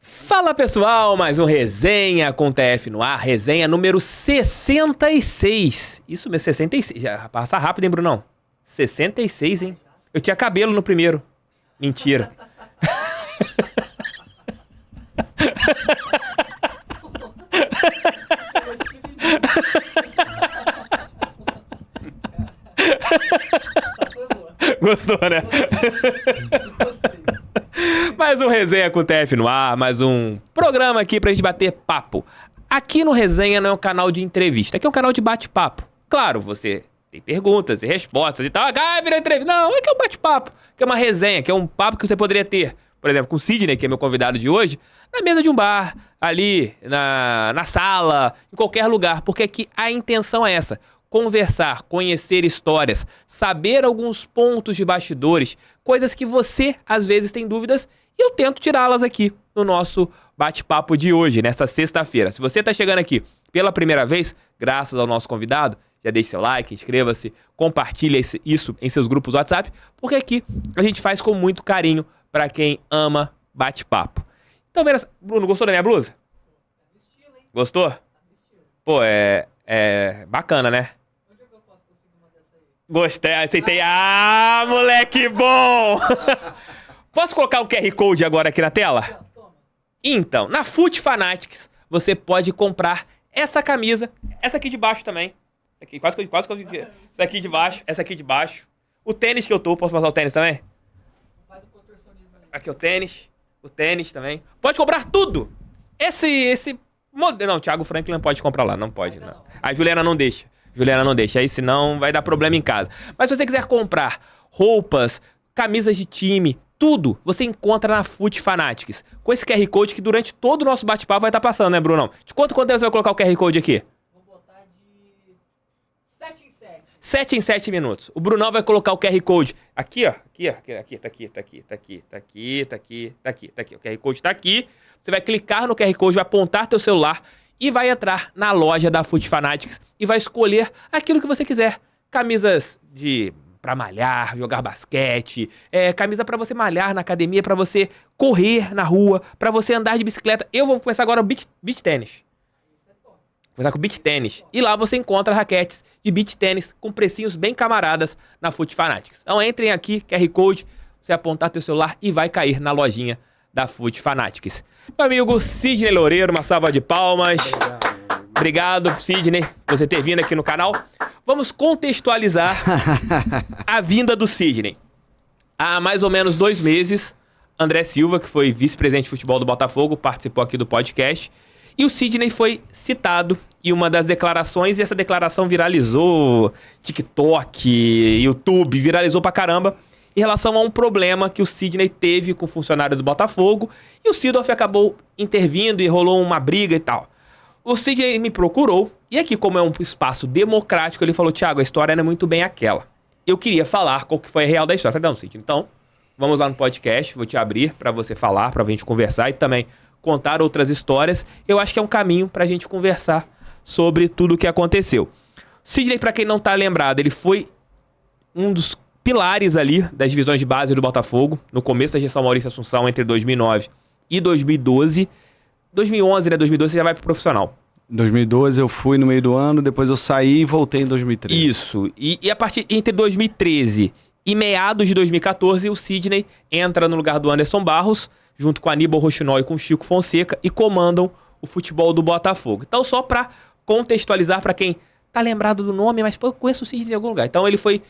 Fala pessoal, mais um Resenha com TF no ar, resenha número 66. Isso mesmo, 66. Já passa rápido, hein, Brunão? 66, hein? Eu tinha cabelo no primeiro. Mentira. Gostou, né? Mais um Resenha com o TF no ar, mais um programa aqui pra gente bater papo. Aqui no Resenha não é um canal de entrevista, aqui é um canal de bate-papo. Claro, você tem perguntas e respostas e tal. Ah, vira entrevista. Não, é que é um bate-papo, que é uma resenha, que é um papo que você poderia ter, por exemplo, com o Sidney, que é meu convidado de hoje, na mesa de um bar, ali, na sala, em qualquer lugar, porque aqui a intenção é essa. Conversar, conhecer histórias, saber alguns pontos de bastidores, coisas que você, às vezes, tem dúvidas e eu tento tirá-las aqui no nosso bate-papo de hoje, nesta sexta-feira. Se você está chegando aqui pela primeira vez, graças ao nosso convidado, já deixe seu like, inscreva-se, compartilhe isso em seus grupos WhatsApp, porque aqui a gente faz com muito carinho para quem ama bate-papo. Então, Bruno, gostou da minha blusa? Gostou? Pô, é bacana, né? Onde é que eu posso conseguir uma dessa aí? Gostei, aceitei. Ah, moleque bom! Posso colocar o QR Code agora aqui na tela? Toma. Então, na Foot Fanatics, você pode comprar essa camisa, essa aqui de baixo também. Essa aqui, essa aqui de baixo, essa aqui de baixo. O tênis que eu tô, posso passar o tênis também? Faz o contorcionismo ali. Aqui o tênis também. Pode comprar tudo! Esse modelo. Não, Thiago Franklin não pode comprar lá, não pode. Não. A Juliana não deixa. Aí senão vai dar problema em casa. Mas se você quiser comprar roupas, camisas de time, tudo, você encontra na Foot Fanatics. Com esse QR Code que durante todo o nosso bate-papo vai estar passando, né, Brunão? De quanto tempo você vai colocar o QR Code aqui? Vou botar de 7 em 7. 7 em 7 minutos. O Brunão vai colocar o QR Code aqui, ó. Aqui. O QR Code tá aqui. Você vai clicar no QR Code, vai apontar teu celular e vai entrar na loja da Foot Fanatics e vai escolher aquilo que você quiser. Camisas pra malhar, jogar basquete, camisa pra você malhar na academia, pra você correr na rua, pra você andar de bicicleta. Eu vou começar agora o beach tênis. Começar com beach tênis. E lá você encontra raquetes de beach tênis com precinhos bem camaradas na Foot Fanatics. Então entrem aqui, QR Code, você apontar teu celular e vai cair na lojinha da Foot Fanatics. Meu amigo Sidney Loureiro, uma salva de palmas. Obrigado, Sidney, por você ter vindo aqui no canal. Vamos contextualizar a vinda do Sidney. Há mais ou menos 2 meses, André Silva, que foi vice-presidente de futebol do Botafogo, participou aqui do podcast. E o Sidney foi citado em uma das declarações, e essa declaração viralizou TikTok, YouTube, viralizou pra caramba, em relação a um problema que o Sidney teve com o funcionário do Botafogo, e o Sidorf acabou intervindo e rolou uma briga e tal. O Sidney me procurou, e aqui, como é um espaço democrático, ele falou: Thiago, a história não é muito bem aquela. Eu queria falar qual que foi a real da história. Eu falei: não, Sidney, então, vamos lá no podcast, vou te abrir pra você falar, pra gente conversar e também contar outras histórias. Eu acho que é um caminho pra gente conversar sobre tudo o que aconteceu. Sidney, pra quem não tá lembrado, ele foi um dos pilares ali das divisões de base do Botafogo, no começo da gestão Maurício Assunção, entre 2009 e 2012. 2011, né? 2012 você já vai pro profissional. 2012 eu fui no meio do ano, depois eu saí e voltei em 2013. Isso. E a partir entre 2013 e meados de 2014, o Sidney entra no lugar do Anderson Barros, junto com Aníbal Rochinol e com Chico Fonseca, e comandam o futebol do Botafogo. Então, só para contextualizar para quem tá lembrado do nome, mas pô, eu conheço o Sidney em algum lugar. Então, ele foi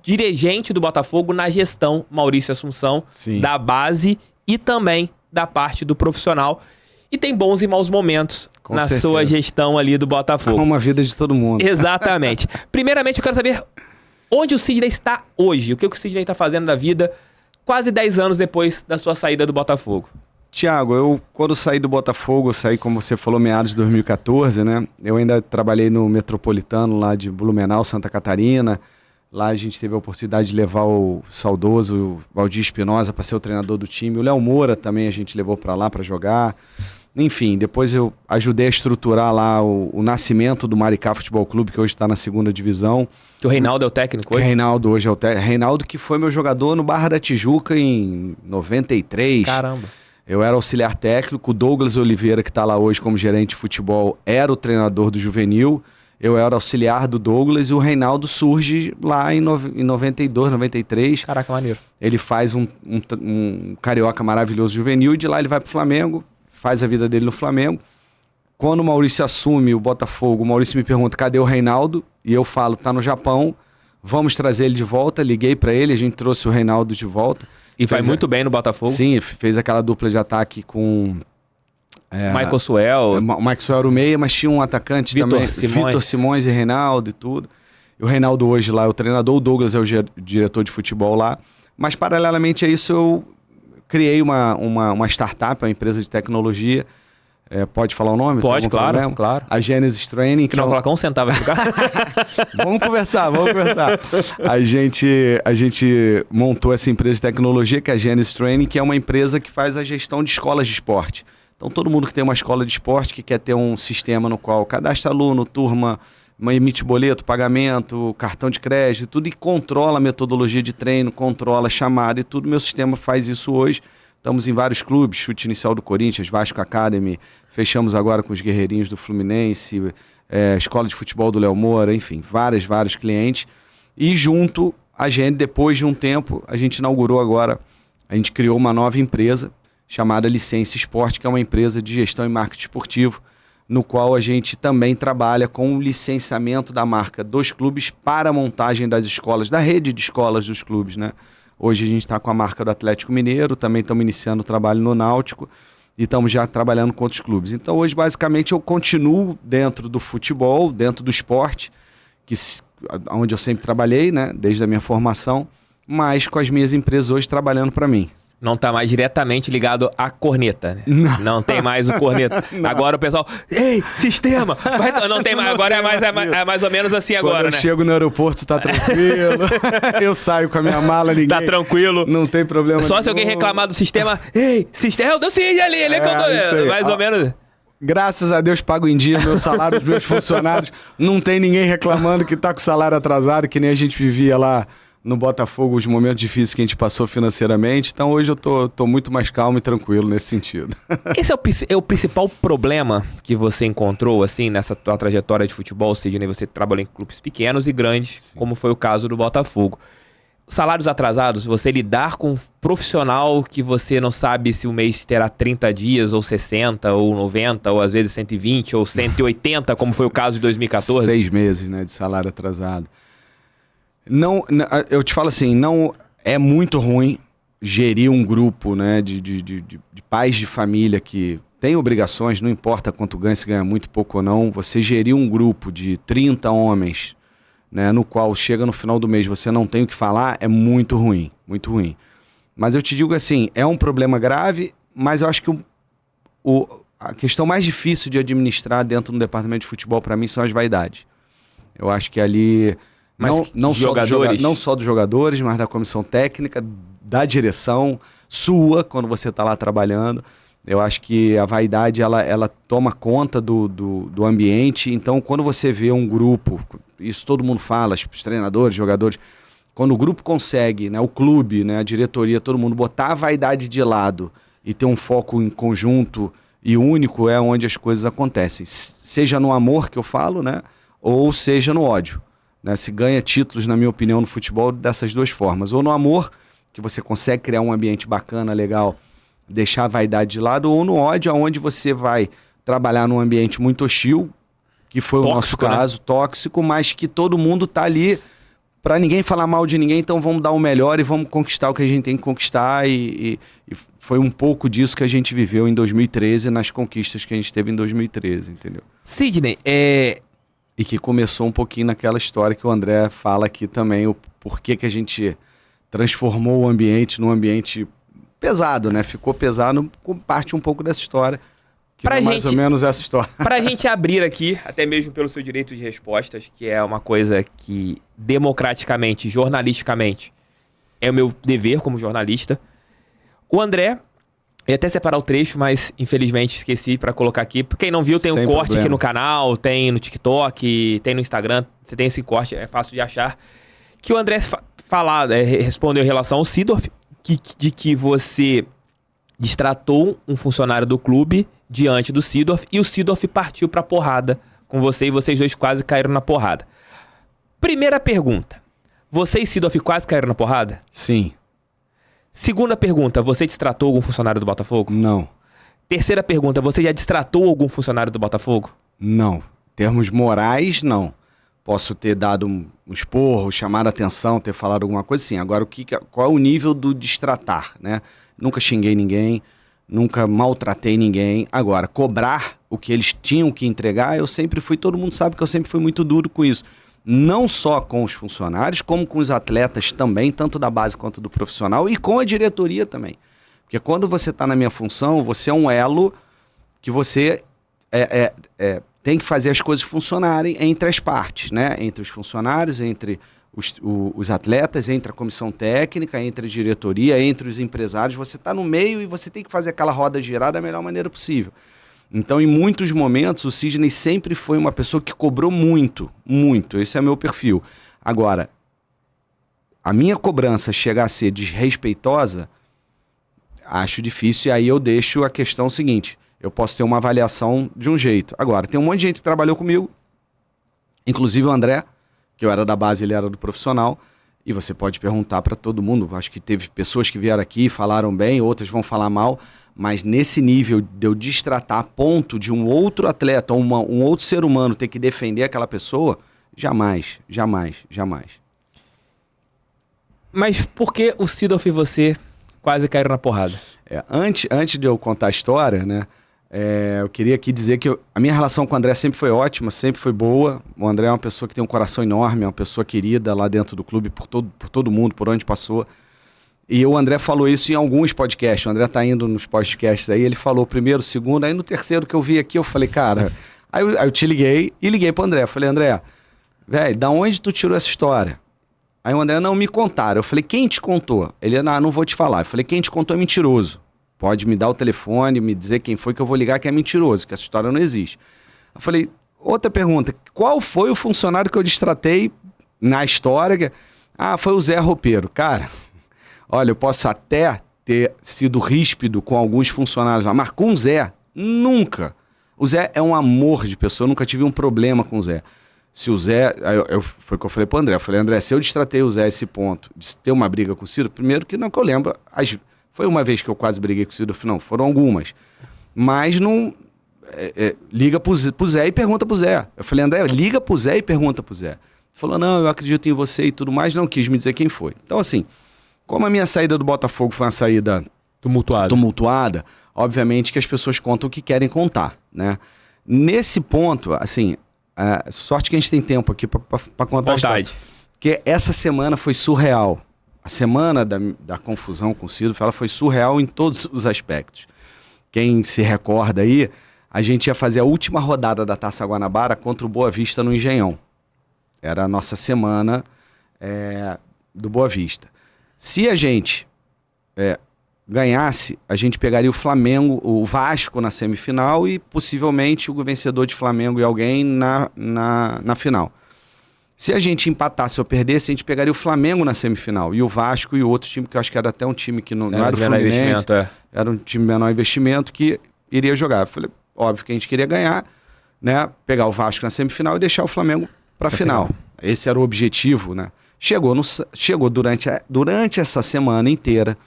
dirigente do Botafogo na gestão Maurício Assunção, Sim, da base e também da parte do profissional. E tem bons e maus momentos com na certeza. sua gestão ali do Botafogo. Como a vida de todo mundo. Exatamente. Primeiramente, eu quero saber onde o Sidney está hoje. O que o Sidney está fazendo da vida quase 10 anos depois da sua saída do Botafogo. Tiago, eu quando saí do Botafogo, eu saí, como você falou, meados de 2014, né? Eu ainda trabalhei no Metropolitano lá de Blumenau, Santa Catarina. Lá a gente teve a oportunidade de levar o saudoso Valdir Espinosa para ser o treinador do time. O Léo Moura também a gente levou para lá para jogar. Enfim, depois eu ajudei a estruturar lá o nascimento do Maricá Futebol Clube, que hoje está na 2ª divisão. Que o Reinaldo é o técnico hoje? Reinaldo hoje é o técnico. Reinaldo que foi meu jogador no Barra da Tijuca em 93. Caramba. Eu era auxiliar técnico, o Douglas Oliveira, que está lá hoje como gerente de futebol, era o treinador do juvenil. Eu era auxiliar do Douglas e o Reinaldo surge lá em 92, 93. Caraca, maneiro. Ele faz um carioca maravilhoso juvenil e de lá ele vai pro Flamengo, faz a vida dele no Flamengo. Quando o Maurício assume o Botafogo, o Maurício me pergunta, cadê o Reinaldo? E eu falo, tá no Japão, vamos trazer ele de volta. Liguei para ele, a gente trouxe o Reinaldo de volta. E faz muito bem no Botafogo. Sim, fez aquela dupla de ataque com... Michael Suel. O Michael Suel era o meia, mas tinha um atacante também, Vitor Simões e Reinaldo e tudo. E o Reinaldo hoje lá é o treinador, o Douglas é o diretor de futebol lá. Mas paralelamente a isso eu criei uma startup, uma empresa de tecnologia. Pode falar o nome? Pode, claro, claro. A Genesis Training. Que não colocar um centavo no lugar. Vamos conversar. A gente montou essa empresa de tecnologia, que é a Genesis Training, que é uma empresa que faz a gestão de escolas de esporte. Então, todo mundo que tem uma escola de esporte, que quer ter um sistema no qual cadastra aluno, turma, emite boleto, pagamento, cartão de crédito, tudo, e controla a metodologia de treino, controla a chamada e tudo. Meu sistema faz isso hoje. Estamos em vários clubes, chute inicial do Corinthians, Vasco Academy, fechamos agora com os Guerreirinhos do Fluminense, Escola de Futebol do Léo Moura, enfim, vários clientes. E junto a gente, depois de um tempo, a gente inaugurou agora, a gente criou uma nova empresa chamada Licença Esporte, que é uma empresa de gestão e marketing esportivo, no qual a gente também trabalha com o licenciamento da marca dos clubes para a montagem das escolas, da rede de escolas dos clubes, né? Hoje a gente está com a marca do Atlético Mineiro, também estamos iniciando o trabalho no Náutico e estamos já trabalhando com outros clubes. Então hoje basicamente eu continuo dentro do futebol, dentro do esporte, onde eu sempre trabalhei, né? Desde a minha formação, mas com as minhas empresas hoje trabalhando para mim. Não tá mais diretamente ligado à corneta, né? Não tem mais o corneta. Agora o pessoal, ei, sistema! Não tem mais, agora é mais ou menos assim agora, Quando eu chego no aeroporto, tá tranquilo. Eu saio com a minha mala, ninguém... Tá tranquilo. Não tem problema Só nenhum. Se alguém reclamar do sistema, ei, sistema, eu dou sim ali, ele é que eu tô... Mais ou menos... Graças a Deus pago em dia meu salário dos meus funcionários. Não tem ninguém reclamando que tá com o salário atrasado, que nem a gente vivia lá no Botafogo, os momentos difíceis que a gente passou financeiramente. Então hoje eu tô muito mais calmo e tranquilo nesse sentido. Esse é o principal problema que você encontrou, assim, nessa tua trajetória de futebol, Sidney? Você trabalhou em clubes pequenos e grandes, sim, como foi o caso do Botafogo. Salários atrasados, você lidar com um profissional que você não sabe se o mês terá 30 dias, ou 60, ou 90, ou às vezes 120, ou 180, como foi o caso de 2014? 6 meses, né, de salário atrasado. Não, eu te falo assim, não é muito ruim gerir um grupo, né, de pais de família que tem obrigações, não importa quanto ganha, se ganha muito, pouco ou não. Você gerir um grupo de 30 homens, né, no qual chega no final do mês você não tem o que falar, é muito ruim, muito ruim. Mas eu te digo assim, é um problema grave, mas eu acho que a questão mais difícil de administrar dentro do departamento de futebol para mim são as vaidades. Eu acho que ali... Não só dos jogadores, mas da comissão técnica, da direção, sua, quando você está lá trabalhando. Eu acho que a vaidade, ela toma conta do ambiente. Então, quando você vê um grupo, isso todo mundo fala, os treinadores, jogadores, quando o grupo consegue, né, o clube, né, a diretoria, todo mundo botar a vaidade de lado e ter um foco em conjunto e único, é onde as coisas acontecem. Seja no amor, que eu falo, né, ou seja no ódio. Né, se ganha títulos, na minha opinião, no futebol dessas duas formas. Ou no amor, que você consegue criar um ambiente bacana, legal, deixar a vaidade de lado, ou no ódio, onde você vai trabalhar num ambiente muito hostil, que foi tóxico, o nosso caso, né? Tóxico, mas que todo mundo tá ali para ninguém falar mal de ninguém, então vamos dar o melhor e vamos conquistar o que a gente tem que conquistar. E foi um pouco disso que a gente viveu em 2013, nas conquistas que a gente teve em 2013, entendeu? Sidney, E que começou um pouquinho naquela história que o André fala aqui também, o porquê que a gente transformou o ambiente num ambiente pesado, né? Ficou pesado, parte um pouco dessa história, que é mais ou menos essa história. Pra gente abrir aqui, até mesmo pelo seu direito de respostas, que é uma coisa que democraticamente, jornalisticamente, é o meu dever como jornalista. O André... Eu ia até separar o trecho, mas infelizmente esqueci pra colocar aqui. Pra quem não viu, tem um corte aqui no canal, tem no TikTok, tem no Instagram. Você tem esse corte, é fácil de achar. Que o André respondeu em relação ao Seedorf, de que você destratou um funcionário do clube diante do Seedorf e o Seedorf partiu pra porrada com você e vocês dois quase caíram na porrada. Primeira pergunta. Você e Seedorf quase caíram na porrada? Sim. Segunda pergunta. Você destratou algum funcionário do Botafogo? Não. Terceira pergunta. Você já destratou algum funcionário do Botafogo? Não. Em termos morais, não. Posso ter dado um esporro, chamado a atenção, ter falado alguma coisa assim. Agora, qual é o nível do destratar, né? Nunca xinguei ninguém, nunca maltratei ninguém. Agora, cobrar o que eles tinham que entregar, eu sempre fui, todo mundo sabe que eu sempre fui muito duro com isso. Não só com os funcionários, como com os atletas também, tanto da base quanto do profissional, e com a diretoria também. Porque quando você está na minha função, você é um elo que você tem que fazer as coisas funcionarem entre as partes, né? Entre os funcionários, entre os atletas, entre a comissão técnica, entre a diretoria, entre os empresários. Você está no meio e você tem que fazer aquela roda girar da melhor maneira possível. Então, em muitos momentos, o Sidney sempre foi uma pessoa que cobrou muito, muito. Esse é meu perfil. Agora, a minha cobrança chegar a ser desrespeitosa, acho difícil. E aí eu deixo a questão seguinte: eu posso ter uma avaliação de um jeito. Agora, tem um monte de gente que trabalhou comigo, inclusive o André, que eu era da base, ele era do profissional, e você pode perguntar para todo mundo. Acho que teve pessoas que vieram aqui, falaram bem, outras vão falar mal, mas nesse nível de eu destratar a ponto de um outro atleta ou um outro ser humano ter que defender aquela pessoa, jamais, jamais, jamais. Mas por que o Seedorf e você quase caíram na porrada? Antes de eu contar a história, né? Eu queria aqui dizer que a minha relação com o André sempre foi ótima, sempre foi boa. O André é uma pessoa que tem um coração enorme, é uma pessoa querida lá dentro do clube, por todo mundo, por onde passou. E o André falou isso em alguns podcasts. O André tá indo nos podcasts aí, ele falou primeiro, segundo, aí no terceiro que eu vi aqui, eu falei, cara... Aí eu te liguei e liguei pro André. Falei, André, velho, da onde tu tirou essa história? Aí o André, não, me contaram. Eu falei, quem te contou? Ele, não vou te falar. Eu falei, quem te contou é mentiroso. Pode me dar o telefone, me dizer quem foi que eu vou ligar que é mentiroso, que essa história não existe. Eu falei, outra pergunta, qual foi o funcionário que eu destratei na história? Foi o Zé Roupeiro. Cara, olha, eu posso até ter sido ríspido com alguns funcionários lá, mas com o Zé, nunca. O Zé é um amor de pessoa, eu nunca tive um problema com o Zé. Se o Zé, foi o que eu falei pro André, eu falei, André, se eu destratei o Zé a esse ponto, de ter uma briga com o Ciro, primeiro que não que eu lembro, foi uma vez que eu quase briguei com o Ciro, não, foram algumas. Mas não, liga pro Zé e pergunta pro Zé. Eu falei, André, liga pro Zé e pergunta pro Zé. Ele falou, não, eu acredito em você e tudo mais, não quis me dizer quem foi. Então assim, como a minha saída do Botafogo foi uma saída tumultuada, obviamente que as pessoas contam o que querem contar, né? Nesse ponto, assim, sorte que a gente tem tempo aqui para contar a história. Porque essa semana foi surreal. A semana da confusão com o Ciro, ela foi surreal em todos os aspectos. Quem se recorda aí, a gente ia fazer a última rodada da Taça Guanabara contra o Boa Vista no Engenhão. Era a nossa semana do Boa Vista. Se a gente ganhasse, a gente pegaria o Flamengo, o Vasco na semifinal e possivelmente o vencedor de Flamengo e alguém na final. Se a gente empatasse ou perdesse, a gente pegaria o Flamengo na semifinal e o Vasco e o outro time, que eu acho que era até um time que não era o Fluminense, era um time de menor investimento que iria jogar. Eu falei, óbvio que a gente queria ganhar, né? Pegar o Vasco na semifinal e deixar o Flamengo para a final. Esse era o objetivo, né? Chegou durante essa semana inteira.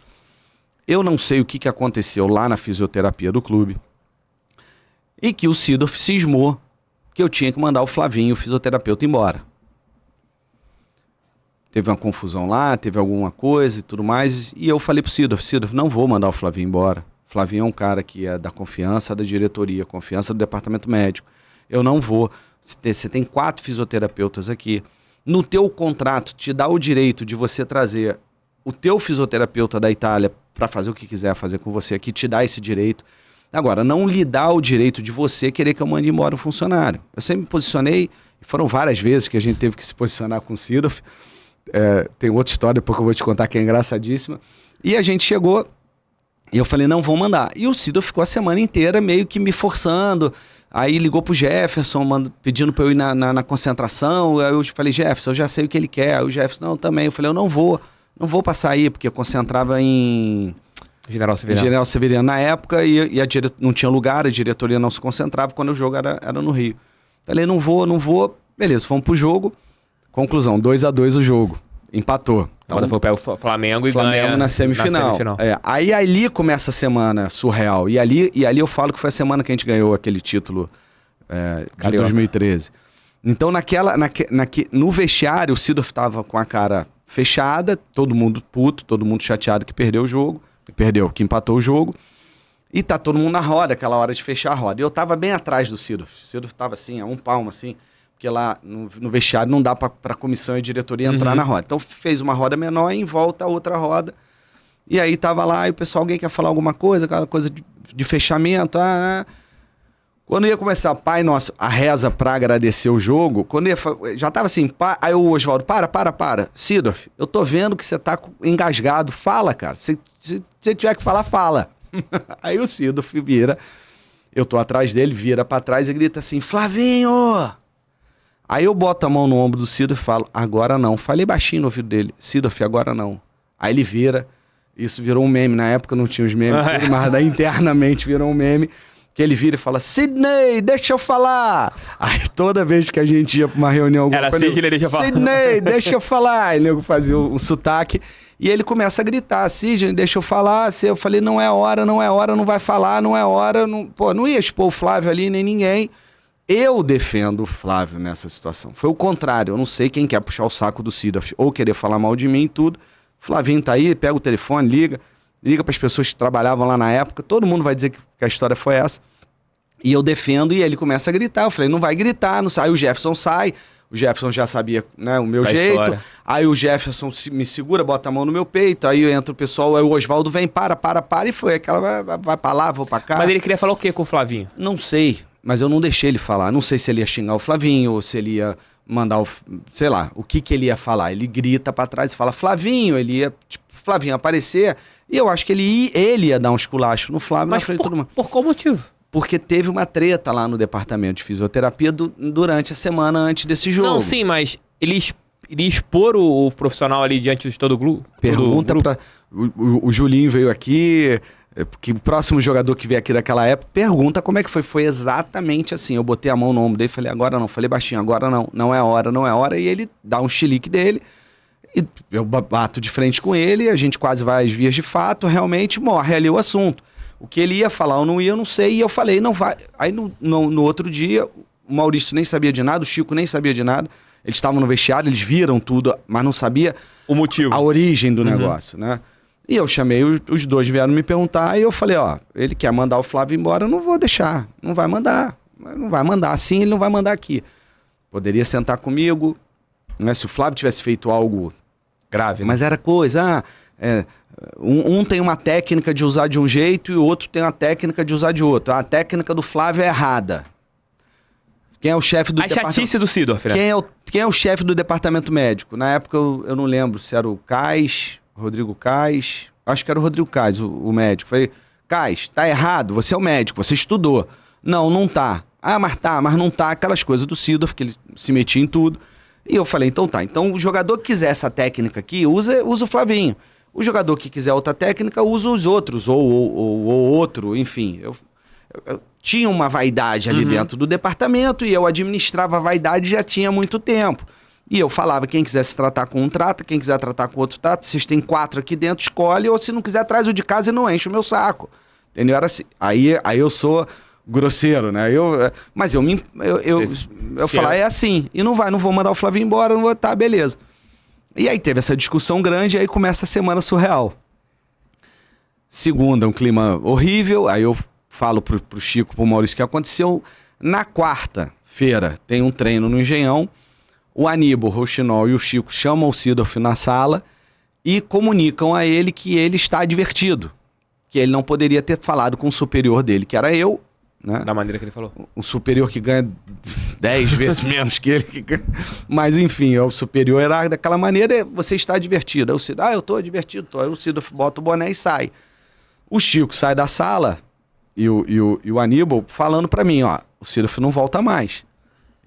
Eu não sei o que aconteceu lá na fisioterapia do clube e que o Seedorf cismou que eu tinha que mandar o Flavinho, o fisioterapeuta, embora. Teve uma confusão lá, teve alguma coisa e tudo mais, e eu falei pro Seedorf, não vou mandar o Flavinho embora. O Flavinho é um cara que é da confiança da diretoria, confiança do departamento médico. Eu não vou. Você tem 4 fisioterapeutas aqui. No teu contrato, te dá o direito de você trazer o teu fisioterapeuta da Itália para fazer o que quiser fazer com você aqui, te dá esse direito. Agora, não lhe dá o direito de você querer que eu mande embora o funcionário. Eu sempre me posicionei, e foram várias vezes que a gente teve que se posicionar com o Seedorf. Tem outra história depois que eu vou te contar que é engraçadíssima. E a gente chegou e eu falei, não, vou mandar. E o Seedorf ficou a semana inteira meio que me forçando. Aí ligou pro Jefferson, pedindo pra eu ir na concentração. Aí eu falei, Jefferson, eu já sei o que ele quer. Aí o Jefferson, não, também. Eu falei, eu não vou passar aí, porque eu concentrava em General Severiano. General Severiano na época, e não tinha lugar, a diretoria não se concentrava quando o jogo era no Rio. Falei, não vou. Beleza, fomos pro jogo. Conclusão, 2-2 o jogo. Empatou. Então, o Botafogo pega o Flamengo e ganha na semifinal. Aí ali começa a semana surreal. E ali eu falo que foi a semana que a gente ganhou aquele título de 2013. Então no vestiário o Seedorf tava com a cara fechada, todo mundo puto, todo mundo chateado que perdeu o jogo. Que empatou o jogo. E tá todo mundo na roda, aquela hora de fechar a roda. E eu tava bem atrás do Seedorf. O Seedorf tava assim, a um palmo assim. Porque lá no vestiário não dá pra comissão e diretoria entrar na roda. Então fez uma roda menor e em volta a outra roda. E aí tava lá e o pessoal, alguém quer falar alguma coisa, aquela coisa de fechamento. Quando ia começar, Pai Nosso, a reza pra agradecer o jogo, quando já tava assim, aí o Oswaldo, para. Seedorf, eu tô vendo que você tá engasgado, fala, cara. Se tiver que falar, fala. Aí o Seedorf vira, eu tô atrás dele, vira pra trás e grita assim, Flavinho! Aí eu boto a mão no ombro do Seedorf e falo, agora não. Falei baixinho no ouvido dele, Seedorf, agora não. Aí ele vira, isso virou um meme, na época não tinha os memes, mas daí internamente virou um meme, que ele vira e fala, Sidney, deixa eu falar. Aí toda vez que a gente ia pra uma reunião... Era Sidney, deixa eu falar. Sidney, deixa eu falar. Aí o nego fazia um sotaque, e ele começa a gritar, Sidney, deixa eu falar. Eu falei, não é hora, não vai falar, não é hora. Não ia expor o Flávio ali, nem ninguém. Eu defendo o Flávio nessa situação. Foi o contrário. Eu não sei quem quer puxar o saco do Seedorf ou querer falar mal de mim e tudo. O Flavinho tá aí, pega o telefone, liga para as pessoas que trabalhavam lá na época. Todo mundo vai dizer que a história foi essa. E eu defendo e ele começa a gritar. Eu falei, não vai gritar. Não sai. Aí o Jefferson sai. O Jefferson já sabia, né, o meu jeito. História. Aí o Jefferson me segura, bota a mão no meu peito. Aí entra o pessoal, aí o Oswaldo vem, para. E foi. Aquela vai pra lá, vou pra cá. Mas ele queria falar o quê com o Flavinho? Não sei. Mas eu não deixei ele falar. Não sei se ele ia xingar o Flavinho ou se ele ia mandar sei lá, o que ele ia falar. Ele grita pra trás e fala, Flavinho. Ele ia, Flavinho aparecer. E eu acho que ele ia dar um esculacho no Flávio. Mas por qual motivo? Porque teve uma treta lá no departamento de fisioterapia durante a semana antes desse jogo. Não, sim, mas ele expor o profissional ali diante de todo o grupo? Pergunta pra... O Julinho veio aqui... Porque o próximo jogador que veio aqui daquela época pergunta como é que foi. Foi exatamente assim. Eu botei a mão no ombro dele e falei, agora não. Falei baixinho, agora não. Não é hora. E ele dá um chilique dele. E eu bato de frente com ele. A gente quase vai às vias de fato. Realmente morre ali o assunto. O que ele ia falar ou não ia, eu não sei. E eu falei, não vai. Aí no outro dia, o Maurício nem sabia de nada. O Chico nem sabia de nada. Eles estavam no vestiário, eles viram tudo, mas não sabia o motivo, a origem do negócio, né? E eu chamei, os dois vieram me perguntar, e eu falei, ele quer mandar o Flávio embora, eu não vou deixar, não vai mandar assim, ele não vai mandar aqui. Poderia sentar comigo, né, se o Flávio tivesse feito algo grave, mas era coisa, um tem uma técnica de usar de um jeito e o outro tem uma técnica de usar de outro. A técnica do Flávio é errada. Quem é o chefe do departamento? A chatice do Seedorf, né? Quem é o chefe do departamento médico? Na época eu não lembro se era o Rodrigo Kais, acho que era o Rodrigo Kais, o médico. Falei, Kais, tá errado, você é o médico, você estudou. Não tá. Mas não tá, aquelas coisas do Seedorf, que ele se metia em tudo. E eu falei, então tá. Então o jogador que quiser essa técnica aqui, usa o Flavinho. O jogador que quiser outra técnica, usa os outros, ou outro, enfim. Eu tinha uma vaidade ali dentro do departamento e eu administrava a vaidade já tinha muito tempo. E eu falava, quem quiser se tratar com um trata, quem quiser tratar com outro trata. Vocês têm 4 aqui dentro, escolhe, ou se não quiser, traz o de casa e não enche o meu saco. Entendeu? Era assim. Aí eu sou grosseiro, né? Mas eu falar, é assim. E não vou mandar o Flavinho embora, não vou, tá, beleza. E aí teve essa discussão grande, e aí começa a semana surreal. Segunda, um clima horrível, aí eu falo pro Chico, pro Maurício o que aconteceu. Na quarta-feira tem um treino no Engenhão. O Aníbal, o Rochinol e o Chico chamam o Seedorf na sala e comunicam a ele que ele está advertido. Que ele não poderia ter falado com o superior dele, que era eu. Né? Da maneira que ele falou. Um superior que ganha 10 vezes menos que ele. Mas enfim, o superior era daquela maneira, você está advertido. Aí o Seedorf, eu estou advertido. Aí o Seedorf bota o boné e sai. O Chico sai da sala e o Aníbal falando para mim, o Seedorf não volta mais.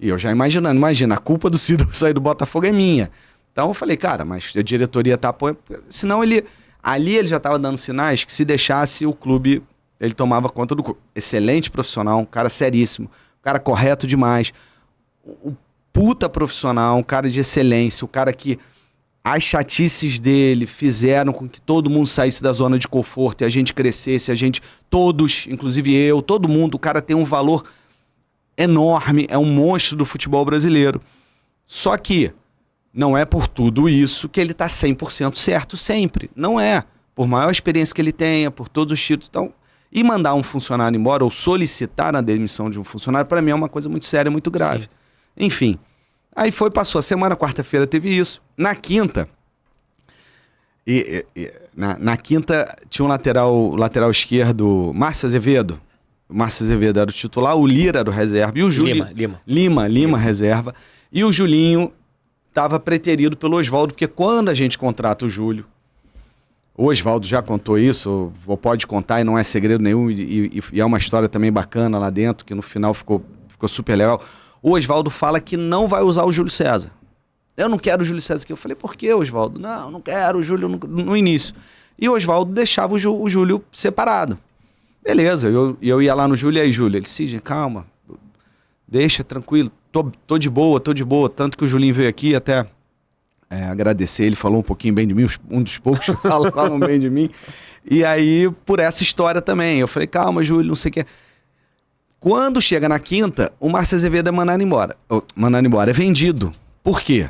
E eu já imagina, a culpa do Seedorf sair do Botafogo é minha. Então eu falei, cara, mas a diretoria tá apoiando, senão ele... Ali ele já estava dando sinais que se deixasse o clube, ele tomava conta do clube. Excelente profissional, um cara seríssimo, um cara correto demais, um puta profissional, um cara de excelência, o cara que as chatices dele fizeram com que todo mundo saísse da zona de conforto e a gente crescesse, todos, inclusive eu, todo mundo, o cara tem um valor enorme, é um monstro do futebol brasileiro. Só que não é por tudo isso que ele tá 100% certo sempre. Não é. Por maior experiência que ele tenha, por todos os títulos. Então, e mandar um funcionário embora ou solicitar a demissão de um funcionário, para mim é uma coisa muito séria, muito grave. Sim. Enfim. Aí passou a semana, quarta-feira teve isso. Na quinta, na quinta tinha um lateral esquerdo, Márcio Azevedo. O Márcio Azevedo era o titular, o Lira era o reserva. E o Júlio... Lima, reserva. E o Julinho estava preterido pelo Oswaldo, porque quando a gente contrata o Júlio, o Oswaldo já contou isso, ou pode contar e não é segredo nenhum, e é uma história também bacana lá dentro, que no final ficou super legal. O Oswaldo fala que não vai usar o Júlio César. Eu não quero o Júlio César aqui. Eu falei, por que, Oswaldo? Não quero o Júlio no início. E o Oswaldo deixava o Júlio separado. Beleza, eu ia lá no Júlio, e aí, Júlio? Ele, Sidney, calma, deixa, tranquilo, tô de boa. Tanto que o Julinho veio aqui até agradecer, ele falou um pouquinho bem de mim, um dos poucos que falavam bem de mim. E aí, por essa história também, eu falei, calma, Júlio, não sei o que. Quando chega na quinta, o Márcio Azevedo é mandado embora. É vendido. Por quê?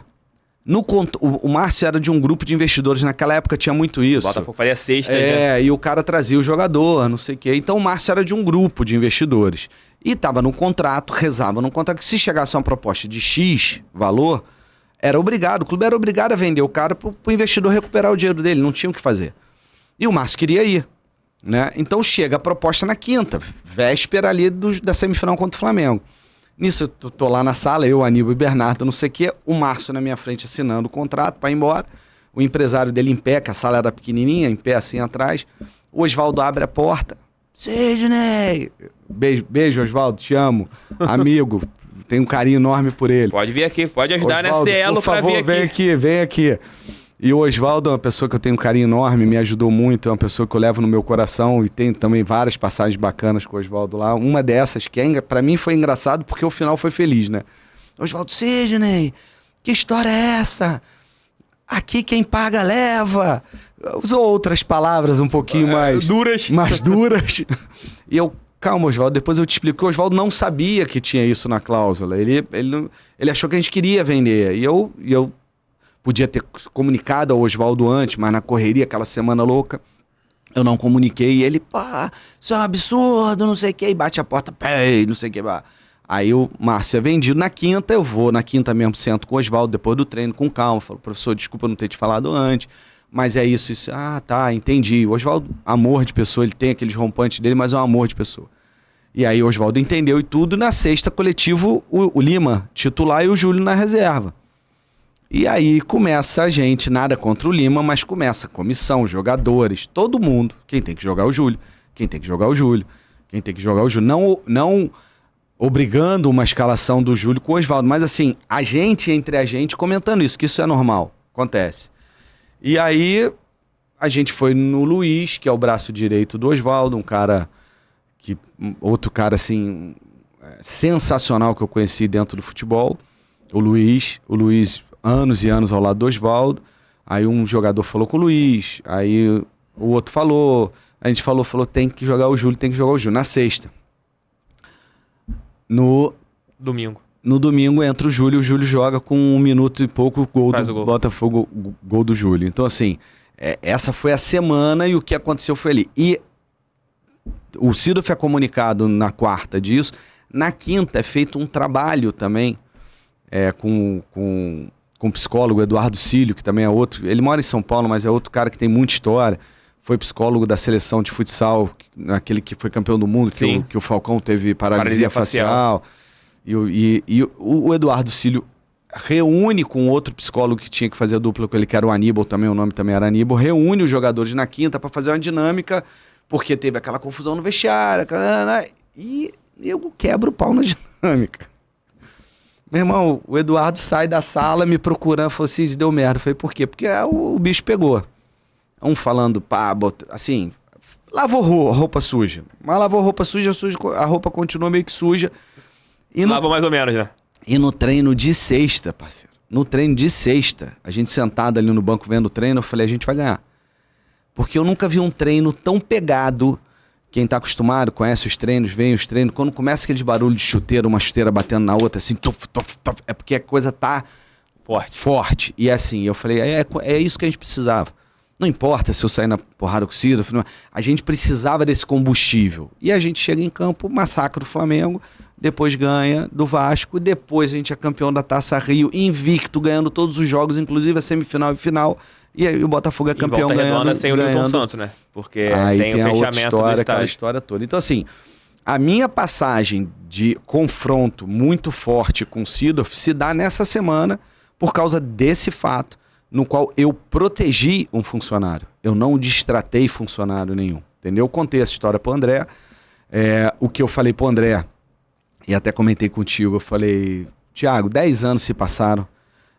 O Márcio era de um grupo de investidores, naquela época tinha muito isso. O Botafogo faria sexta. E o cara trazia o jogador, não sei o quê. Então o Márcio era de um grupo de investidores. E estava no contrato, rezava no contrato, que se chegasse uma proposta de X valor, o clube era obrigado a vender o cara para o investidor recuperar o dinheiro dele, não tinha o que fazer. E o Márcio queria ir, né? Então chega a proposta na quinta, véspera ali da semifinal contra o Flamengo. Nisso, eu tô lá na sala, eu, Aníbal e Bernardo, não sei o quê, o Márcio na minha frente assinando o contrato para ir embora, o empresário dele em pé, que a sala era pequenininha, em pé assim atrás, o Oswaldo abre a porta, Sidney! Beijo, Oswaldo, te amo, amigo, tenho um carinho enorme por ele. Pode vir aqui, pode ajudar Oswaldo, nessa elo para vir aqui. Vem aqui. E o Oswaldo é uma pessoa que eu tenho um carinho enorme, me ajudou muito, é uma pessoa que eu levo no meu coração e tem também várias passagens bacanas com o Oswaldo lá. Uma dessas que pra mim foi engraçado porque o final foi feliz, né? Oswaldo, Sidney, que história é essa? Aqui quem paga leva. Usou outras palavras um pouquinho mais duras. E eu, calma, Oswaldo, depois eu te explico que o Oswaldo não sabia que tinha isso na cláusula. Ele achou que a gente queria vender. E eu podia ter comunicado ao Oswaldo antes, mas na correria, aquela semana louca, eu não comuniquei. E ele, isso é um absurdo, não sei o que, e bate a porta, não sei o que. Aí o Márcio é vendido na quinta, eu vou na quinta mesmo, sento com o Oswaldo, depois do treino, com calma. Falo, professor, desculpa não ter te falado antes, mas é isso. Tá, entendi. O Oswaldo, amor de pessoa, ele tem aqueles rompantes dele, mas é um amor de pessoa. E aí o Oswaldo entendeu e tudo, na sexta coletivo, o Lima titular e o Júlio na reserva. E aí começa a gente, nada contra o Lima, mas começa a comissão, jogadores, todo mundo. Quem tem que jogar o Júlio, quem tem que jogar o Júlio, quem tem que jogar o Júlio. Não obrigando uma escalação do Júlio com o Oswaldo, mas assim, entre a gente comentando isso, que isso é normal, acontece. E aí a gente foi no Luiz, que é o braço direito do Oswaldo, outro cara assim, sensacional que eu conheci dentro do futebol, o Luiz, anos e anos ao lado do Oswaldo. Aí um jogador falou com o Luiz, aí o outro falou, a gente falou, tem que jogar o Júlio, na sexta. No domingo entra o Júlio joga com 1 minuto e pouco, gol do Botafogo, gol do Júlio. Então assim, essa foi a semana e o que aconteceu foi ali. E o Sidolf é comunicado na quarta disso, na quinta é feito um trabalho também com o psicólogo Eduardo Cílio, que também é outro, ele mora em São Paulo, mas é outro cara que tem muita história, foi psicólogo da seleção de futsal, aquele que foi campeão do mundo, que o Falcão teve paralisia facial. E o Eduardo Cílio reúne com outro psicólogo que tinha que fazer a dupla com ele, que era o Aníbal, também o nome também era Aníbal, reúne os jogadores na quinta para fazer uma dinâmica, porque teve aquela confusão no vestiário, e eu quebro o pau na dinâmica. Meu irmão, o Eduardo sai da sala me procurando, falou assim, deu merda. Eu falei, por quê? Porque o bicho pegou. Um falando, pá, assim, lavou roupa suja. Mas lavou roupa suja, a roupa continua meio que suja. Lavou mais ou menos, né? E no treino de sexta, parceiro. No treino de sexta, a gente sentado ali no banco vendo o treino, eu falei, a gente vai ganhar. Porque eu nunca vi um treino tão pegado. Quem tá acostumado, conhece os treinos, vem os treinos. Quando começa aqueles barulhos de chuteira, uma chuteira batendo na outra, assim, tuf, tuf, tuf, é porque a coisa tá forte. E assim, eu falei, é isso que a gente precisava. Não importa se eu sair na porrada com o Sidorf, a gente precisava desse combustível. E a gente chega em campo, massacra o Flamengo, depois ganha do Vasco, depois a gente é campeão da Taça Rio, invicto, ganhando todos os jogos, inclusive a semifinal e final. E aí o Botafogo é campeão ganhando. E Volta Redonda sem o Newton ganhando. Santos, né? Porque aí tem o a outra fechamento história, do aquela estádio. história toda. Então assim, a minha passagem de confronto muito forte com o Sidorf se dá nessa semana por causa desse fato no qual eu protegi um funcionário. Eu não destratei funcionário nenhum, entendeu? Eu contei essa história pro André. O que eu falei pro André, e até comentei contigo, eu falei, Thiago, 10 anos se passaram,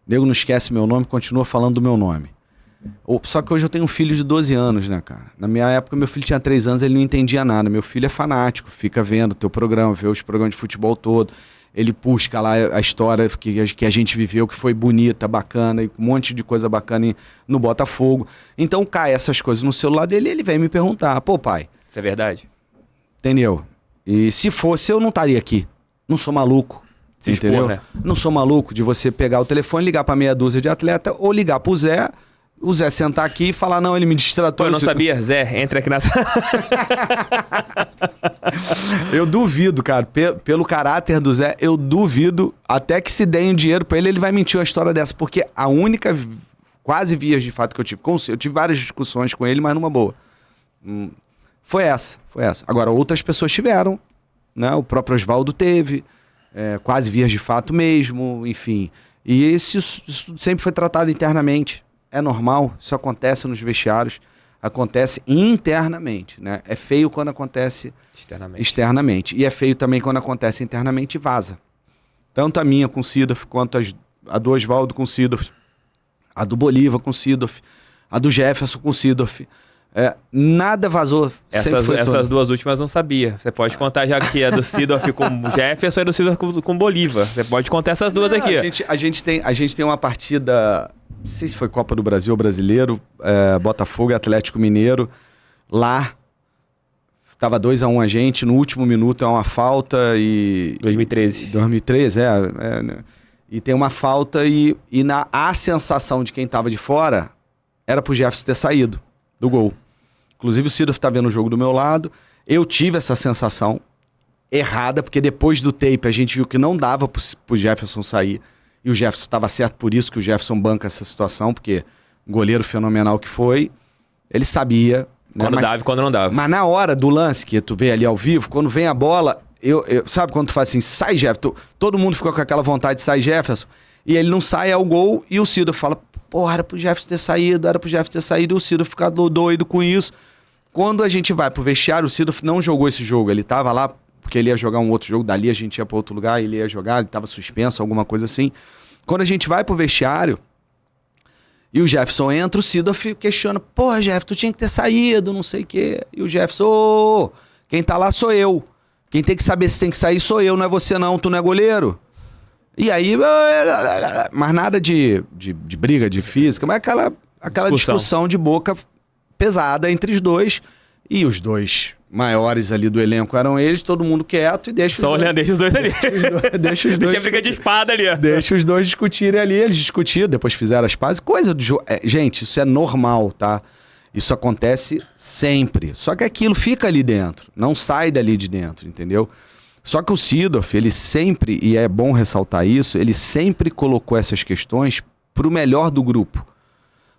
nego não esquece meu nome, continua falando do meu nome. Só que hoje eu tenho um filho de 12 anos, né, cara? Na minha época, meu filho tinha 3 anos, ele não entendia nada. Meu filho é fanático, fica vendo o teu programa, vê os programas de futebol todo. Ele busca lá a história que a gente viveu, que foi bonita, bacana, e um monte de coisa bacana no Botafogo. Então cai essas coisas no celular dele e ele vem me perguntar, pô, pai... Isso é verdade? Entendeu? E se fosse, eu não estaria aqui. Não sou maluco. Se entendeu? expor, né? Não sou maluco de você pegar o telefone, ligar pra meia dúzia de atleta ou ligar pro Zé, o Zé sentar aqui e falar, não, ele me distratou. Pô, eu não sabia, Zé, entra aqui nessa... Eu duvido, cara, pelo caráter do Zé, eu duvido até que se deem dinheiro pra ele, ele vai mentir uma história dessa, porque a única quase vias de fato que eu tive, eu tive várias discussões com ele, mas numa boa. Foi essa. Agora, outras pessoas tiveram, né? O próprio Oswaldo teve, quase vias de fato mesmo, enfim. E isso sempre foi tratado internamente. É normal, isso acontece nos vestiários, acontece internamente, né? É feio quando acontece externamente. E é feio também quando acontece internamente e vaza. Tanto a minha com o Sidorf, quanto a do Oswaldo com o Sidorf, a do Bolívar com o Sidorf, a do Jefferson com o Sidorf. Nada vazou. Essas duas últimas não sabia. Você pode contar já que é do Sidorf com o Jefferson e do Sidorf com o Bolívar. Você pode contar essas duas aqui. A gente tem uma partida, não sei se foi Copa do Brasil ou Brasileiro, Botafogo e Atlético Mineiro, lá, tava 2-1 a gente, no último minuto é uma falta e... 2013. 2013, e tem uma falta e a sensação de quem tava de fora era pro Jefferson ter saído do gol. Inclusive o Sidorf tá vendo o jogo do meu lado, eu tive essa sensação errada, porque depois do tape a gente viu que não dava pro Jefferson sair, e o Jefferson estava certo por isso que o Jefferson banca essa situação, porque goleiro fenomenal que foi, ele sabia... Quando dava e quando não dava. Mas na hora do lance, que tu vê ali ao vivo, quando vem a bola, sabe quando tu faz assim, sai Jefferson, todo mundo ficou com aquela vontade de sair Jefferson, e ele não sai ao gol, e o Sidorf fala, pô, era pro Jefferson ter saído, e o Sidorf ficar doido com isso. Quando a gente vai pro vestiário, o Sidorf não jogou esse jogo, ele tava lá porque ele ia jogar um outro jogo, dali a gente ia para outro lugar, ele ia jogar, ele estava suspenso, alguma coisa assim. Quando a gente vai pro vestiário e o Jefferson entra, o Sidorf questiona, pô, Jefferson, tu tinha que ter saído, não sei o quê. E o Jefferson, quem tá lá sou eu. Quem tem que saber se tem que sair sou eu, não é você não, tu não é goleiro. E aí, mas nada de briga, de física, mas aquela discussão de boca pesada entre os dois, e os dois maiores ali do elenco eram eles, todo mundo quieto e deixa os dois ali. Deixa os dois. Deixa a briga de espada ali, ó. Deixa os dois discutirem ali, eles discutiram, depois fizeram as pazes, coisa do jogo. Gente, isso é normal, tá? Isso acontece sempre. Só que aquilo fica ali dentro, não sai dali de dentro, entendeu? Só que o Sidorf, ele sempre, e é bom ressaltar isso, ele sempre colocou essas questões pro melhor do grupo,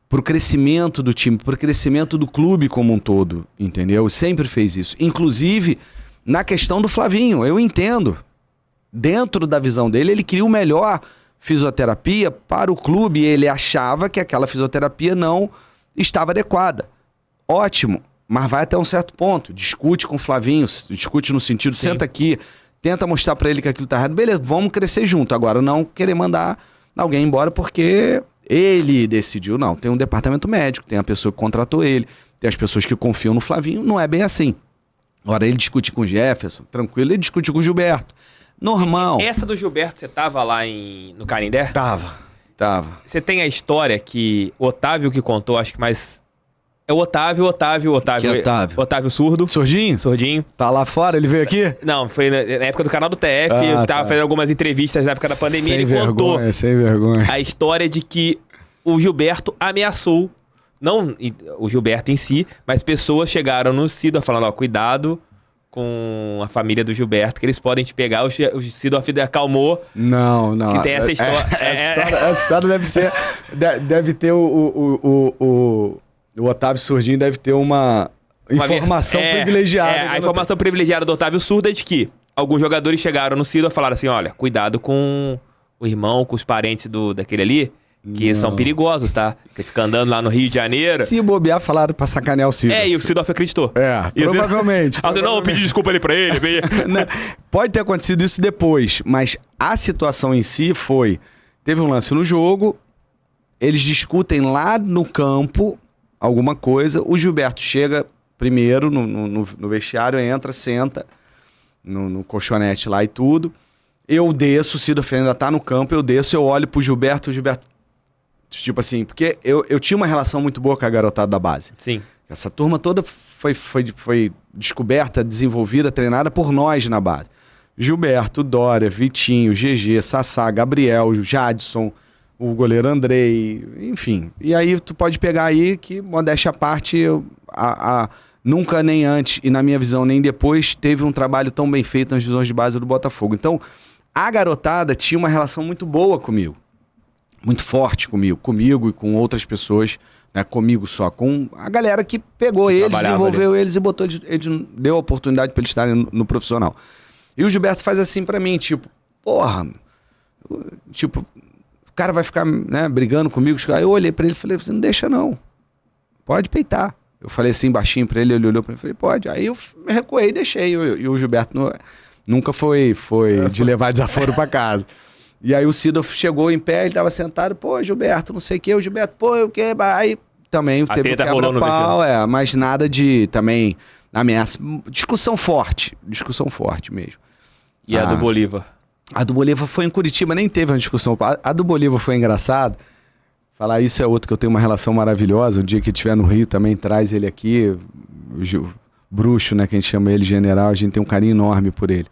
pro crescimento do time, pro crescimento do clube como um todo, entendeu? Sempre fez isso. Inclusive, na questão do Flavinho, eu entendo. Dentro da visão dele, ele queria o melhor fisioterapia para o clube e ele achava que aquela fisioterapia não estava adequada. Ótimo, mas vai até um certo ponto. Discute com o Flavinho, discute no sentido, Sim. Senta aqui, tenta mostrar para ele que aquilo tá errado. Beleza, vamos crescer junto. Agora, não querer mandar alguém embora porque ele decidiu, não. Tem um departamento médico, tem a pessoa que contratou ele, tem as pessoas que confiam no Flavinho, não é bem assim. Agora, ele discute com o Jefferson, tranquilo, ele discute com o Gilberto. Normal. Essa do Gilberto, você tava lá no Canindé? Tava. Você tem a história que o Otávio que contou, acho que mais... É o Otávio. Que Otávio? Otávio Surdo. Surdinho? Tá lá fora? Ele veio aqui? Não, foi na época do canal do TF, eu tava fazendo algumas entrevistas na época da pandemia, ele contou Sem vergonha. a história de que o Gilberto ameaçou, não o Gilberto em si, mas pessoas chegaram no Sidorf falando, ó, cuidado com a família do Gilberto, que eles podem te pegar. O Sidorf acalmou. Não. Que tem essa história. Essa história deve ser... Deve ter o Otávio Surdinho deve ter uma informação privilegiada. A informação privilegiada do Otávio Surdo é de que alguns jogadores chegaram no Sidorf e falaram assim, olha, cuidado com o irmão, com os parentes daquele ali, que são perigosos, tá? Você fica andando lá no Rio de Janeiro... Se bobear, falaram pra sacanear o Sidorf. E o Sidorf acreditou. Provavelmente. Não, eu pedi desculpa ali pra ele. Pode ter acontecido isso depois, mas a situação em si foi... Teve um lance no jogo, eles discutem lá no campo alguma coisa, o Gilberto chega primeiro no vestiário, entra, senta no colchonete lá e tudo. Eu desço, o Sidorf ainda tá no campo, eu desço, eu olho pro Gilberto, o Gilberto... Tipo assim, porque eu tinha uma relação muito boa com a garotada da base. Sim. Essa turma toda foi descoberta, desenvolvida, treinada por nós na base. Gilberto, Dória, Vitinho, GG, Sassá, Gabriel, Jadson, o goleiro Andrei, enfim. E aí tu pode pegar aí que, modéstia à parte, nunca nem antes, e na minha visão nem depois, teve um trabalho tão bem feito nas divisões de base do Botafogo. Então, a garotada tinha uma relação muito boa comigo. Muito forte comigo e com outras pessoas, né, comigo só, com a galera que pegou eles, desenvolveu eles e botou eles, deu a oportunidade para eles estarem no profissional. E o Gilberto faz assim pra mim, tipo, porra, tipo, o cara vai ficar, né, brigando comigo. Aí eu olhei pra ele e falei, você não deixa não, pode peitar. Eu falei assim baixinho pra ele olhou pra mim e falei, pode. Aí eu me recuei e deixei, e o Gilberto nunca foi de levar desaforo pra casa. E aí o Sidorf chegou em pé, ele tava sentado, pô, Gilberto, não sei o quê, o Gilberto, pô, o quê? Aí também teve um quebra-pau, mas nada de também ameaça. Discussão forte mesmo. E a do Bolívar? A do Bolívar foi em Curitiba, nem teve uma discussão. A do Bolívar foi engraçado. Falar isso é outro que eu tenho uma relação maravilhosa. Um dia que estiver no Rio também traz ele aqui, o Bruxo, né, que a gente chama ele general, a gente tem um carinho enorme por ele.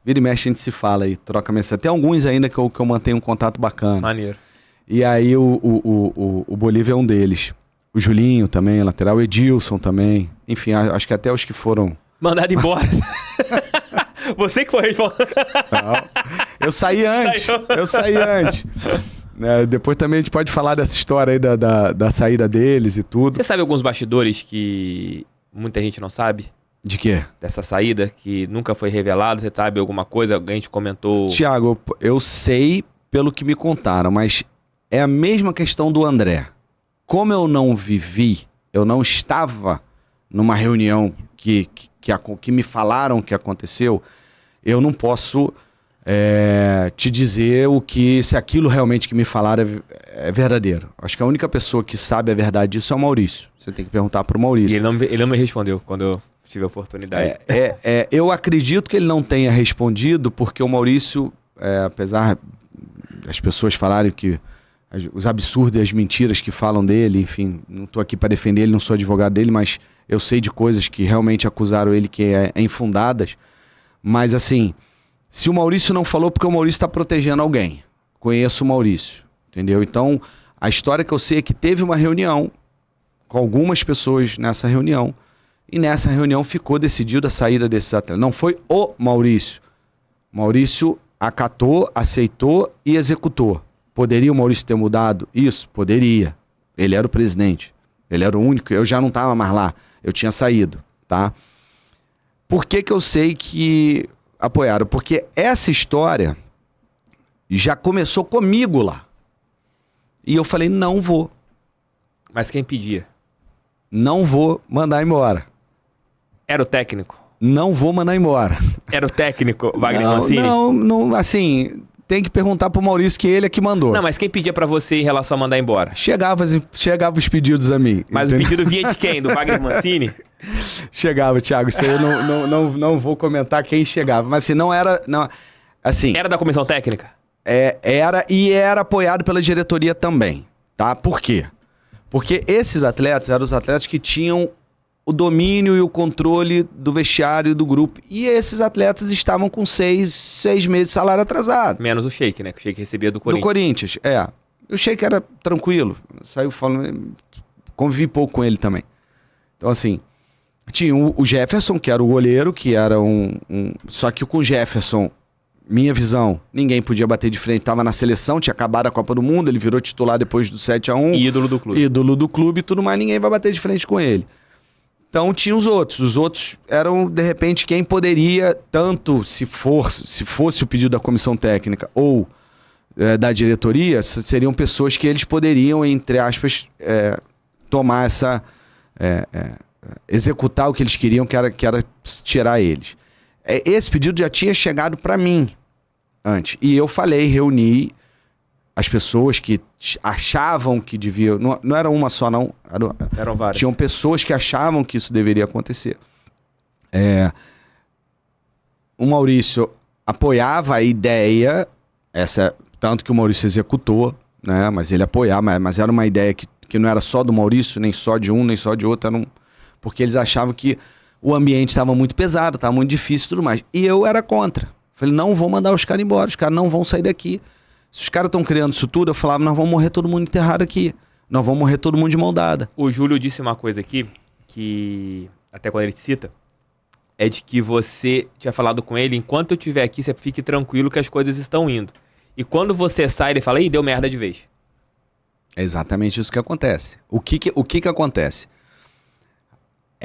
Vira e mexe, a gente se fala aí, troca mensagem. Tem alguns ainda que eu mantenho um contato bacana. Maneiro. E aí o Bolívar é um deles. O Julinho também, lateral. O Edilson também. Enfim, acho que até os que foram... Mandado embora. Você que foi responsável. Eu saí antes. Depois também a gente pode falar dessa história aí da saída deles e tudo. Você sabe alguns bastidores que muita gente não sabe? De quê? Dessa saída, que nunca foi revelado, você sabe alguma coisa? Alguém te comentou? Thiago, eu sei pelo que me contaram, mas é a mesma questão do André. Como eu não vivi, eu não estava numa reunião que me falaram que aconteceu, eu não posso te dizer se aquilo realmente que me falaram é verdadeiro. Acho que a única pessoa que sabe a verdade disso é o Maurício. Você tem que perguntar pro Maurício. E ele não me respondeu quando eu tive a oportunidade. Eu acredito que ele não tenha respondido, porque o Maurício, apesar das pessoas falarem que os absurdos e as mentiras que falam dele, enfim, não estou aqui para defender ele, não sou advogado dele, mas eu sei de coisas que realmente acusaram ele que é infundadas. Mas assim, se o Maurício não falou, porque o Maurício está protegendo alguém. Conheço o Maurício, entendeu? Então, a história que eu sei é que teve uma reunião com algumas pessoas nessa reunião, e nessa reunião ficou decidido a saída desses atletas. Não foi o Maurício. Maurício acatou, aceitou e executou. Poderia o Maurício ter mudado isso? Poderia. Ele era o presidente. Ele era o único. Eu já não estava mais lá. Eu tinha saído, tá? Por que eu sei que apoiaram? Porque essa história já começou comigo lá. E eu falei, não vou. Mas quem pedia? Não vou mandar embora. Era o técnico? Não vou mandar embora. Era o técnico Wagner Mancini? Não, assim, tem que perguntar pro Maurício, que ele é que mandou. Não, mas quem pedia pra você em relação a mandar embora? Chegava os pedidos a mim. Mas entendeu? o pedido vinha de quem? Do Wagner Mancini? Chegava, Thiago. Isso aí eu não vou comentar quem chegava. Mas assim, não era... Não, assim, Era da comissão técnica? era apoiado pela diretoria também, tá? Por quê? Porque esses atletas eram os atletas que tinham o domínio e o controle do vestiário do grupo. E esses atletas estavam com 6 meses de salário atrasado. Menos o Sheik, né? Que o Sheik recebia do Do Corinthians. Corinthians, é. O Sheik era tranquilo. Saiu falando... Convivi pouco com ele também. Então, assim... Tinha o Jefferson, que era o goleiro, que era Só que com o Jefferson... Minha visão, ninguém podia bater de frente. Tava na seleção, tinha acabado a Copa do Mundo, ele virou titular depois do 7-1. Ídolo do clube. Ídolo do clube e tudo mais, ninguém vai bater de frente com ele. Então tinha os outros. Os outros eram, de repente, quem poderia, tanto se fosse o pedido da comissão técnica ou da diretoria, seriam pessoas que eles poderiam, entre aspas, tomar essa... executar o que eles queriam, que era tirar eles. Esse pedido já tinha chegado para mim antes. E eu reuni as pessoas que achavam que deviam... Não era uma só, não. Eram várias. Tinham pessoas que achavam que isso deveria acontecer. O Maurício apoiava a ideia, tanto que o Maurício executou, né? Mas ele apoiava, mas era uma ideia que não era só do Maurício, nem só de um, nem só de outro, porque eles achavam que o ambiente estava muito pesado, estava muito difícil e tudo mais. E eu era contra. Falei, não vou mandar os caras embora, os caras não vão sair daqui. Se os caras estão criando isso tudo, eu falava, nós vamos morrer todo mundo enterrado aqui. Nós vamos morrer todo mundo de mão dada. O Júlio disse uma coisa aqui, que até quando ele te cita, é de que você tinha falado com ele, enquanto eu estiver aqui, você fique tranquilo que as coisas estão indo. E quando você sai, ele fala, ih, deu merda de vez. É exatamente isso que acontece. O que acontece?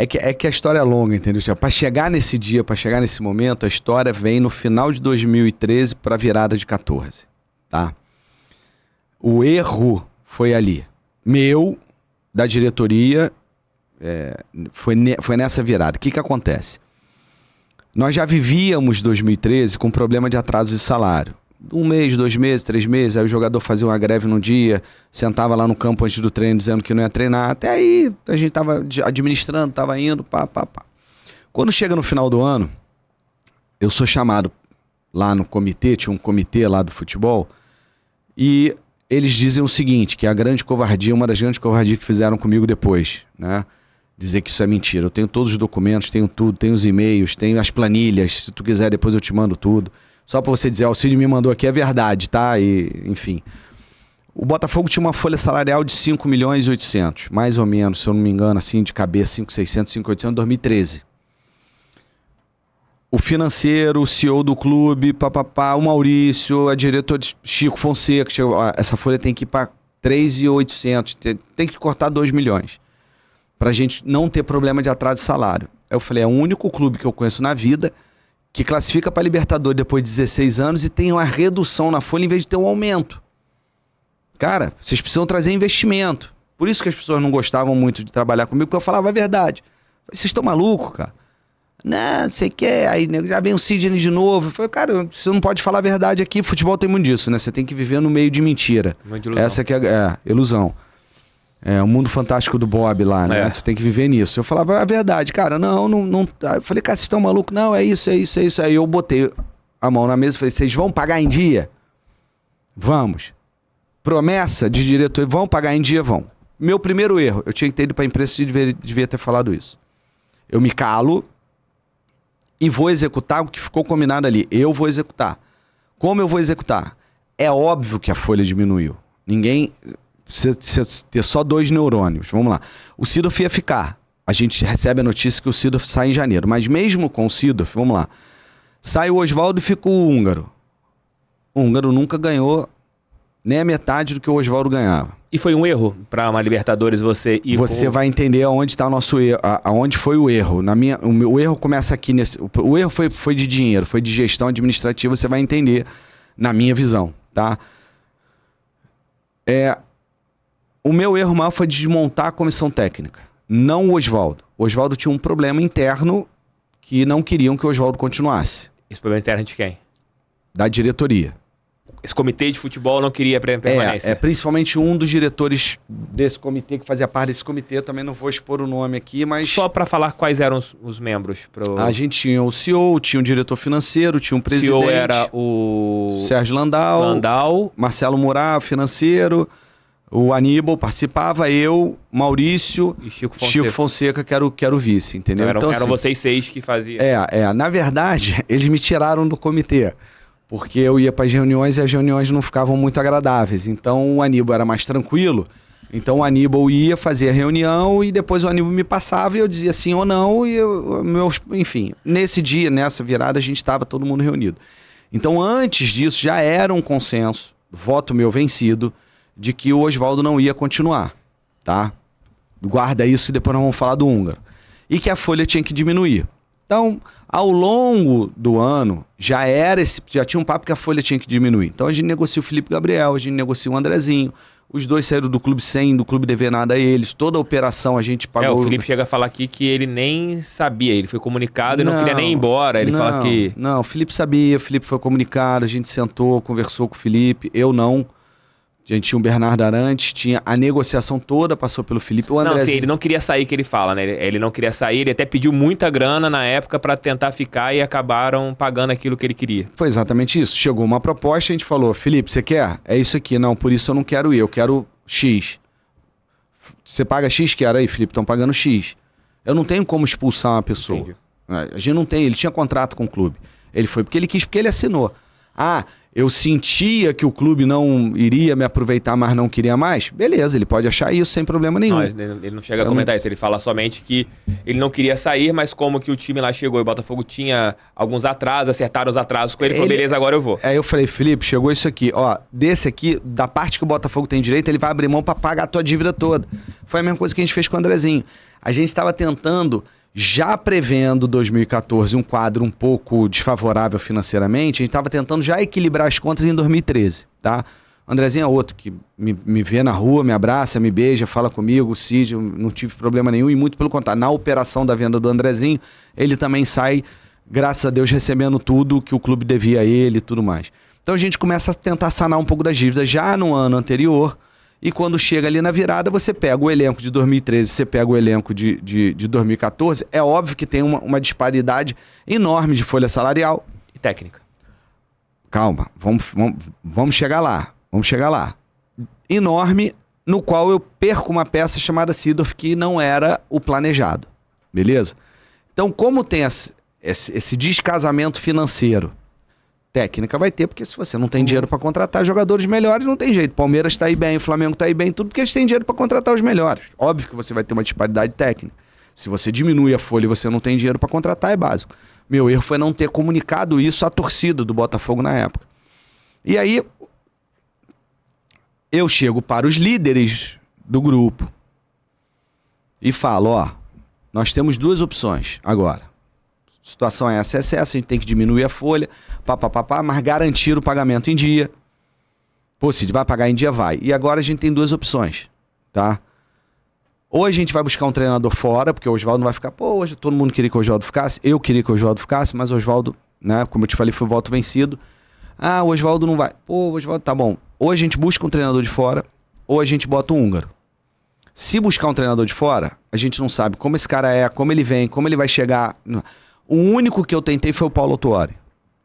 É que a história é longa, entendeu? Para chegar nesse dia, para chegar nesse momento, a história vem no final de 2013 para a virada de 14, tá? O erro foi ali. Meu, da diretoria, foi nessa virada. O que acontece? Nós já vivíamos 2013 com problema de atraso de salário. 1 mês, 2 meses, 3 meses, aí o jogador fazia uma greve num dia, sentava lá no campo antes do treino dizendo que não ia treinar. Até aí a gente tava administrando, tava indo, pá. Quando chega no final do ano, eu sou chamado lá no comitê, tinha um comitê lá do futebol, e eles dizem o seguinte, que é a grande covardia, uma das grandes covardias que fizeram comigo depois, né? Dizer que isso é mentira. Eu tenho todos os documentos, tenho tudo, tenho os e-mails, tenho as planilhas, se tu quiser depois eu te mando tudo. Só pra você dizer, o Cid me mandou aqui, é verdade, tá? E, enfim. O Botafogo tinha uma folha salarial de 5.800.000, mais ou menos, se eu não me engano, assim, de cabeça, 5.600, 5.800, em 2013. O financeiro, o CEO do clube, o Maurício, a diretora Chico Fonseca, essa folha tem que ir pra 3.800, tem que cortar 2 milhões. Pra gente não ter problema de atraso de salário. Aí eu falei, é o único clube que eu conheço na vida que classifica para Libertadores depois de 16 anos e tem uma redução na folha em vez de ter um aumento. Cara, vocês precisam trazer investimento. Por isso que as pessoas não gostavam muito de trabalhar comigo, porque eu falava a verdade. Vocês estão malucos, cara? Não sei o que. Aí já vem o Sidney de novo. Eu falei, cara, você não pode falar a verdade aqui. Futebol tem muito disso, né? Você tem que viver no meio de mentira. Essa que é ilusão. É o mundo fantástico do Bob lá, né? Você tem que viver nisso. Eu falava a verdade, cara, não. Eu falei, cara, vocês estão malucos? Não, é isso. Aí eu botei a mão na mesa e falei, vocês vão pagar em dia? Vamos. Promessa de diretor, vão pagar em dia? Vão. Meu primeiro erro, eu tinha que ter ido pra imprensa e devia ter falado isso. Eu me calo e vou executar o que ficou combinado ali. Eu vou executar. Como eu vou executar? É óbvio que a folha diminuiu. Ninguém... Você ter só 2 neurônios. Vamos lá. O Sidorf ia ficar. A gente recebe a notícia que o Sidorf sai em janeiro. Mas mesmo com o Sidorf, vamos lá. Sai o Oswaldo e fica o Húngaro. O Húngaro nunca ganhou nem a metade do que o Oswaldo ganhava. E foi um erro para uma Libertadores você ir Você vai entender aonde está o nosso erro, aonde foi o erro. O erro começa aqui nesse... O erro foi de dinheiro, foi de gestão administrativa, você vai entender na minha visão, tá? O meu erro maior foi desmontar a comissão técnica, não o Oswaldo. O Oswaldo tinha um problema interno que não queriam que o Oswaldo continuasse. Esse problema interno de quem? Da diretoria. esse comitê de futebol não queria permanência. Principalmente um dos diretores desse comitê, que fazia parte desse comitê, também não vou expor o nome aqui, mas... Só para falar quais eram os membros. A gente tinha o CEO, tinha um diretor financeiro, tinha um presidente. O CEO era o... Sérgio Landau. Marcelo Murat, financeiro. O Aníbal participava, eu, Maurício e Chico Fonseca, que era o vice, entendeu? Então, eram assim, vocês 6 que faziam. Na verdade, eles me tiraram do comitê. Porque eu ia para as reuniões e as reuniões não ficavam muito agradáveis. Então o Aníbal era mais tranquilo. Então o Aníbal ia fazer a reunião e depois o Aníbal me passava e eu dizia sim ou não. Enfim, nesse dia, nessa virada, a gente estava todo mundo reunido. Então antes disso já era um consenso, voto meu vencido, de que o Oswaldo não ia continuar. Tá? Guarda isso e depois nós vamos falar do húngaro. E que a folha tinha que diminuir. Então, ao longo do ano, já tinha um papo que a folha tinha que diminuir. Então a gente negocia o Felipe Gabriel, a gente negocia o Andrezinho. Os dois saíram do clube sem do clube dever nada a eles. Toda a operação a gente pagou. O Felipe chega a falar aqui que ele nem sabia. Ele foi comunicado e não queria nem ir embora. Ele fala que... Não, o Felipe sabia, o Felipe foi comunicado, a gente sentou, conversou com o Felipe. Eu não. A gente tinha o Bernardo Arantes, tinha a negociação toda, passou pelo Felipe. O Andrezinho... Não, sim, ele não queria sair, que ele fala, né? Ele não queria sair, ele até pediu muita grana na época pra tentar ficar e acabaram pagando aquilo que ele queria. Foi exatamente isso. Chegou uma proposta, a gente falou, Felipe, você quer? É isso aqui. Não, por isso eu não quero ir, eu quero X. Você paga X? Quero. Aí, Felipe, estão pagando X. Eu não tenho como expulsar uma pessoa. Entendi. A gente não tem, ele tinha contrato com o clube. Ele foi porque ele quis, porque ele assinou. Eu sentia que o clube não iria me aproveitar, mas não queria mais. Beleza, ele pode achar isso sem problema nenhum. Não, ele não chega a comentar isso. Ele fala somente que ele não queria sair, mas como que o time lá chegou e o Botafogo tinha alguns atrasos, acertaram os atrasos com ele, falou, beleza, agora eu vou. Aí eu falei, Felipe, chegou isso aqui. Desse aqui, da parte que o Botafogo tem direito, ele vai abrir mão pra pagar a tua dívida toda. Foi a mesma coisa que a gente fez com o Andrezinho. A gente estava tentando... Já prevendo 2014 um quadro um pouco desfavorável financeiramente, a gente estava tentando já equilibrar as contas em 2013, tá? O Andrezinho é outro que me vê na rua, me abraça, me beija, fala comigo, o Cid, eu não tive problema nenhum e muito pelo contrário. Na operação da venda do Andrezinho, ele também sai, graças a Deus, recebendo tudo que o clube devia a ele e tudo mais. Então a gente começa a tentar sanar um pouco das dívidas já no ano anterior. E quando chega ali na virada, você pega o elenco de 2013, você pega o elenco de 2014. É óbvio que tem uma disparidade enorme de folha salarial. E técnica. Calma, vamos chegar lá. Vamos chegar lá. Enorme, no qual eu perco uma peça chamada Seedorf, que não era o planejado. Beleza? Então, como tem esse descasamento financeiro, técnica vai ter, porque se você não tem dinheiro para contratar jogadores melhores, não tem jeito. Palmeiras tá aí bem, o Flamengo tá aí bem, tudo porque eles têm dinheiro para contratar os melhores. Óbvio que você vai ter uma disparidade técnica. Se você diminui a folha e você não tem dinheiro para contratar, é básico. Meu erro foi não ter comunicado isso à torcida do Botafogo na época. E aí, eu chego para os líderes do grupo e falo, nós temos duas opções agora. A situação é essa, a gente tem que diminuir a folha, mas garantir o pagamento em dia. Pô, se vai pagar em dia, vai. E agora a gente tem duas opções, tá? Ou a gente vai buscar um treinador fora, porque o Oswaldo não vai ficar... hoje todo mundo queria que o Oswaldo ficasse, eu queria que o Oswaldo ficasse, mas o Oswaldo, né, como eu te falei, foi o voto vencido. O Oswaldo não vai. O Oswaldo tá bom. Ou a gente busca um treinador de fora, ou a gente bota um húngaro. Se buscar um treinador de fora, a gente não sabe como esse cara é, como ele vem, como ele vai chegar... O único que eu tentei foi o Paulo Autuori.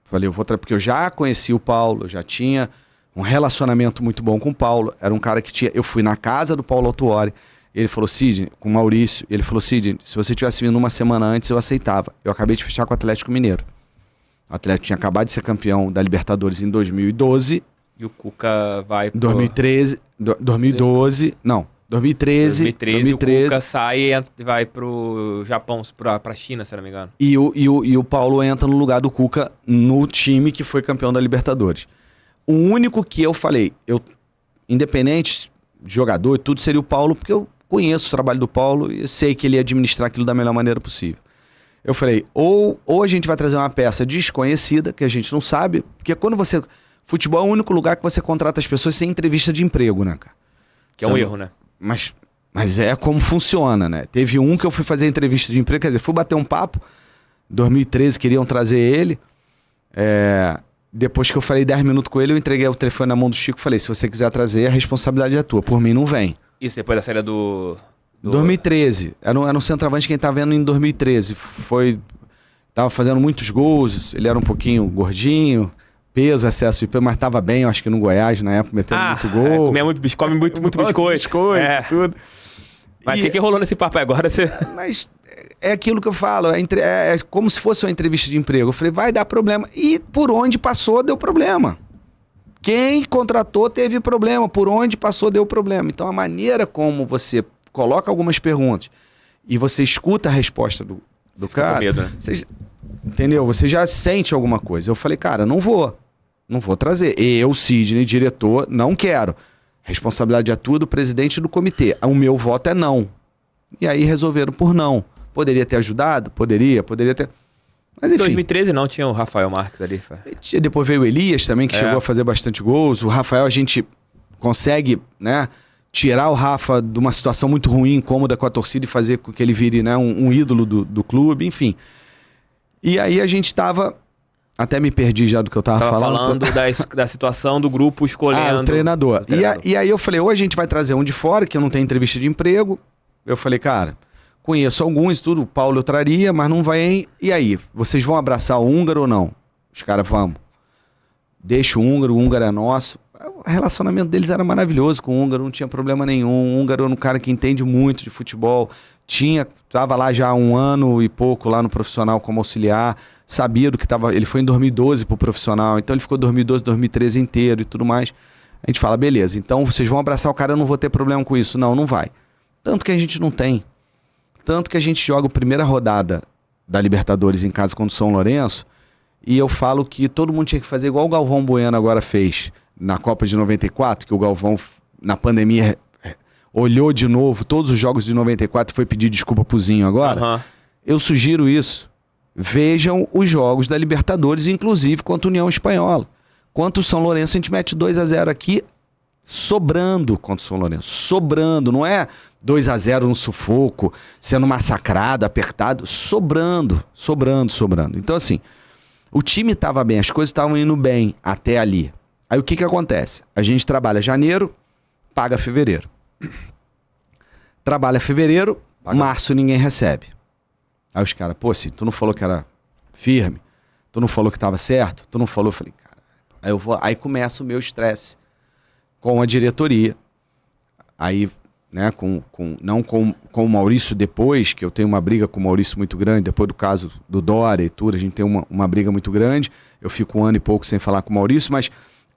Falei, porque eu já conheci o Paulo, eu já tinha um relacionamento muito bom com o Paulo. Era um cara que tinha... Eu fui na casa do Paulo Autuori, ele falou, Sidney, com o Maurício, ele falou, Sidney, se você tivesse vindo uma semana antes, eu aceitava. Eu acabei de fechar com o Atlético Mineiro. O Atlético tinha acabado de ser campeão da Libertadores em 2012. E o Cuca vai pro... 2013, 2012, não. 2013, o Cuca sai e vai pro Japão, pra China, se não me engano. E o Paulo entra no lugar do Cuca no time que foi campeão da Libertadores. O único que eu falei, independente de jogador e tudo, seria o Paulo, porque eu conheço o trabalho do Paulo e eu sei que ele ia administrar aquilo da melhor maneira possível. Eu falei, ou a gente vai trazer uma peça desconhecida, que a gente não sabe, porque quando você... Futebol é o único lugar que você contrata as pessoas sem entrevista de emprego, né, cara? Que é um erro, né? Mas é como funciona, né? Teve um que eu fui fazer entrevista de emprego, quer dizer, fui bater um papo, 2013 queriam trazer ele, depois que eu falei 10 minutos com ele, eu entreguei o telefone na mão do Chico e falei, se você quiser trazer, a responsabilidade é tua. Por mim, não vem. Isso depois da saída do... 2013. Era um centroavante quem tá vendo em 2013. Tava fazendo muitos gols, ele era um pouquinho gordinho, peso, excesso de peso, mas tava bem, eu acho que no Goiás, na época, metendo muito gol. Come muito biscoito. Tudo. Mas o que rolou nesse papo agora? Mas é aquilo que eu falo, é como se fosse uma entrevista de emprego. Eu falei, vai dar problema. E por onde passou, deu problema. Quem contratou teve problema, por onde passou, deu problema. Então a maneira como você coloca algumas perguntas e você escuta a resposta do cara, com medo, né? Entendeu? Você já sente alguma coisa. Eu falei, cara, não vou trazer. Eu, Sidney, diretor, não quero. Responsabilidade é tudo, presidente do comitê. O meu voto é não. E aí resolveram por não. Poderia ter ajudado? Poderia ter... Mas enfim. Em 2013 não tinha o Rafael Marques ali. Depois veio o Elias também, que chegou a fazer bastante gols. O Rafael, a gente consegue, né, tirar o Rafa de uma situação muito ruim, incômoda com a torcida e fazer com que ele vire, né, um ídolo do clube, enfim. E aí a gente tava... Até me perdi já do que eu tava falando. Da situação do grupo escolhendo... o treinador. E aí eu falei, ou a gente vai trazer um de fora, que eu não tenho entrevista de emprego. Eu falei, cara, conheço alguns, tudo, o Paulo eu traria, mas não vai... E aí, vocês vão abraçar o húngaro ou não? Os caras, vamos. Deixa o húngaro é nosso. O relacionamento deles era maravilhoso com o húngaro, não tinha problema nenhum. O húngaro era um cara que entende muito de futebol. Tava lá já há 1 ano e pouco lá no profissional como auxiliar, sabia do que tava, ele foi em 2012 pro profissional, então ele ficou 2012, 2013 inteiro e tudo mais. A gente fala, beleza, então vocês vão abraçar o cara, eu não vou ter problema com isso. Não vai. Tanto que a gente não tem. Tanto que a gente joga a primeira rodada da Libertadores em casa contra o São Lourenço, e eu falo que todo mundo tinha que fazer igual o Galvão Bueno agora fez na Copa de 94, que o Galvão na pandemia olhou de novo todos os jogos de 94 e foi pedir desculpa pro Zinho agora. Eu sugiro isso. Vejam os jogos da Libertadores, inclusive contra a União Espanhola. Contra o São Lourenço, a gente mete 2-0 aqui, sobrando contra o São Lourenço. Sobrando, não é 2-0 no sufoco, sendo massacrado, apertado. Sobrando. Então, assim, o time estava bem, as coisas estavam indo bem até ali. Aí o que acontece? A gente trabalha janeiro, paga fevereiro. Trabalha fevereiro, março ninguém recebe. Aí os caras, pô, assim, tu não falou que era firme? Tu não falou que tava certo? Tu não falou? Eu falei, cara... Aí começa o meu estresse com a diretoria. Aí, né, não com o Maurício depois, que eu tenho uma briga com o Maurício muito grande, depois do caso do Dória e tudo, a gente tem uma briga muito grande. Eu fico 1 ano e pouco sem falar com o Maurício, mas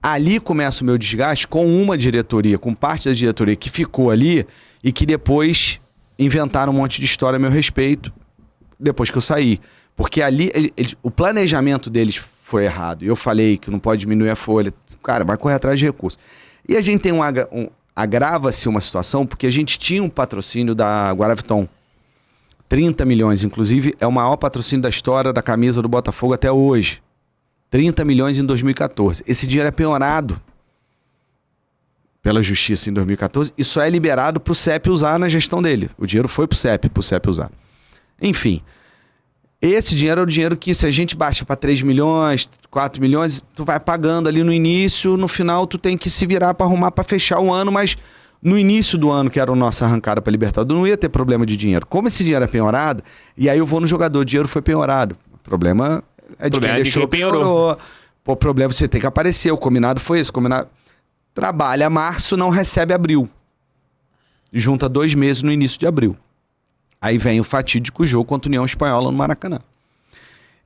ali começa o meu desgaste com uma diretoria, com parte da diretoria que ficou ali e que depois inventaram um monte de história a meu respeito depois que eu saí. Porque ali o planejamento deles foi errado. E eu falei que não pode diminuir a folha. Cara, vai correr atrás de recursos. E a gente tem agrava-se uma situação porque a gente tinha um patrocínio da Guaraviton. 30 milhões, inclusive, é o maior patrocínio da história da camisa do Botafogo até hoje. 30 milhões em 2014. Esse dinheiro é penhorado pela Justiça em 2014 e só é liberado para o CEP usar na gestão dele. O dinheiro foi para o CEP usar. Enfim, esse dinheiro é o dinheiro que, se a gente baixa para 3 milhões, 4 milhões, tu vai pagando ali no início, no final tu tem que se virar para arrumar para fechar o ano, mas no início do ano, que era a nossa arrancada para Libertadores, não ia ter problema de dinheiro. Como esse dinheiro é penhorado, e aí eu vou no jogador, o dinheiro foi penhorado. O problema é de quem deixou, penhorou. Pô, o problema você tem que aparecer, o combinado foi esse, trabalha março, não recebe abril. Junta 2 meses no início de abril. Aí vem o fatídico jogo contra a União Espanhola no Maracanã.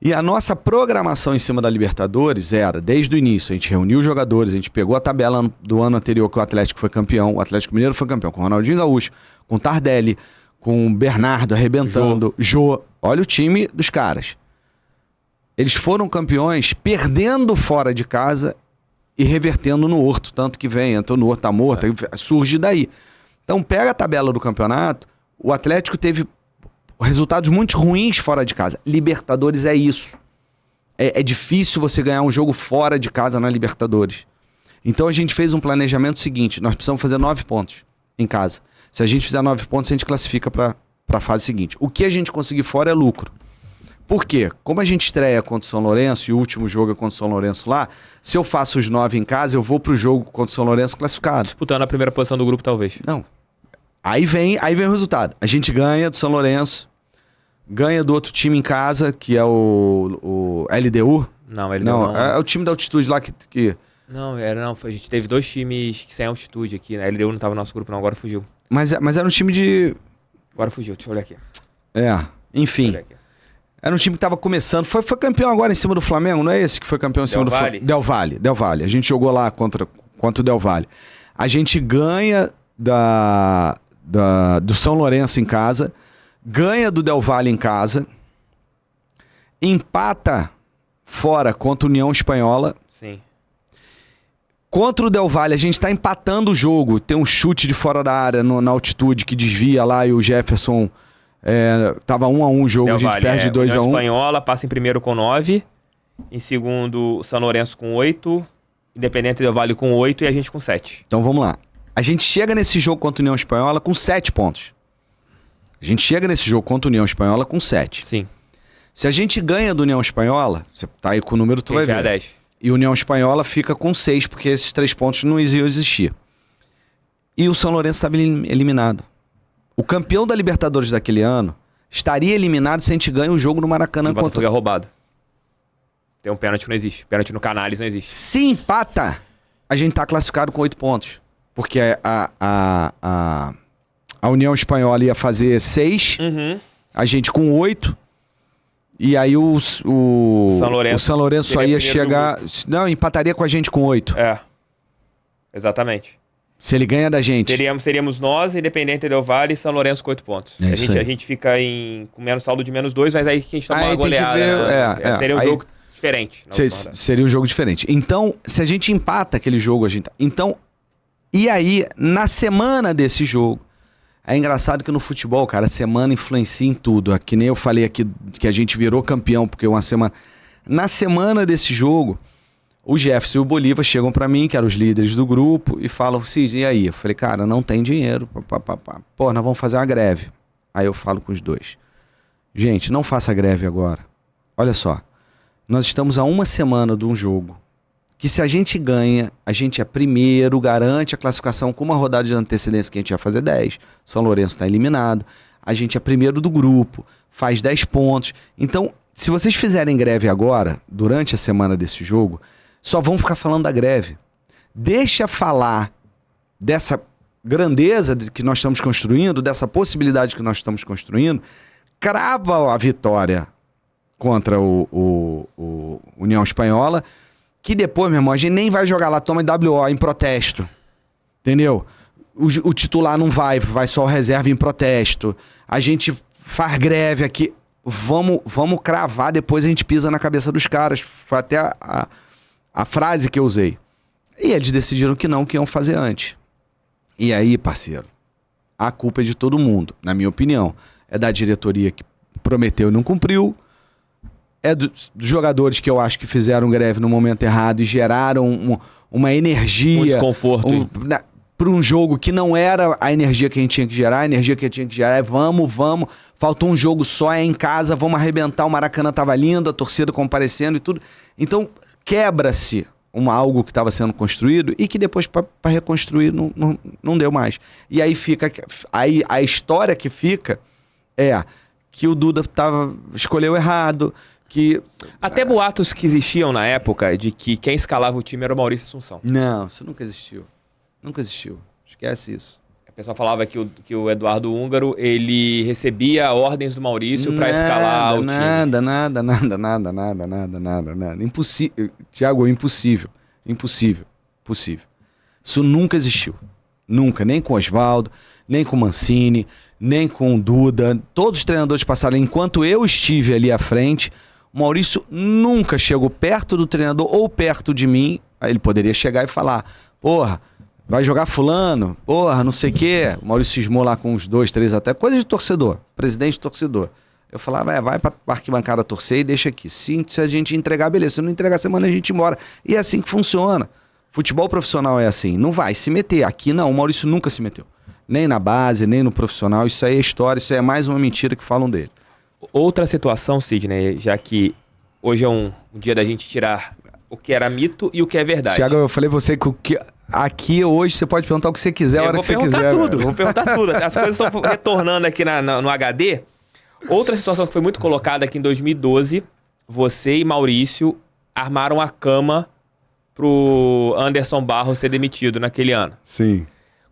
E a nossa programação em cima da Libertadores era, desde o início, a gente reuniu os jogadores, a gente pegou a tabela do ano anterior que o Atlético foi campeão, o Atlético Mineiro foi campeão, com o Ronaldinho Gaúcho, com o Tardelli, com o Bernardo arrebentando, Jô. Olha o time dos caras. Eles foram campeões perdendo fora de casa e revertendo no Horto, tanto que vem, entrou no Horto, tá morto, surge daí. Então pega a tabela do campeonato, o Atlético teve resultados muito ruins fora de casa. Libertadores é isso. É difícil você ganhar um jogo fora de casa na Libertadores. Então a gente fez um planejamento seguinte, nós precisamos fazer 9 pontos em casa. Se a gente fizer 9 pontos, a gente classifica para a fase seguinte. O que a gente conseguir fora é lucro. Por quê? Como a gente estreia contra o São Lourenço e o último jogo é contra o São Lourenço lá, se eu faço os 9 em casa, eu vou pro jogo contra o São Lourenço classificado. Disputando a primeira posição do grupo, talvez. Não. Aí vem o resultado. A gente ganha do São Lourenço, ganha do outro time em casa, que é o LDU. Não, ele não. É o time da altitude lá que... Não, a gente teve 2 times sem altitude aqui, né? A LDU não tava no nosso grupo, não, agora fugiu. Mas era um time de... Agora fugiu, deixa eu olhar aqui. Enfim. Deixa eu olhar aqui. Era um time que tava começando. Foi campeão agora em cima do Flamengo, não é esse que foi campeão em cima do Flamengo? Del Valle. A gente jogou lá contra o Del Valle. A gente ganha do São Lourenço em casa, ganha do Del Valle em casa, empata fora contra a União Espanhola. Sim. Contra o Del Valle, a gente tá empatando o jogo. Tem um chute de fora da área na altitude que desvia lá e o Jefferson... tava 1-1 o jogo, Del a gente Valle, perde 2-1. União Espanhola passa em primeiro com 9, em segundo o São Lourenço com 8, Independente Del Valle com 8 e a gente com 7. Então vamos lá. A gente chega nesse jogo contra a União Espanhola com 7 pontos. A gente chega nesse jogo contra a União Espanhola com 7. Sim. Se a gente ganha do União Espanhola, você tá aí com o número, tu vai ver. 10. E a União Espanhola fica com 6, porque esses 3 pontos não iam existir. E o São Lourenço estava eliminado. O campeão da Libertadores daquele ano estaria eliminado se a gente ganha o jogo no Maracanã. O Botafogo é roubado. Tem um pênalti que não existe. Pênalti no Canales não existe. Se empata, a gente tá classificado com 8 pontos. Porque a União Espanhola ia fazer 6, a gente com 8. E aí o São Lourenço só ia chegar... Não, empataria com a gente com 8. Exatamente. Se ele ganha da gente. Seríamos nós, Independente Del Valle e São Lourenço com 8 pontos. A gente fica com menos saldo de menos 2, mas aí que a gente toma uma goleada. Seria um jogo diferente. Seria um jogo diferente. Então, se a gente empata aquele jogo, Então, e aí, na semana desse jogo, é engraçado que no futebol, cara, a semana influencia em tudo. Que nem eu falei aqui que a gente virou campeão, porque uma semana... Na semana desse jogo... O Jefferson e o Bolívar chegam pra mim, que eram os líderes do grupo, e falam, Cid, e aí? Eu falei, cara, não tem dinheiro. Pô, nós vamos fazer uma greve. Aí eu falo com os dois. Gente, não faça greve agora. Olha só, nós estamos a uma semana de um jogo, que se a gente ganha, a gente é primeiro, garante a classificação com uma rodada de antecedência que a gente ia fazer 10. São Lourenço está eliminado. A gente é primeiro do grupo, faz 10 pontos. Então, se vocês fizerem greve agora, durante a semana desse jogo... Só vão ficar falando da greve. Deixa falar dessa grandeza que nós estamos construindo, dessa possibilidade que nós estamos construindo. Crava a vitória contra o União Espanhola, que depois, meu irmão, a gente nem vai jogar lá, toma WO em protesto. Entendeu? O titular não vai só o reserva em protesto. A gente faz greve aqui. Vamos cravar, depois a gente pisa na cabeça dos caras. Foi até a frase que eu usei. E eles decidiram que iam fazer antes. E aí, parceiro, a culpa é de todo mundo, na minha opinião. É da diretoria que prometeu e não cumpriu. É dos jogadores que eu acho que fizeram greve no momento errado e geraram uma energia... Um desconforto. Para um jogo que não era a energia que a gente tinha que gerar. A energia que a gente tinha que gerar é vamos. Faltou um jogo só, é em casa, vamos arrebentar. O Maracanã tava lindo, a torcida comparecendo e tudo. Então... quebra-se algo que estava sendo construído e que depois para reconstruir não deu mais. E aí a história que fica é que o Duda escolheu errado, que... Até boatos que existiam na época de que quem escalava o time era o Maurício Assunção. Não, isso nunca existiu. Nunca existiu. Esquece isso. O pessoal falava que o Eduardo Húngaro, ele recebia ordens do Maurício para escalar o time. Nada. Impossível. Thiago, impossível. Isso nunca existiu. Nunca. Nem com o Oswaldo, nem com o Mancini, nem com o Duda. Todos os treinadores passaram. Enquanto eu estive ali à frente, o Maurício nunca chegou perto do treinador ou perto de mim. Aí ele poderia chegar e falar, porra, vai jogar fulano, porra, não sei o quê. O Maurício cismou lá com uns 2, 3 até. Coisa de torcedor, presidente torcedor. Eu falava, vai pra arquibancada torcer e deixa aqui. Se a gente entregar, beleza. Se não entregar, semana a gente embora. E é assim que funciona. Futebol profissional é assim. Não vai se meter. Aqui não, o Maurício nunca se meteu. Nem na base, nem no profissional. Isso aí é história, isso aí é mais uma mentira que falam dele. Outra situação, Sidney, já que hoje é um dia da gente tirar o que era mito e o que é verdade. Thiago, eu falei pra você que aqui hoje você pode perguntar o que você quiser, a hora que você quiser. Vou perguntar tudo. As coisas estão retornando aqui no HD. Outra situação que foi muito colocada aqui em 2012, você e Maurício armaram a cama pro Anderson Barros ser demitido naquele ano. Sim.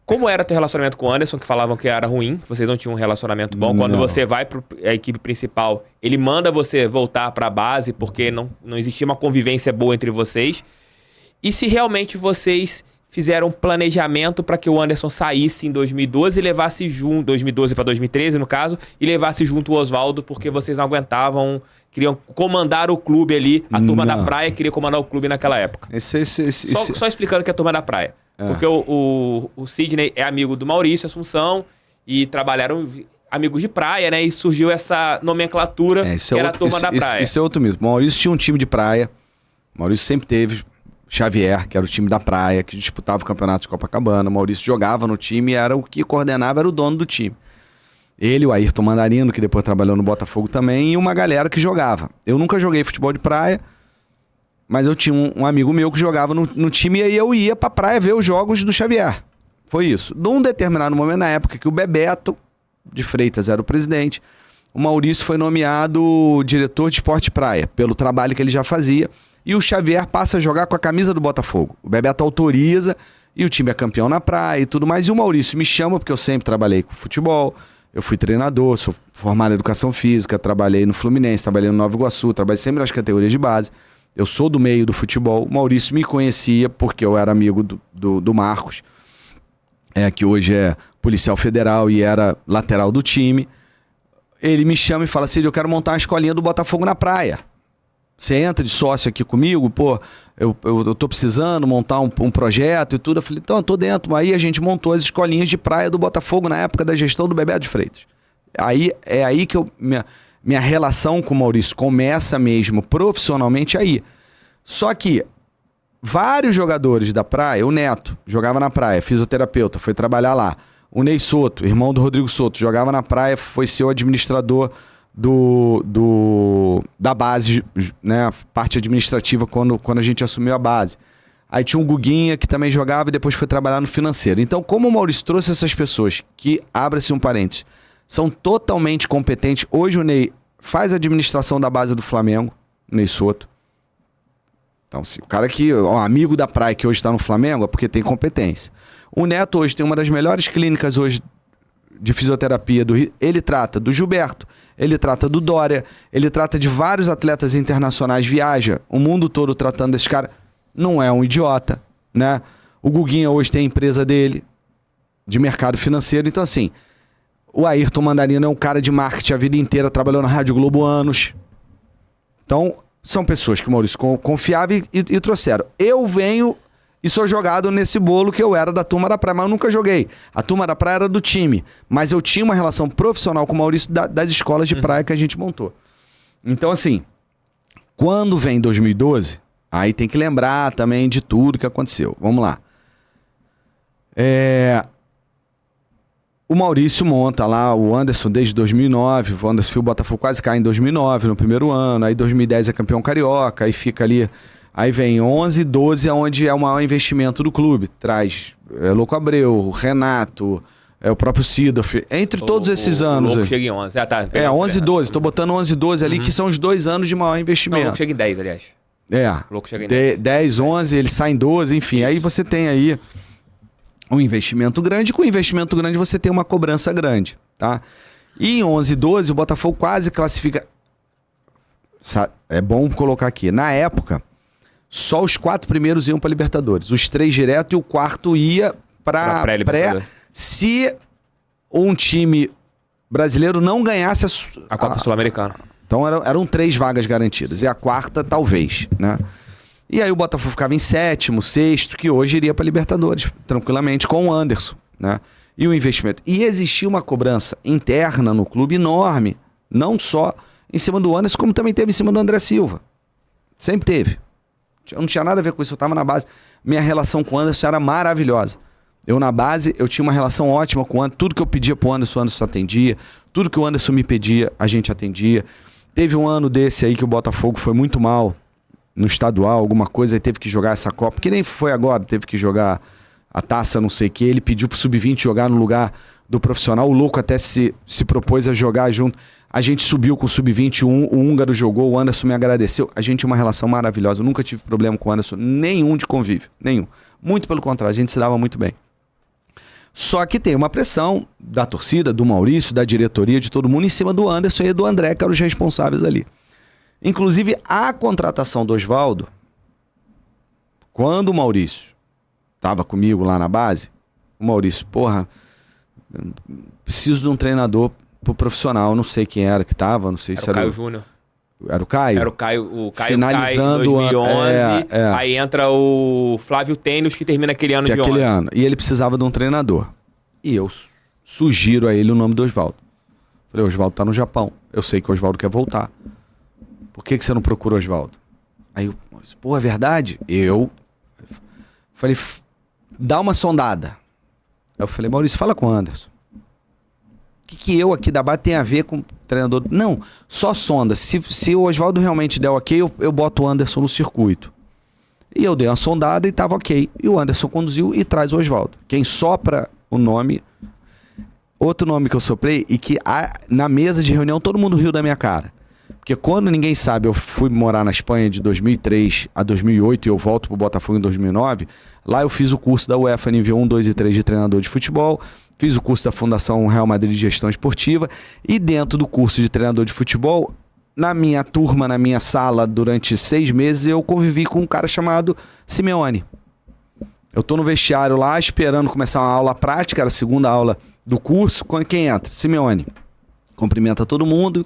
Como era teu relacionamento com o Anderson, que falavam que era ruim, que vocês não tinham um relacionamento bom? Quando você vai para a equipe principal, ele manda você voltar para a base porque não existia uma convivência boa entre vocês. E se realmente vocês fizeram um planejamento para que o Anderson saísse em 2012 e levasse junto, 2012 para 2013 no caso, e levasse junto o Oswaldo porque vocês não aguentavam, queriam comandar o clube ali, a turma da praia queria comandar o clube naquela época. Só explicando que é a turma da praia. Porque o Sidney é amigo do Maurício Assunção e trabalharam amigos de praia, né? E surgiu essa nomenclatura que era a turma da praia. Isso é outro mito. Maurício tinha um time de praia. Maurício sempre teve Xavier, que era o time da praia, que disputava o campeonato de Copacabana. Maurício jogava no time e era o que coordenava, era o dono do time. Ele, o Ayrton Mandarino, que depois trabalhou no Botafogo também, e uma galera que jogava. Eu nunca joguei futebol de praia, mas eu tinha um amigo meu que jogava no time e aí eu ia pra praia ver os jogos do Xavier. Foi isso. Num determinado momento, na época que o Bebeto de Freitas era o presidente, o Maurício foi nomeado diretor de esporte de praia, pelo trabalho que ele já fazia, e o Xavier passa a jogar com a camisa do Botafogo. O Bebeto autoriza e o time é campeão na praia e tudo mais. E o Maurício me chama, porque eu sempre trabalhei com futebol, eu fui treinador, sou formado em educação física, trabalhei no Fluminense, trabalhei no Nova Iguaçu, trabalhei sempre nas categorias de base. Eu sou do meio do futebol. O Maurício me conhecia porque eu era amigo do Marcos, que hoje é policial federal e era lateral do time. Ele me chama e fala assim, eu quero montar uma escolinha do Botafogo na praia. Você entra de sócio aqui comigo? Pô, eu tô precisando montar um projeto e tudo. Eu falei, então, eu tô dentro. Aí a gente montou as escolinhas de praia do Botafogo na época da gestão do Bebeto de Freitas. É aí que minha relação com o Maurício começa mesmo profissionalmente aí. Só que vários jogadores da praia, o Neto jogava na praia, fisioterapeuta, foi trabalhar lá. O Ney Soto, irmão do Rodrigo Soto, jogava na praia, foi ser o administrador da base, né, parte administrativa quando a gente assumiu a base. Aí tinha o Guguinha que também jogava e depois foi trabalhar no financeiro. Então, como o Maurício trouxe essas pessoas que, abre-se um parênteses, são totalmente competentes. Hoje o Ney faz a administração da base do Flamengo, o Ney Soto. Então, o cara que, amigo da praia que hoje está no Flamengo, é porque tem competência. O Neto hoje tem uma das melhores clínicas hoje de fisioterapia do Rio. Ele trata do Gilberto, ele trata do Dória, ele trata de vários atletas internacionais, viaja o mundo todo tratando desse cara. Não é um idiota, né? O Guguinha hoje tem a empresa dele, de mercado financeiro. Então, assim, o Ayrton Mandarino é um cara de marketing a vida inteira, trabalhou na Rádio Globo anos. Então, são pessoas que o Maurício confiava e trouxeram. Eu venho e sou jogado nesse bolo que eu era da turma da praia, mas eu nunca joguei. A turma da praia era do time, mas eu tinha uma relação profissional com o Maurício das escolas de praia que a gente montou. Então, assim, quando vem 2012, aí tem que lembrar também de tudo que aconteceu. Vamos lá. O Maurício monta lá o Anderson desde 2009, o Anderson o Botafogo quase cai em 2009, no primeiro ano, aí 2010 é campeão carioca, aí fica ali, aí vem 11, 12, onde é o maior investimento do clube, traz Louco Abreu, Renato, o próprio Sidoff, entre todos esses anos. O Louco chega em 11, 11 e 12, tô botando 11 e 12 ali, que são os 2 anos de maior investimento. Não, o Louco chega em 10, aliás. O Louco chega em 10, 11, ele sai em 12, enfim, aí você tem aí um investimento grande, com investimento grande você tem uma cobrança grande, tá? E em 11 e 12 o Botafogo quase classifica... É bom colocar aqui, na época, só os 4 primeiros iam para Libertadores, os 3 direto e o 4º ia para pré, se um time brasileiro não ganhasse a Copa Sul-Americana. Então eram 3 vagas garantidas, e a 4ª talvez, né? E aí o Botafogo ficava em 7º, 6º, que hoje iria para Libertadores, tranquilamente, com o Anderson, né? E o investimento. E existia uma cobrança interna no clube enorme, não só em cima do Anderson, como também teve em cima do André Silva. Sempre teve. Eu não tinha nada a ver com isso, eu estava na base. Minha relação com o Anderson era maravilhosa. Eu na base, eu tinha uma relação ótima com o Anderson. Tudo que eu pedia pro Anderson, o Anderson atendia. Tudo que o Anderson me pedia, a gente atendia. Teve um ano desse aí que o Botafogo foi muito mal no estadual, alguma coisa, e teve que jogar essa Copa, que nem foi agora, teve que jogar a taça, não sei o que. Ele pediu pro Sub-20 jogar no lugar do profissional. O Louco até se propôs a jogar junto. A gente subiu com o Sub-20, o húngaro jogou, o Anderson me agradeceu. A gente tinha uma relação maravilhosa. Eu nunca tive problema com o Anderson, nenhum de convívio, nenhum. Muito pelo contrário, a gente se dava muito bem. Só que tem uma pressão da torcida, do Maurício, da diretoria, de todo mundo em cima do Anderson e do André, que eram os responsáveis ali. Inclusive, a contratação do Oswaldo, quando o Maurício estava comigo lá na base, o Maurício, porra, preciso de um treinador pro profissional, não sei quem era que tava, não sei se era o Caio Júnior. Era o Caio? Era o Caio Finalizando cai em 2011, aí entra o Flávio Tênis, que termina aquele ano de 11. Aquele ano. E ele precisava de um treinador. E eu sugiro a ele o nome do Oswaldo. Falei, o Oswaldo tá no Japão. Eu sei que o Oswaldo quer voltar. Por que você não procura o Oswaldo? Aí eu, pô, é verdade? Eu falei, dá uma sondada. Aí eu falei, Maurício, fala com o Anderson. O que eu aqui da base tem a ver com o treinador? Não, só sonda. Se o Oswaldo realmente der ok, eu boto o Anderson no circuito. E eu dei uma sondada e tava ok. E o Anderson conduziu e traz o Oswaldo. Quem sopra o nome... Outro nome que eu soprei e que na mesa de reunião todo mundo riu da minha cara. Porque quando ninguém sabe, eu fui morar na Espanha de 2003 a 2008 e eu volto pro Botafogo em 2009. Lá eu fiz o curso da UEFA nível 1, 2 e 3 de treinador de futebol. Fiz o curso da Fundação Real Madrid de Gestão Esportiva. E dentro do curso de treinador de futebol, na minha turma, na minha sala, durante 6 meses, eu convivi com um cara chamado Simeone. Eu tô no vestiário lá, esperando começar uma aula prática, era a segunda aula do curso. Quem entra? Simeone. Cumprimenta todo mundo.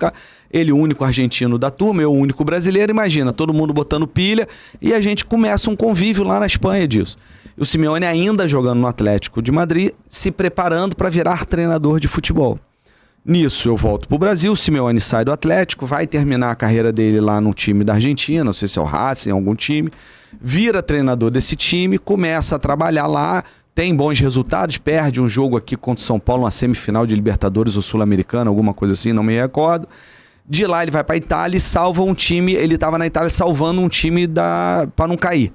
Ele o único argentino da turma, eu o único brasileiro. Imagina, todo mundo botando pilha. E a gente começa um convívio lá na Espanha disso. E o Simeone ainda jogando no Atlético de Madrid, se preparando para virar treinador de futebol. Nisso eu volto pro Brasil, o Simeone sai do Atlético, vai terminar a carreira dele lá no time da Argentina, não sei se é o Racing, algum time. Vira treinador desse time, começa a trabalhar lá, tem bons resultados, perde um jogo aqui contra o São Paulo, uma semifinal de Libertadores ou Sul-Americana, alguma coisa assim, não me recordo. De lá ele vai pra Itália e salva um time, ele tava na Itália salvando um time pra não cair.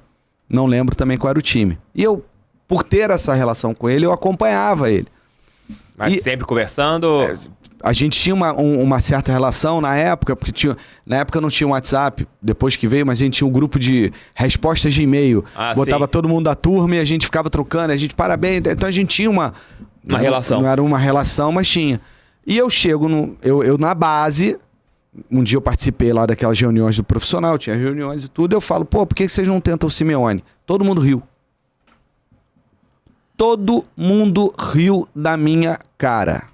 Não lembro também qual era o time. E eu, por ter essa relação com ele, eu acompanhava ele. Mas sempre conversando? A gente tinha uma certa relação na época, porque na época não tinha um WhatsApp, depois que veio, mas a gente tinha um grupo de respostas de e-mail. Botava todo mundo da turma e a gente ficava trocando, a gente, parabéns. Então a gente tinha uma relação. Não era uma relação, mas tinha. E eu chego, eu na base, um dia eu participei lá daquelas reuniões do profissional, tinha reuniões e tudo, eu falo, pô, por que vocês não tentam o Simeone? Todo mundo riu. Todo mundo riu da minha cara.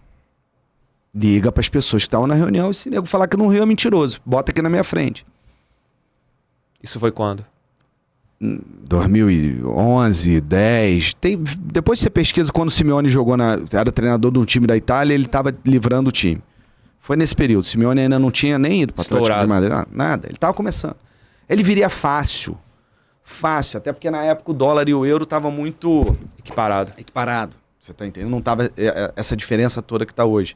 Liga para as pessoas que estavam na reunião e se nego falar que não riu é mentiroso. Bota aqui na minha frente. Isso foi quando? 2011, 10. Depois você pesquisa quando o Simeone jogou era treinador de um time da Itália, ele estava livrando o time. Foi nesse período. O Simeone ainda não tinha nem ido para o Atlético de Madrid. Nada. Ele estava começando. Ele viria fácil. Fácil. Até porque na época o dólar e o euro estavam muito... Equiparado. Você tá entendendo? Não tava essa diferença toda que está hoje.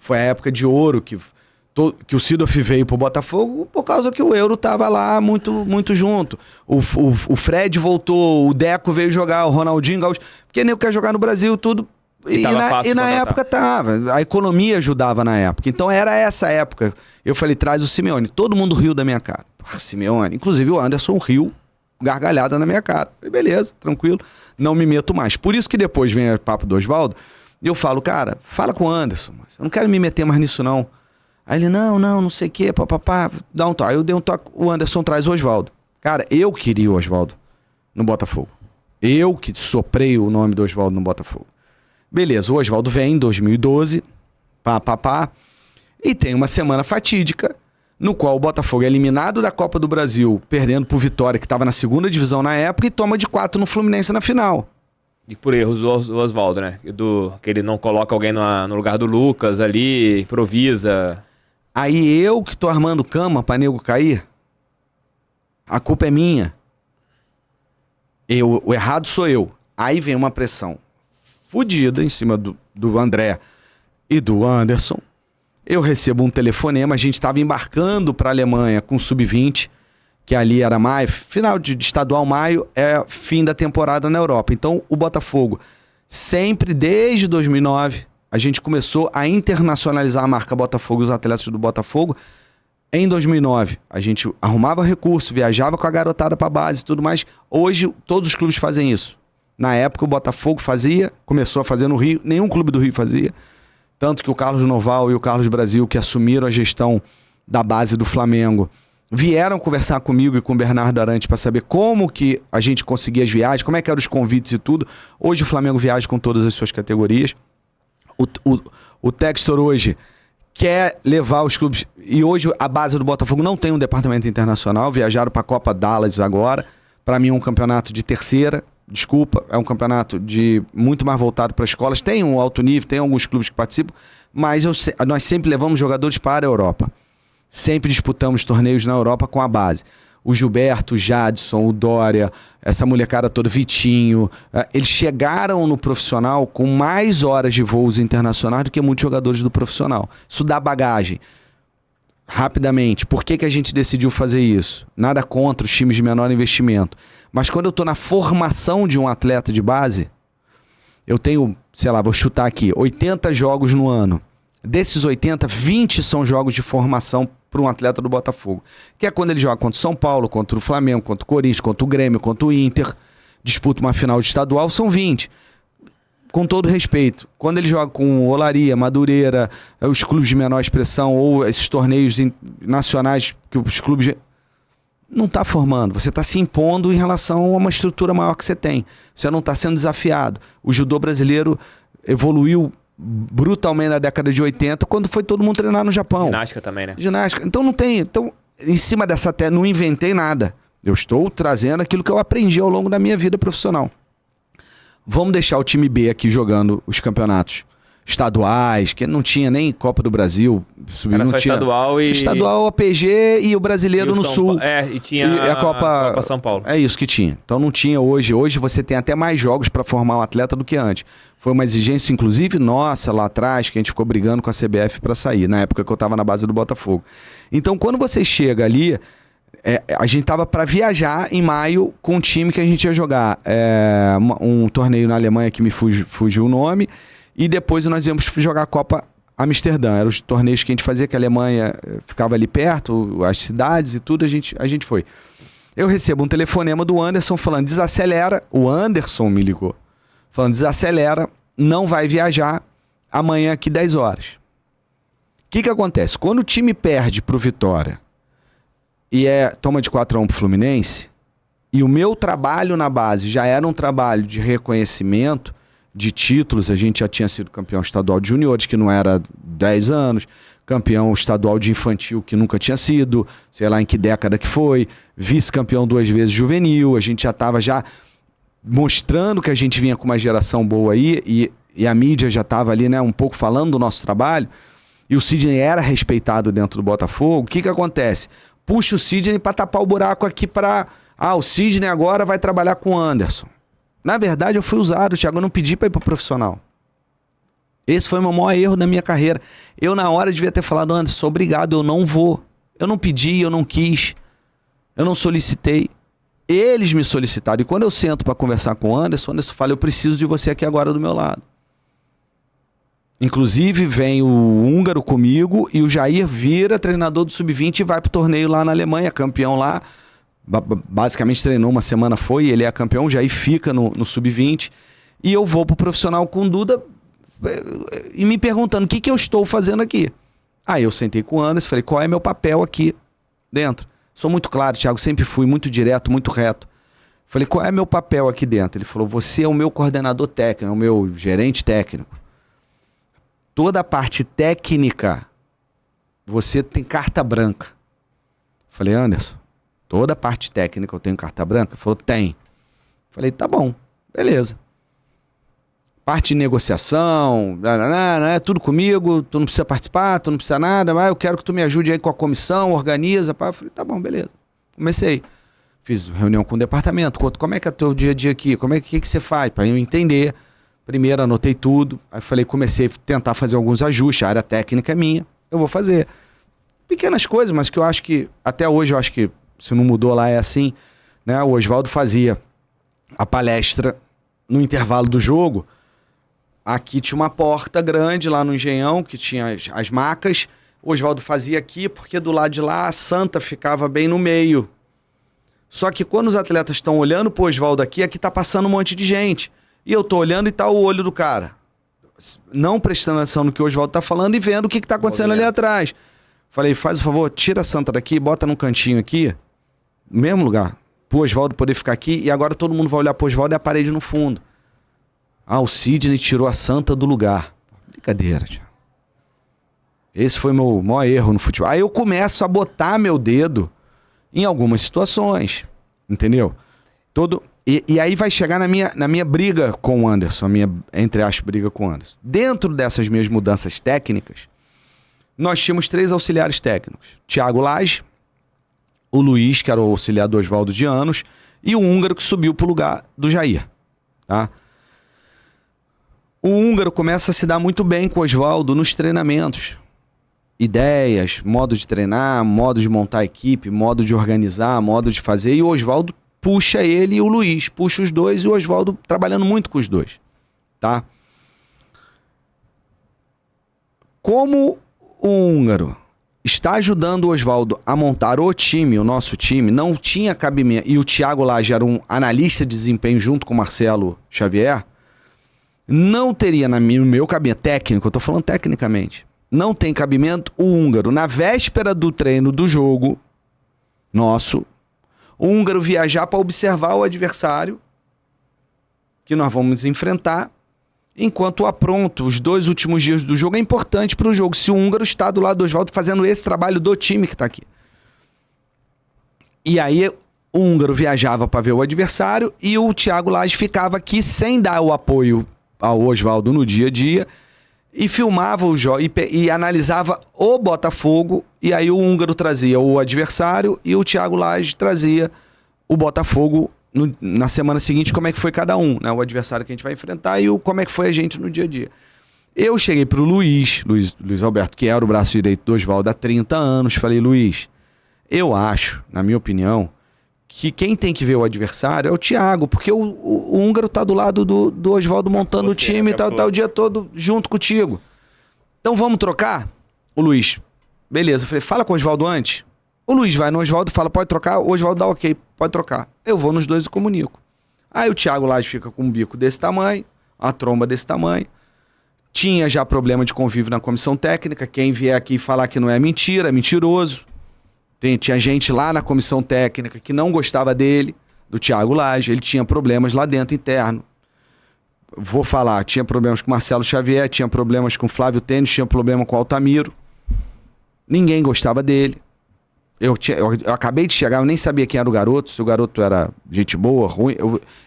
Foi a época de ouro que o Seedorf veio pro Botafogo por causa que o euro tava lá muito, muito junto. O Fred voltou, o Deco veio jogar, o Ronaldinho Gaúcho, porque nem quer jogar no Brasil, tudo. E na época tava. A economia ajudava na época. Então era essa época. Eu falei, traz o Simeone. Todo mundo riu da minha cara. Simeone. Inclusive o Anderson riu, gargalhada na minha cara. Falei, beleza, tranquilo. Não me meto mais. Por isso que depois vem o papo do Oswaldo. E eu falo, cara, fala com o Anderson, eu não quero me meter mais nisso não. Aí ele, não sei o que, papapá, dá um toque. Aí eu dei um toque, o Anderson traz o Oswaldo. Cara, eu queria o Oswaldo no Botafogo. Eu que soprei o nome do Oswaldo no Botafogo. Beleza, o Oswaldo vem em 2012, e tem uma semana fatídica, no qual o Botafogo é eliminado da Copa do Brasil, perdendo pro Vitória, que estava na segunda divisão na época, e toma de 4 no Fluminense na final. E por erros do Oswaldo, né? Que ele não coloca alguém no lugar do Lucas ali, improvisa. Aí eu que tô armando cama pra nego cair, a culpa é minha. O errado sou eu. Aí vem uma pressão fodida em cima do André e do Anderson. Eu recebo um telefonema, a gente estava embarcando para a Alemanha com sub-20, que ali era maio, final de estadual maio, é fim da temporada na Europa. Então o Botafogo, sempre desde 2009, a gente começou a internacionalizar a marca Botafogo e os atletas do Botafogo. Em 2009, a gente arrumava recurso, viajava com a garotada para base e tudo mais. Hoje, todos os clubes fazem isso. Na época, o Botafogo começou a fazer no Rio, nenhum clube do Rio fazia. Tanto que o Carlos Noval e o Carlos Brasil, que assumiram a gestão da base do Flamengo, vieram conversar comigo e com o Bernardo Arantes para saber como que a gente conseguia as viagens, como é que eram os convites e tudo. Hoje o Flamengo viaja com todas as suas categorias. O Textor hoje quer levar os clubes... E hoje a base do Botafogo não tem um departamento internacional. Viajaram para a Copa Dallas agora. Para mim é um campeonato de terceira. Desculpa, é um campeonato muito mais voltado para escolas. Tem um alto nível, tem alguns clubes que participam. Mas nós sempre levamos jogadores para a Europa. Sempre disputamos torneios na Europa com a base. O Gilberto, o Jadson, o Dória, essa molecada toda, Vitinho, eles chegaram no profissional com mais horas de voos internacionais do que muitos jogadores do profissional. Isso dá bagagem. Rapidamente, por que a gente decidiu fazer isso? Nada contra os times de menor investimento. Mas quando eu estou na formação de um atleta de base, eu tenho, sei lá, vou chutar aqui, 80 jogos no ano. Desses 80, 20 são jogos de formação para um atleta do Botafogo. Que é quando ele joga contra o São Paulo, contra o Flamengo, contra o Corinthians, contra o Grêmio, contra o Inter, disputa uma final de estadual, são 20. Com todo respeito. Quando ele joga com Olaria, Madureira, os clubes de menor expressão ou esses torneios nacionais que os clubes... Não está formando. Você está se impondo em relação a uma estrutura maior que você tem. Você não está sendo desafiado. O judô brasileiro evoluiu brutalmente na década de 80, quando foi todo mundo treinar no Japão. Ginástica também, né? Ginástica. Então não tem... Então, em cima dessa tela, não inventei nada. Eu estou trazendo aquilo que eu aprendi ao longo da minha vida profissional. Vamos deixar o time B aqui jogando os campeonatos estaduais, que não tinha nem Copa do Brasil. Era não só tinha estadual e... Estadual, APG e o Brasileiro no Sul. E tinha a Copa São Paulo. É isso que tinha. Então não tinha hoje. Hoje você tem até mais jogos para formar um atleta do que antes. Foi uma exigência, inclusive, nossa, lá atrás, que a gente ficou brigando com a CBF para sair, na época que eu estava na base do Botafogo. Então, quando você chega ali, a gente tava para viajar em maio com um time que a gente ia jogar um torneio na Alemanha que me fugiu o nome, e depois nós íamos jogar a Copa Amsterdã. Eram os torneios que a gente fazia, que a Alemanha ficava ali perto, as cidades e tudo, a gente foi. Eu recebo um telefonema do Anderson falando, desacelera, o Anderson me ligou, falando, desacelera, não vai viajar, amanhã aqui 10 horas. O que acontece? Quando o time perde pro Vitória e toma de 4-1 pro Fluminense, e o meu trabalho na base já era um trabalho de reconhecimento de títulos, a gente já tinha sido campeão estadual de juniores, que não era 10 anos, campeão estadual de infantil, que nunca tinha sido, sei lá em que década que foi, vice-campeão 2 vezes juvenil, a gente já estava mostrando que a gente vinha com uma geração boa aí, e a mídia já estava ali, né, um pouco falando do nosso trabalho, e o Sidney era respeitado dentro do Botafogo. O que acontece? Puxa o Sidney para tapar o buraco aqui para... o Sidney agora vai trabalhar com o Anderson. Na verdade, eu fui usado, Thiago, eu não pedi para ir para profissional. Esse foi o meu maior erro da minha carreira. Eu, na hora, devia ter falado, Anderson, obrigado, eu não vou. Eu não pedi, eu não quis, eu não solicitei. Eles me solicitaram. E quando eu sento para conversar com o Anderson fala, eu preciso de você aqui agora do meu lado. Inclusive, vem o húngaro comigo e o Jair vira treinador do Sub-20 e vai pro torneio lá na Alemanha, campeão lá. Basicamente treinou uma semana, ele é campeão, o Jair fica no Sub-20. E eu vou pro profissional com o Duda e me perguntando, o que eu estou fazendo aqui? Aí eu sentei com o Anderson e falei, qual é meu papel aqui dentro? Sou muito claro, Thiago, sempre fui muito direto, muito reto. Falei, qual é meu papel aqui dentro? Ele falou, você é o meu coordenador técnico, é o meu gerente técnico. Toda a parte técnica, você tem carta branca. Falei, Anderson, toda a parte técnica eu tenho carta branca? Ele falou, tem. Falei, tá bom, beleza. Parte de negociação, tudo comigo, tu não precisa participar, tu não precisa nada, mas eu quero que tu me ajude aí com a comissão, organiza. Falei, tá bom, beleza. Comecei. Fiz reunião com o departamento, como é que é o teu dia a dia aqui, como é que você faz, para eu entender. Primeiro anotei tudo, aí falei, comecei a tentar fazer alguns ajustes, a área técnica é minha, eu vou fazer. Pequenas coisas, mas que eu acho que, até hoje eu acho que, se não mudou lá é assim, né? O Oswaldo fazia a palestra no intervalo do jogo. Aqui tinha uma porta grande lá no Engenhão, que tinha as macas. O Oswaldo fazia aqui, porque do lado de lá a Santa ficava bem no meio. Só que quando os atletas estão olhando pro Oswaldo aqui tá passando um monte de gente. E eu tô olhando e tá o olho do cara. Não prestando atenção no que o Oswaldo tá falando e vendo o que tá acontecendo ali atrás. Falei, faz o favor, tira a Santa daqui, bota num cantinho aqui, no mesmo lugar, pro Oswaldo poder ficar aqui, e agora todo mundo vai olhar pro Oswaldo e a parede no fundo. Ah, o Sidney tirou a Santa do lugar. Brincadeira, tio. Esse foi meu maior erro no futebol. Aí eu começo a botar meu dedo em algumas situações, entendeu? E aí vai chegar na minha briga com o Anderson, a minha, entre aspas, briga com o Anderson. Dentro dessas minhas mudanças técnicas, nós tínhamos 3 auxiliares técnicos. Thiago Lage, o Luiz, que era o auxiliar do Oswaldo de anos, e o húngaro que subiu pro lugar do Jair. Tá? O húngaro começa a se dar muito bem com o Oswaldo nos treinamentos. Ideias, modo de treinar, modo de montar a equipe, modo de organizar, modo de fazer. E o Oswaldo puxa ele e o Luiz. Puxa os dois e o Oswaldo trabalhando muito com os dois. Tá? Como o húngaro está ajudando o Oswaldo a montar o time, o nosso time, não tinha cabimento, e o Thiago Lage era um analista de desempenho junto com o Marcelo Xavier, não teria no meu cabimento, técnico, eu tô falando tecnicamente, não tem cabimento o húngaro, na véspera do treino do jogo nosso, o húngaro viajar para observar o adversário que nós vamos enfrentar, enquanto apronto os 2 últimos dias do jogo é importante para o jogo, se o húngaro está do lado do Oswaldo fazendo esse trabalho do time que está aqui. E aí o húngaro viajava para ver o adversário e o Thiago Lage ficava aqui sem dar o apoio ao Oswaldo no dia a dia e filmava o jogo e analisava o Botafogo, e aí o húngaro trazia o adversário e o Thiago Lage trazia o Botafogo na semana seguinte, como é que foi cada um, né? O adversário que a gente vai enfrentar e como é que foi a gente no dia a dia. Eu cheguei pro Luiz Alberto, que era o braço direito do Oswaldo há 30 anos, falei, Luiz, eu acho, na minha opinião, que quem tem que ver o adversário é o Thiago, porque o húngaro tá do lado do Oswaldo montando o time, tá o dia todo junto contigo. Então vamos trocar? O Luiz, beleza, eu falei, fala com o Oswaldo antes. O Luiz vai no Oswaldo, fala, pode trocar? O Oswaldo dá ok, pode trocar. Eu vou nos dois e comunico. Aí o Thiago Lage fica com um bico desse tamanho, a tromba desse tamanho. Tinha já problema de convívio na comissão técnica. Quem vier aqui falar que não é mentira, é mentiroso. Tinha gente lá na comissão técnica que não gostava dele, do Thiago Lage. Ele tinha problemas lá dentro, interno. Vou falar, tinha problemas com o Marcelo Xavier, tinha problemas com o Flávio Tênis, tinha problema com o Altamiro. Ninguém gostava dele. Eu acabei de chegar, eu nem sabia quem era o garoto, se o garoto era gente boa, ruim.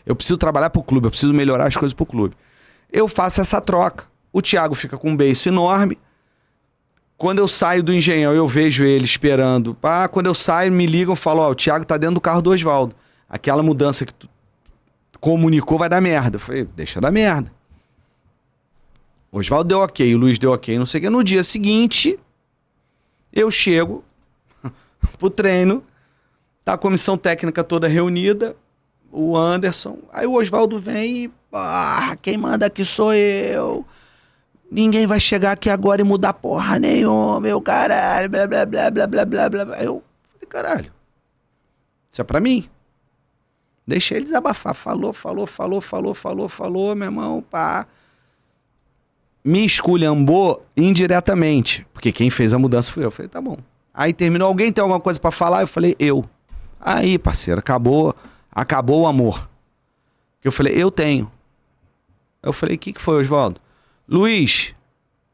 Eu preciso trabalhar pro clube, eu preciso melhorar as coisas pro clube. Eu faço essa troca. O Thiago fica com um beiço enorme. Quando eu saio do Engenhão, eu vejo ele esperando. Quando eu saio, me ligam e falam, o Thiago tá dentro do carro do Oswaldo. Aquela mudança que tu comunicou vai dar merda. Eu falei, deixa dar merda. O Oswaldo deu ok, o Luiz deu ok, não sei o que. No dia seguinte, eu chego pro treino, tá a comissão técnica toda reunida, o Anderson, aí o Oswaldo vem e, quem manda aqui sou eu, ninguém vai chegar aqui agora e mudar porra nenhuma, meu caralho, blá blá blá blá blá blá blá. Aí eu falei, caralho, isso é pra mim? Deixei ele desabafar, falou, meu irmão, me esculhambou indiretamente, porque quem fez a mudança foi eu. Falei, tá bom. Aí terminou, alguém tem alguma coisa pra falar? Eu falei, eu. Aí, parceiro, acabou o amor. Eu falei, eu tenho. Eu falei, o que foi, Oswaldo? Luiz,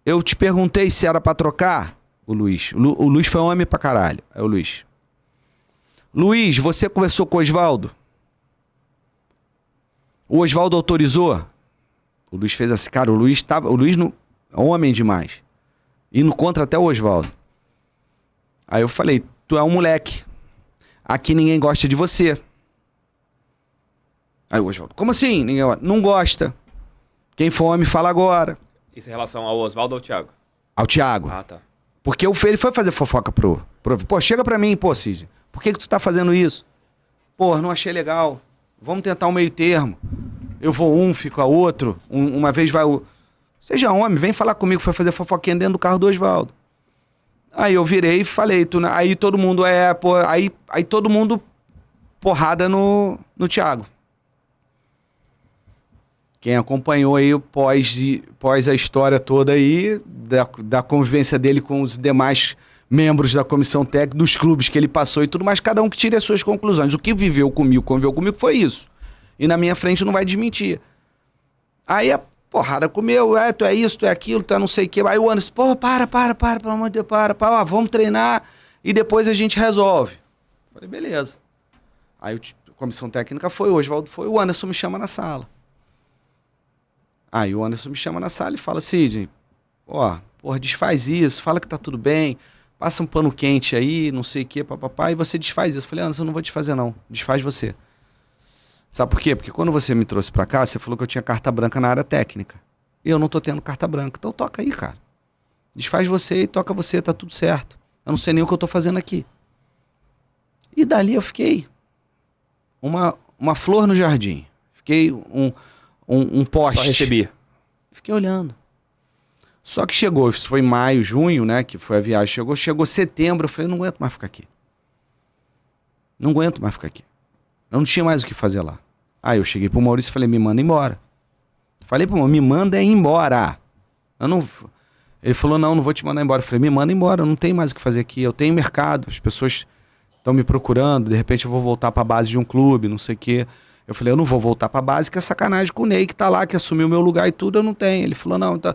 eu te perguntei se era pra trocar. O Luiz foi homem pra caralho. É o Luiz. Luiz, você conversou com o Oswaldo? O Oswaldo autorizou? O Luiz fez assim, cara, o Luiz é homem demais. Indo contra até o Oswaldo. Aí eu falei, tu é um moleque. Aqui ninguém gosta de você. Aí o Oswaldo, como assim? Ninguém não gosta. Quem for homem, fala agora. Isso em relação ao Oswaldo ou ao Thiago? Ao Thiago. Ah, tá. Porque ele foi fazer fofoca pro... Pô, chega pra mim, pô, Cid. Por que tu tá fazendo isso? Pô, não achei legal. Vamos tentar um meio termo. Eu vou fico a outro. Uma vez vai o... Seja homem, vem falar comigo. Foi fazer fofoquinha dentro do carro do Oswaldo. Aí eu virei e falei. Aí todo mundo Aí todo mundo porrada no Thiago. Quem acompanhou aí pós a história toda aí, da convivência dele com os demais membros da comissão técnica, dos clubes que ele passou e tudo mais, cada um que tire as suas conclusões. O que conviveu comigo foi isso. E na minha frente não vai desmentir. Aí a porrada comeu, tu é isso, tu é aquilo, tu é não sei o que. Aí o Anderson, pô, para, pelo amor de Deus, para, vamos treinar e depois a gente resolve. Falei, beleza. Aí a comissão técnica foi, o Oswaldo foi, o Anderson me chama na sala. Aí o Anderson me chama na sala e fala, Sidney, porra, desfaz isso, fala que tá tudo bem, passa um pano quente aí, não sei o que, papapá, e você desfaz isso. Eu falei, Anderson, eu não vou desfazer não, desfaz você. Sabe por quê? Porque quando você me trouxe pra cá, você falou que eu tinha carta branca na área técnica. E eu não tô tendo carta branca, então toca aí, cara. Desfaz você e toca você, tá tudo certo. Eu não sei nem o que eu tô fazendo aqui. E dali eu fiquei uma flor no jardim. Fiquei um poste. Só recebi. Fiquei olhando. Só que chegou, isso foi maio, junho, né, que foi a viagem, chegou setembro, eu falei, não aguento mais ficar aqui. Não aguento mais ficar aqui. Eu não tinha mais o que fazer lá. Aí eu cheguei pro Maurício e falei, me manda embora. Falei pro Maurício, me manda embora. Ele falou, não vou te mandar embora. Eu falei, me manda embora, eu não tenho mais o que fazer aqui. Eu tenho mercado, as pessoas estão me procurando, de repente eu vou voltar pra base de um clube, não sei o quê. Eu falei, eu não vou voltar pra base, que é sacanagem com o Ney, que tá lá, que assumiu o meu lugar e tudo, eu não tenho. Ele falou, não, então...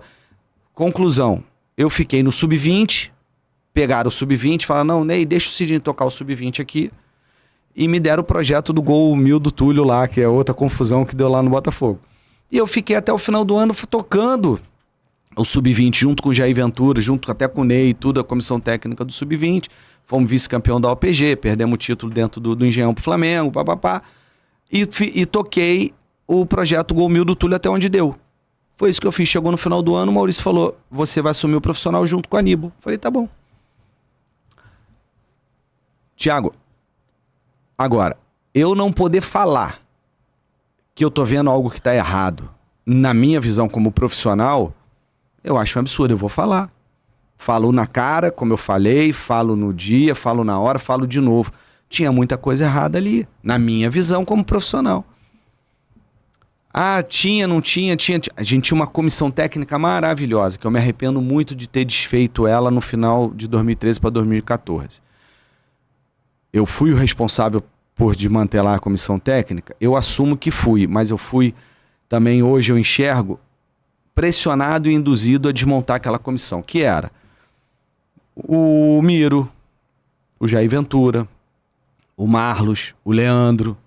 Conclusão, eu fiquei no sub-20, pegaram o sub-20, falaram, não, Ney, deixa o Sidney tocar o sub-20 aqui, e me deram o projeto do gol 1000 do Túlio lá, que é outra confusão que deu lá no Botafogo. E eu fiquei até o final do ano tocando o sub-20 junto com o Jair Ventura, junto até com o Ney e tudo, a comissão técnica do sub-20, fomos vice-campeão da OPG, perdemos o título dentro do Engenhão pro Flamengo, papapá, e toquei o projeto Gol 1000 do Túlio até onde deu. Foi isso que eu fiz. Chegou no final do ano, o Maurício falou, você vai assumir o profissional junto com a Aníbal. Falei, tá bom. Thiago, agora, eu não poder falar que eu tô vendo algo que tá errado, na minha visão como profissional, eu acho um absurdo, eu vou falar. Falo na cara, como eu falei, falo no dia, falo na hora, falo de novo. Tinha muita coisa errada ali, na minha visão como profissional. Não tinha. A gente tinha uma comissão técnica maravilhosa, que eu me arrependo muito de ter desfeito ela no final de 2013 para 2014. Eu fui o responsável por desmantelar a comissão técnica, eu assumo que fui, mas eu fui também, hoje eu enxergo, pressionado e induzido a desmontar aquela comissão, que era o Miro, o Jair Ventura, o Marlos, o Leandro...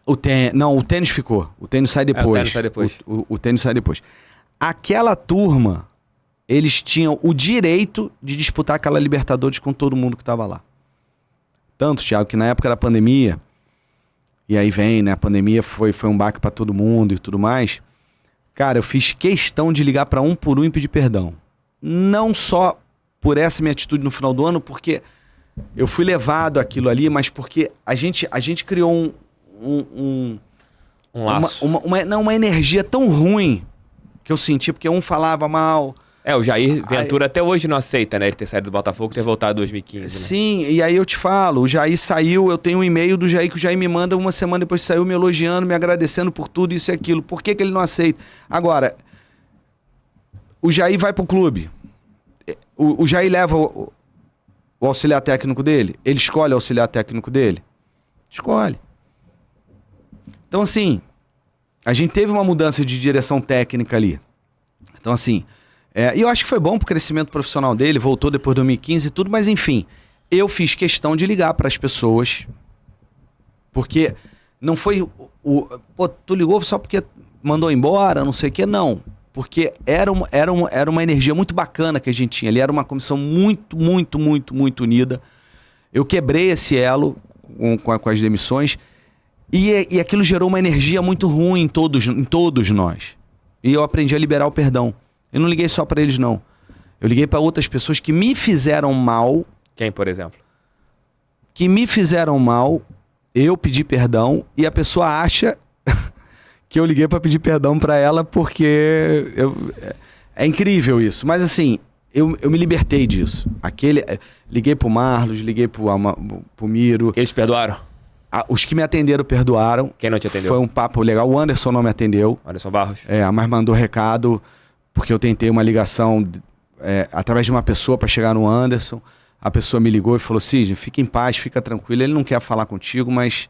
O tênis ficou. O tênis sai depois. O tênis sai depois. O tênis sai depois. Aquela turma, eles tinham o direito de disputar aquela Libertadores com todo mundo que estava lá. Tanto, Thiago, que na época da pandemia, e aí vem, né? A pandemia foi um baque para todo mundo e tudo mais. Cara, eu fiz questão de ligar para um por um e pedir perdão. Não só por essa minha atitude no final do ano, porque... eu fui levado àquilo ali, mas porque a gente criou um laço. uma energia tão ruim que eu senti, porque um falava mal. O Jair Ventura até hoje não aceita, né? Ele ter saído do Botafogo e ter voltado em 2015. Né? Sim, e aí eu te falo, o Jair saiu, eu tenho um e-mail do Jair que o Jair me manda uma semana depois que saiu, me elogiando, me agradecendo por tudo, isso e aquilo. Por que ele não aceita? Agora, o Jair vai pro clube. O Jair leva o auxiliar técnico dele? Ele escolhe o auxiliar técnico dele? Escolhe. Então, assim, a gente teve uma mudança de direção técnica ali. Então, assim, e eu acho que foi bom pro crescimento profissional dele, voltou depois de 2015 e tudo, mas enfim, eu fiz questão de ligar para as pessoas, porque não foi pô, tu ligou só porque mandou embora, não sei o que, não. Porque era uma energia muito bacana que a gente tinha ali. Era uma comissão muito, muito, muito, muito unida. Eu quebrei esse elo com as demissões. E aquilo gerou uma energia muito ruim em todos nós. E eu aprendi a liberar o perdão. Eu não liguei só pra eles, não. Eu liguei pra outras pessoas que me fizeram mal. Quem, por exemplo? Que me fizeram mal, eu pedi perdão e a pessoa acha que eu liguei pra pedir perdão pra ela porque... É incrível isso. Mas assim, eu me libertei disso. Liguei pro Marlos, liguei pro Miro. Eles perdoaram? Os que me atenderam perdoaram. Quem não te atendeu? Foi um papo legal. O Anderson não me atendeu. Anderson Barros? Mas mandou recado, porque eu tentei uma ligação através de uma pessoa para chegar no Anderson. A pessoa me ligou e falou: Sidney, fica em paz, fica tranquilo. Ele não quer falar contigo, mas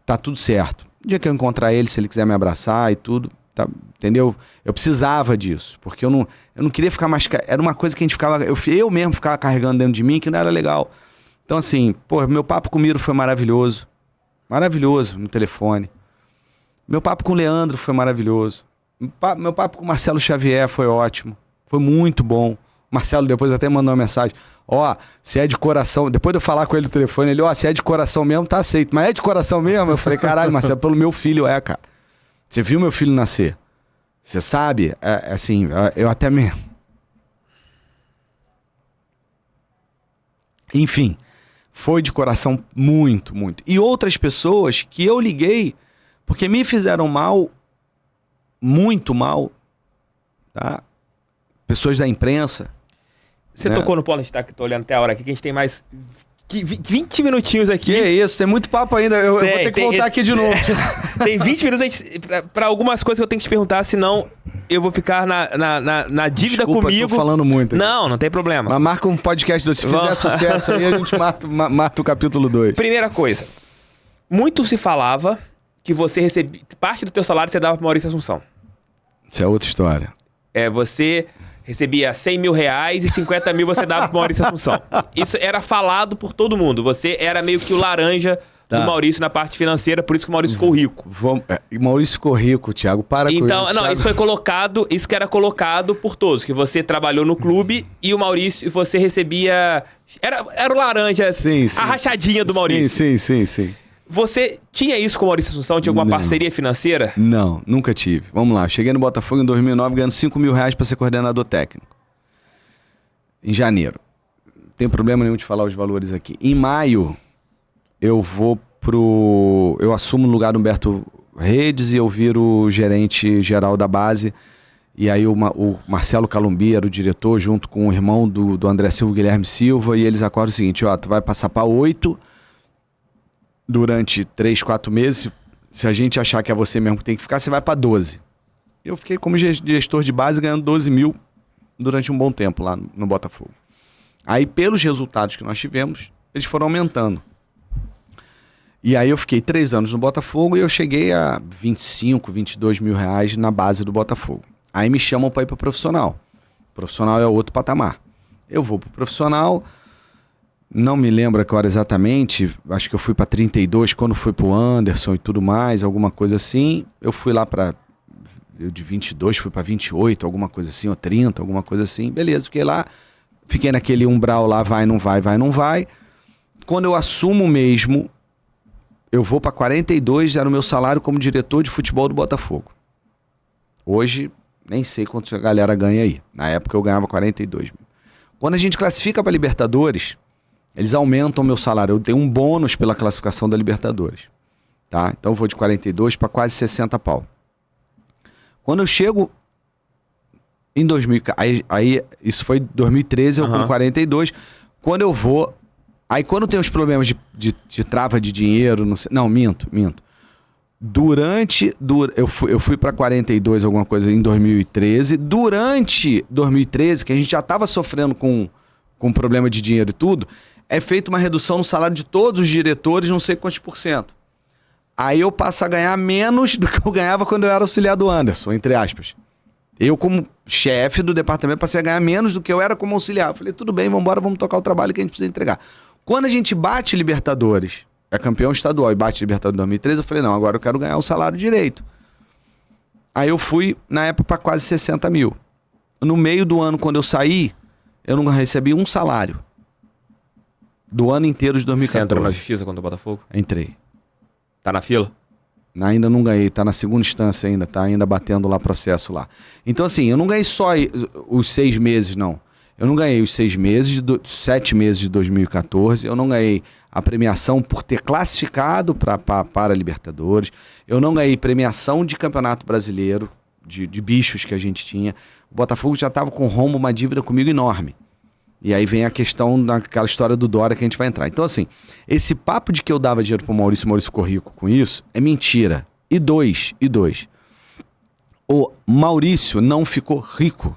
tá tudo certo. No dia que eu encontrar ele, se ele quiser me abraçar e tudo, tá, entendeu? Eu precisava disso, porque eu não queria ficar mais... Era uma coisa que a gente ficava... Eu mesmo ficava carregando dentro de mim, que não era legal. Então, assim, meu papo com o Miro foi maravilhoso. Maravilhoso no telefone. Meu papo com o Leandro foi maravilhoso. Meu papo com o Marcelo Xavier foi ótimo. Foi muito bom. O Marcelo depois até mandou uma mensagem. Se é de coração... Depois de eu falar com ele no telefone, ele, se é de coração mesmo, tá aceito. Mas é de coração mesmo? Eu falei, caralho, Marcelo, pelo meu filho cara. Você viu meu filho nascer. Você sabe? Assim, eu até me... Enfim... Foi de coração muito, muito. E outras pessoas que eu liguei porque me fizeram mal, muito mal, tá? Pessoas da imprensa. Você tocou no ponto, a gente tá olhando até a hora aqui, que a gente tem mais 20 minutinhos aqui. Que isso, tem muito papo ainda. Eu vou ter que voltar aqui de novo. Tem 20 minutos pra algumas coisas que eu tenho que te perguntar, senão eu vou ficar na dívida comigo. Eu tô falando muito aqui. Não tem problema. Mas marca um podcast, se fizer sucesso aí, a gente mata o capítulo 2. Primeira coisa, muito se falava que você recebia... Parte do teu salário você dava pro Maurício Assunção. Isso é outra história. Você... recebia 100 mil reais e 50 mil você dava pro Maurício Assunção. Isso era falado por todo mundo. Você era meio que o laranja do Maurício na parte financeira, por isso que o Maurício ficou rico. O Maurício ficou rico, Thiago. Para com isso. Então, Thiago. Isso foi colocado, isso que era colocado por todos, que você trabalhou no clube e o Maurício, você recebia... Era o laranja, sim. A rachadinha do Maurício. Sim. Você tinha isso com o Maurício Assunção? Tinha alguma parceria financeira? Não, nunca tive. Vamos lá, eu cheguei no Botafogo em 2009 ganhando 5 mil reais para ser coordenador técnico. Em janeiro. Não tem problema nenhum de falar os valores aqui. Em maio, eu assumo o lugar do Humberto Redes e eu viro gerente geral da base. E aí o Marcelo Calumbi era o diretor, junto com o irmão do André Silva, Guilherme Silva, e eles acordam o seguinte: tu vai passar para 8... durante 3, 4 meses, se a gente achar que é você mesmo que tem que ficar, você vai para 12. Eu fiquei como gestor de base ganhando 12 mil durante um bom tempo lá no Botafogo. Aí, pelos resultados que nós tivemos, eles foram aumentando. E aí eu fiquei 3 anos no Botafogo e eu cheguei a 25, 22 mil reais na base do Botafogo. Aí me chamam para ir para profissional. Profissional é outro patamar. Eu vou para profissional... Não me lembro a que hora exatamente, acho que eu fui para 32 quando fui pro Anderson e tudo mais, alguma coisa assim. Eu fui lá de 22 fui para 28, alguma coisa assim, ou 30, alguma coisa assim. Beleza, fiquei lá, fiquei naquele umbral lá, vai, não vai, vai, não vai. Quando eu assumo mesmo, eu vou para 42, era o meu salário como diretor de futebol do Botafogo. Hoje, nem sei quanto a galera ganha aí. Na época eu ganhava 42 mil. Quando a gente classifica para Libertadores... Eles aumentam o meu salário. Eu tenho um bônus pela classificação da Libertadores. Tá? Então eu vou de 42 para quase 60 pau. Quando eu chego em 2000... Aí isso foi 2013, eu com 42. Quando eu vou... Aí quando tem os problemas de trava de dinheiro... Não, minto. Eu fui para 42, alguma coisa, em 2013. Durante 2013, que a gente já estava sofrendo com problema de dinheiro e tudo... É feita uma redução no salário de todos os diretores, não sei quantos %. Aí eu passo a ganhar menos do que eu ganhava quando eu era auxiliar do Anderson, entre aspas. Eu, como chefe do departamento, passei a ganhar menos do que eu era como auxiliar. Eu falei, tudo bem, vamos tocar o trabalho que a gente precisa entregar. Quando a gente bate Libertadores, é campeão estadual e bate Libertadores em 2013, eu falei, não, agora eu quero ganhar o salário direito. Aí eu fui, na época, para quase 60 mil. No meio do ano, quando eu saí, eu não recebi um salário. Do ano inteiro de 2014. Você entrou na justiça contra o Botafogo? Entrei. Tá na fila? Ainda não ganhei, tá na segunda instância ainda, tá ainda batendo lá processo lá. Então assim, eu não ganhei só os 6 meses, não. Eu não ganhei os 6 meses, 7 meses de 2014, eu não ganhei a premiação por ter classificado para Libertadores, eu não ganhei premiação de Campeonato Brasileiro, de bichos que a gente tinha. O Botafogo já estava com o Rombo uma dívida comigo enorme. E aí vem a questão daquela história do Dória que a gente vai entrar. Então assim, esse papo de que eu dava dinheiro pro Maurício, o Maurício ficou rico com isso, é mentira. E dois. O Maurício não ficou rico.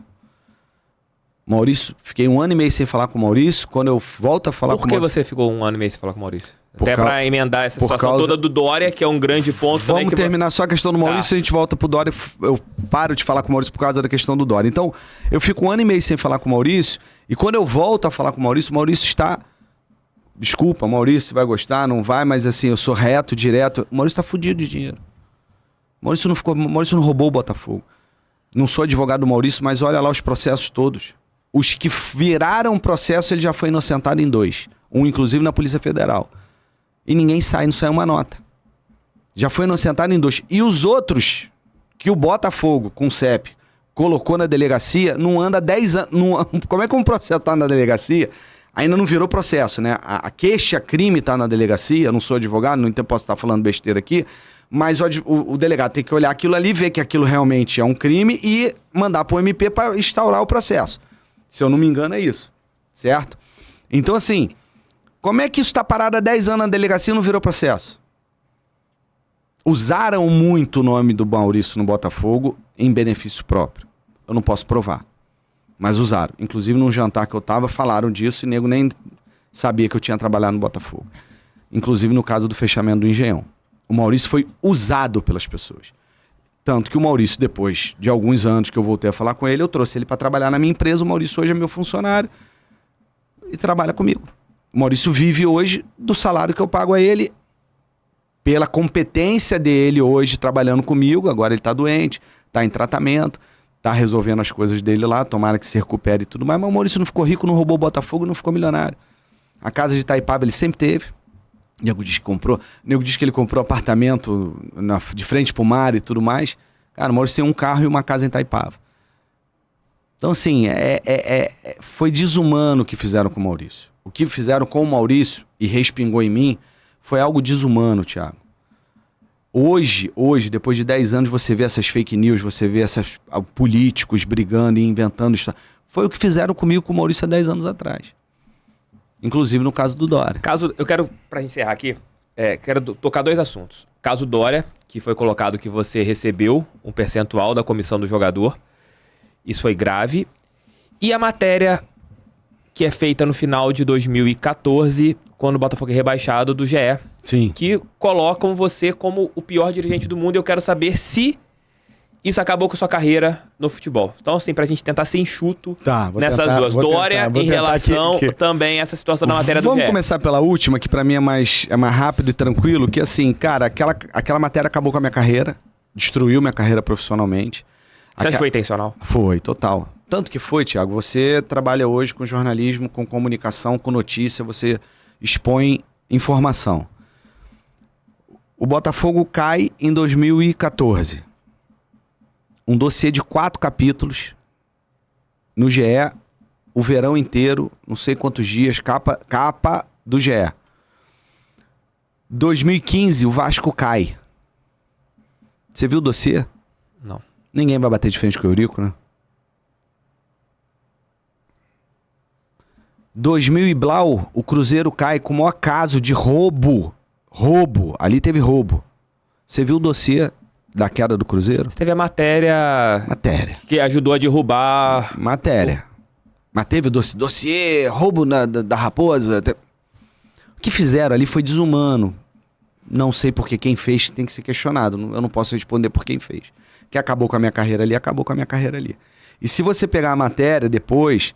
Maurício, fiquei 1 ano e meio sem falar com o Maurício. Quando eu volto a falar com o Maurício... Por que você ficou 1 ano e meio sem falar com o Maurício? Até causa... pra emendar essa situação toda do Dória, que é um grande ponto também. Vamos terminar só a questão do Maurício, Tá. A gente volta pro Dória. Eu paro de falar com o Maurício por causa da questão do Dória. Então, eu fico 1 ano e meio sem falar com o Maurício, e quando eu volto a falar com o Maurício está... Desculpa, Maurício, vai gostar, não vai, mas assim, eu sou reto, direto. O Maurício tá fudido de dinheiro. Maurício não roubou o Botafogo. Não sou advogado do Maurício, mas olha lá os processos todos. Os que viraram processo, ele já foi inocentado em 2. Um, inclusive, na Polícia Federal. E ninguém sai, não sai uma nota. Já foi inocentado em 2. E os outros, que o Botafogo, com o CEP, colocou na delegacia, não anda 10 anos... Como é que um processo tá na delegacia? Ainda não virou processo, né? A queixa-crime tá na delegacia, eu não sou advogado, não posso estar falando besteira aqui, mas o delegado tem que olhar aquilo ali, ver que aquilo realmente é um crime e mandar pro MP para instaurar o processo. Se eu não me engano, é isso. Certo? Então, assim, como é que isso está parado há 10 anos na delegacia e não virou processo? Usaram muito o nome do Maurício no Botafogo em benefício próprio. Eu não posso provar. Mas usaram. Inclusive, num jantar que eu tava, falaram disso e nego nem sabia que eu tinha trabalhado no Botafogo. Inclusive, no caso do fechamento do Engenhão. O Maurício foi usado pelas pessoas. Tanto que o Maurício, depois de alguns anos que eu voltei a falar com ele, eu trouxe ele para trabalhar na minha empresa. O Maurício hoje é meu funcionário e trabalha comigo. O Maurício vive hoje do salário que eu pago a ele, pela competência dele hoje trabalhando comigo. Agora ele está doente, está em tratamento, está resolvendo as coisas dele lá, tomara que se recupere e tudo mais. Mas o Maurício não ficou rico, não roubou o Botafogo, não ficou milionário. A casa de Itaipava ele sempre teve. O nego diz que comprou. O nego diz que ele comprou apartamento de frente pro mar e tudo mais. Cara, o Maurício tem um carro e uma casa em Itaipava. Então, assim, foi desumano o que fizeram com o Maurício. O que fizeram com o Maurício e respingou em mim foi algo desumano, Thiago. Hoje, depois de 10 anos, você vê essas fake news, você vê esses políticos brigando e inventando história. Foi o que fizeram comigo com o Maurício há 10 anos atrás. Inclusive no caso do Dória. Eu quero, pra encerrar aqui, quero tocar 2 assuntos. Caso Dória, que foi colocado que você recebeu um percentual da comissão do jogador. Isso foi grave. E a matéria que é feita no final de 2014, quando o Botafogo é rebaixado, do GE. Sim. Que colocam você como o pior dirigente do mundo. E eu quero saber se isso acabou com sua carreira no futebol. Então, assim, pra gente tentar ser enxuto nessas duas. Dória em relação também a essa situação da matéria do GE. Vamos começar pela última, que pra mim é mais rápido e tranquilo, que assim, cara, aquela matéria acabou com a minha carreira, destruiu minha carreira profissionalmente. Você acha que foi intencional? Foi, total. Tanto que foi, Thiago, você trabalha hoje com jornalismo, com comunicação, com notícia, você expõe informação. O Botafogo cai em 2014. Um dossiê de 4 capítulos no GE, o verão inteiro, não sei quantos dias, capa do GE. 2015, o Vasco cai. Você viu o dossiê? Não. Ninguém vai bater de frente com o Eurico, né? 2000 e Blau, o Cruzeiro cai com o maior caso de roubo. Roubo. Ali teve roubo. Você viu o dossiê da queda do Cruzeiro? Você teve a matéria... Matéria. Que ajudou a derrubar... Matéria. Mas teve o dossiê, roubo da Raposa. O que fizeram ali foi desumano. Não sei porque quem fez tem que ser questionado. Eu não posso responder por quem fez. Que acabou com a minha carreira ali, acabou com a minha carreira ali. E se você pegar a matéria depois,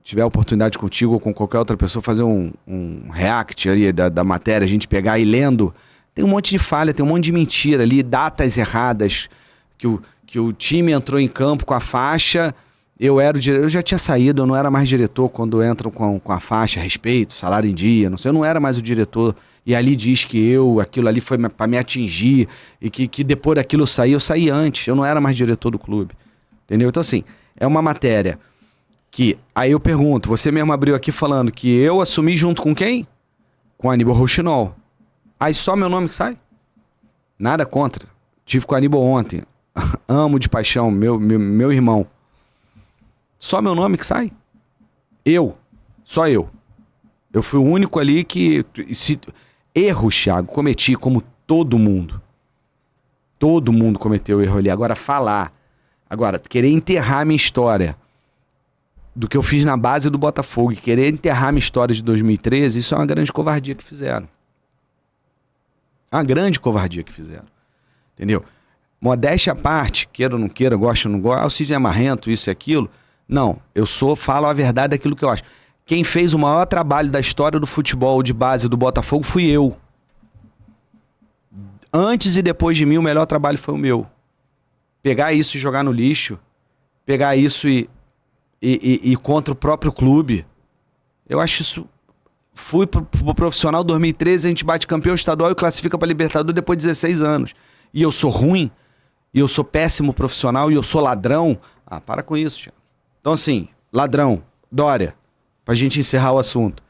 tiver a oportunidade contigo ou com qualquer outra pessoa, fazer um react ali da matéria, a gente pegar e lendo, tem um monte de falha, tem um monte de mentira ali, datas erradas, que o time entrou em campo com a faixa, eu era o diretor, eu já tinha saído, eu não era mais diretor quando entram com a faixa, respeito, salário em dia, não sei, eu não era mais o diretor e ali diz que aquilo ali foi para me atingir, e que depois daquilo eu saí antes, eu não era mais diretor do clube. Entendeu? Então, assim, é uma matéria que, aí eu pergunto, você mesmo abriu aqui falando que eu assumi junto com quem? Com Aníbal Rouxinol. Aí só meu nome que sai? Nada contra. Tive com o Aníbal ontem. Amo de paixão, meu irmão. Só meu nome que sai? Só eu. Eu fui o único ali que... Erros, Thiago, cometi como todo mundo. Todo mundo cometeu erro ali. Agora, querer enterrar a minha história do que eu fiz na base do Botafogo e querer enterrar a minha história de 2013, isso é uma grande covardia que fizeram. Uma grande covardia que fizeram. Entendeu? Modéstia à parte, queira ou não queira, gosta ou não gosta, o Sidney é marrento, isso e aquilo. Não, falo a verdade daquilo que eu acho. Quem fez o maior trabalho da história do futebol de base do Botafogo fui eu. Antes e depois de mim, o melhor trabalho foi o meu. Pegar isso e jogar no lixo, pegar isso e contra o próprio clube. Eu acho isso... Fui pro profissional 2013, a gente bate campeão estadual e classifica pra Libertadores depois de 16 anos. E eu sou ruim, e eu sou péssimo profissional, e eu sou ladrão. Ah, para com isso, Thiago. Então assim, ladrão, Dória, pra gente encerrar o assunto.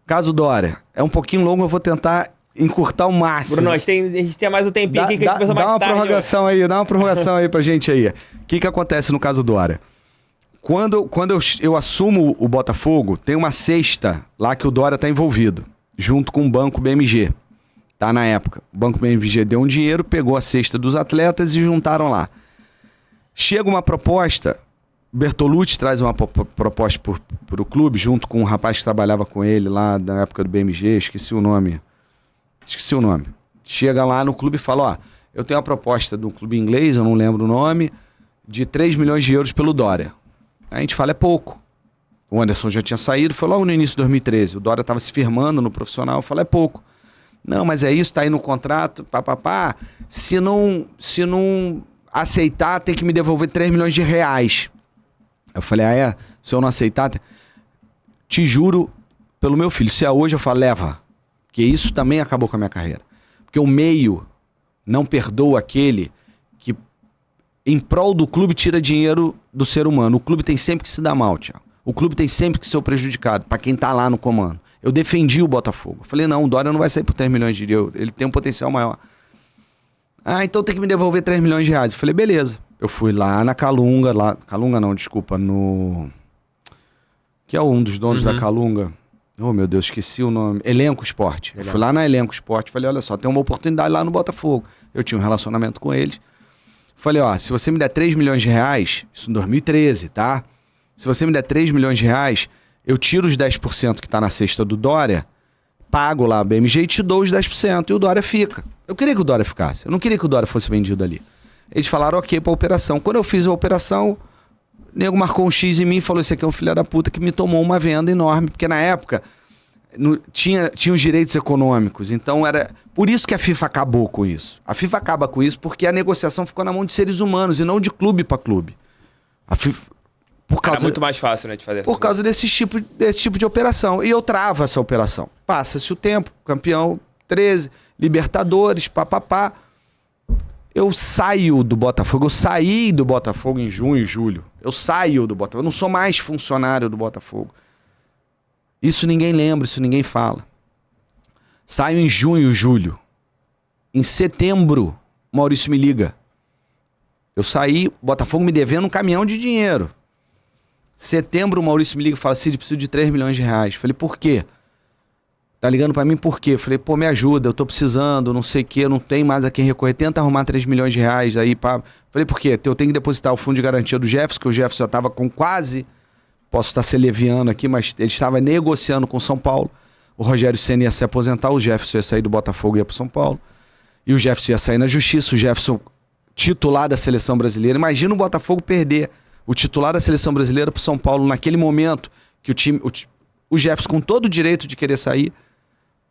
Caso Dória, é um pouquinho longo, eu vou tentar encurtar o máximo. Bruno, a gente tem mais um tempinho aqui que a gente começa mais tarde. Dá uma prorrogação aí pra gente aí. O que acontece no caso Dória? Quando eu assumo o Botafogo, tem uma cesta lá que o Dória tá envolvido, junto com o Banco BMG. Tá, na época. O Banco BMG deu um dinheiro, pegou a cesta dos atletas e juntaram lá. Chega uma proposta, Bertolucci traz uma proposta pro clube, junto com um rapaz que trabalhava com ele lá na época do BMG, esqueci o nome. Chega lá no clube e fala, ó, eu tenho uma proposta do clube inglês, eu não lembro o nome, de 3 milhões de euros pelo Dória. Aí a gente fala, é pouco. O Anderson já tinha saído, foi logo no início de 2013. O Dória estava se firmando no profissional, eu falei, é pouco. Não, mas é isso, tá aí no contrato, papapá. Se não aceitar, tem que me devolver 3 milhões de reais. Eu falei, se eu não aceitar, te juro pelo meu filho, se é hoje eu falo, leva. Porque isso também acabou com a minha carreira. Porque o meio não perdoa aquele que, em prol do clube, tira dinheiro do ser humano. O clube tem sempre que se dar mal, Thiago. O clube tem sempre que ser o prejudicado, para quem tá lá no comando. Eu defendi o Botafogo. Eu falei, não, o Dória não vai sair por 3 milhões de euros. Ele tem um potencial maior. Então tem que me devolver 3 milhões de reais. Eu falei, beleza. Eu fui lá na Calunga, que é um dos donos da Calunga. Oh, meu Deus, esqueci o nome. Elenco Esporte. Eu fui lá na Elenco Esporte, falei, olha só, tem uma oportunidade lá no Botafogo. Eu tinha um relacionamento com eles. Falei, ó, se você me der 3 milhões de reais, isso em 2013, tá? Se você me der 3 milhões de reais, eu tiro os 10% que tá na cesta do Dória, pago lá a BMG e te dou os 10%. E o Dória fica. Eu queria que o Dória ficasse. Eu não queria que o Dória fosse vendido ali. Eles falaram ok pra operação. Quando eu fiz a operação, o nego marcou um X em mim e falou, esse aqui é um filho da puta que me tomou uma venda enorme. Porque na época tinha os direitos econômicos. Então era... Por isso que a FIFA acabou com isso. A FIFA acaba com isso porque a negociação ficou na mão de seres humanos e não de clube pra clube. A FIFA... Era muito mais fácil, né, de fazer. Por causa desse tipo de operação. E eu travo essa operação. Passa-se o tempo, campeão 13, Libertadores, papapá. Eu saio do Botafogo. Eu saí do Botafogo em junho e julho. Eu saio do Botafogo. Eu não sou mais funcionário do Botafogo. Isso ninguém lembra, isso ninguém fala. Saio em junho e julho. Em setembro, Maurício me liga. Eu saí, o Botafogo me devendo um caminhão de dinheiro. Setembro, o Maurício me liga e fala, Cid, preciso de 3 milhões de reais. Falei, por quê? Tá ligando pra mim por quê? Falei, pô, me ajuda, eu tô precisando, não sei o quê, não tem mais a quem recorrer. Tenta arrumar 3 milhões de reais aí, pá. Falei, por quê? Eu tenho que depositar o fundo de garantia do Jefferson, que o Jefferson já tava com quase, posso estar se leviando aqui, mas ele estava negociando com o São Paulo. O Rogério Ceni ia se aposentar, o Jefferson ia sair do Botafogo e ia pro São Paulo. E o Jefferson ia sair na justiça, o Jefferson titular da seleção brasileira. Imagina o Botafogo perder o titular da seleção brasileira pro São Paulo naquele momento que o Jefferson com todo o direito de querer sair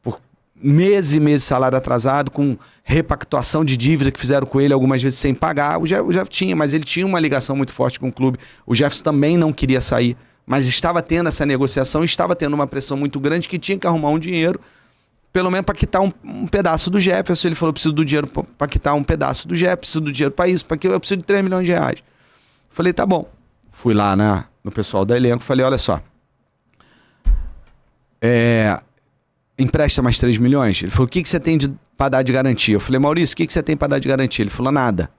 por meses e meses de salário atrasado, com repactuação de dívida que fizeram com ele algumas vezes sem pagar. O Jefferson tinha, mas ele tinha uma ligação muito forte com o clube. O Jefferson também não queria sair, mas estava tendo essa negociação, estava tendo uma pressão muito grande que tinha que arrumar um dinheiro pelo menos para quitar um pedaço do Jefferson. Ele falou, preciso do dinheiro para quitar um pedaço do Jefferson, preciso do dinheiro para isso, para aquilo, eu preciso de 3 milhões de reais. Falei, tá bom. Fui lá no pessoal da elenco, falei, olha só, empresta mais 3 milhões? Ele falou, o que você tem para dar de garantia? Eu falei, Maurício, o que você tem para dar de garantia? Ele falou, nada.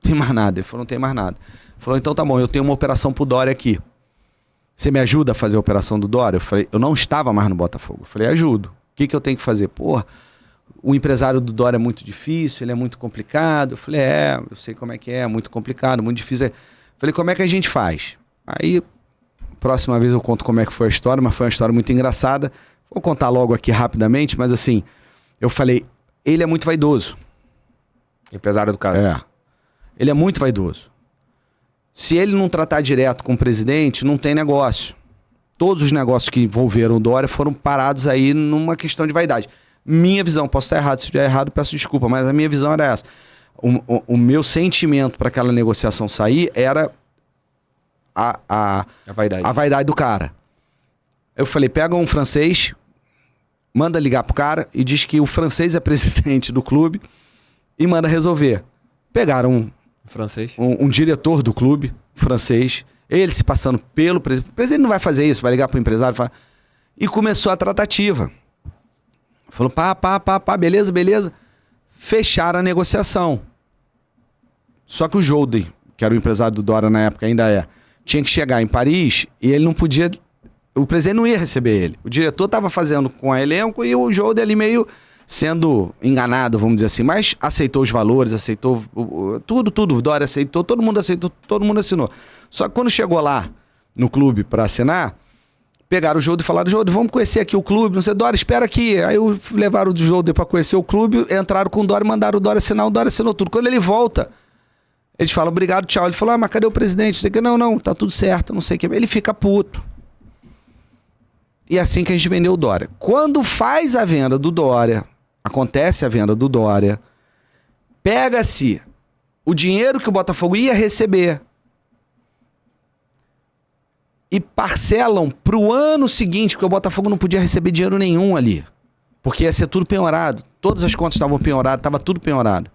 Não tem mais nada. Ele falou, não tem mais nada. Ele falou, então tá bom, eu tenho uma operação pro Dória aqui. Você me ajuda a fazer a operação do Dória? Eu falei, eu não estava mais no Botafogo. Eu falei, ajudo. O que eu tenho que fazer? Porra, o empresário do Dória é muito difícil, ele é muito complicado. Eu falei, eu sei como é que é muito complicado, muito difícil. Eu falei, como é que a gente faz? Aí, próxima vez eu conto como é que foi a história, mas foi uma história muito engraçada. Vou contar logo aqui rapidamente, mas assim, eu falei, ele é muito vaidoso. Empresário do caso. Ele é muito vaidoso. Se ele não tratar direto com o presidente, não tem negócio. Todos os negócios que envolveram o Dória foram parados aí numa questão de vaidade. Minha visão, posso estar errado, se estiver errado peço desculpa, mas a minha visão era essa. O meu sentimento para aquela negociação sair era a vaidade do cara. Eu falei, pega um francês, manda ligar pro cara e diz que o francês é presidente do clube e manda resolver. Pegaram um diretor do clube, francês, ele se passando pelo presidente. O presidente não vai fazer isso, vai ligar pro empresário. E começou a tratativa. Falou, beleza, beleza. Fecharam a negociação. Só que o Jolden, que era o empresário do Dória na época, ainda tinha que chegar em Paris e ele não podia... O presidente não ia receber ele. O diretor estava fazendo com a elenco e o Jolden ali meio sendo enganado, vamos dizer assim. Mas aceitou os valores, aceitou tudo. O Dória aceitou, todo mundo aceitou, todo mundo assinou. Só que quando chegou lá no clube para assinar, pegaram o Jolden e falaram, Jolden, vamos conhecer aqui o clube, não sei, Dória, espera aqui. Aí levaram o Jolden para conhecer o clube, entraram com o Dória, mandaram o Dória assinar, o Dória assinou tudo. Quando ele volta, eles falam, obrigado, tchau. Ele falou, mas cadê o presidente? Não, tá tudo certo, não sei o que. Ele fica puto. E é assim que a gente vendeu o Dória. Quando faz a venda do Dória, acontece a venda do Dória, pega-se o dinheiro que o Botafogo ia receber e parcelam pro ano seguinte, porque o Botafogo não podia receber dinheiro nenhum ali. Porque ia ser tudo penhorado. Todas as contas estavam penhoradas, estava tudo penhorado.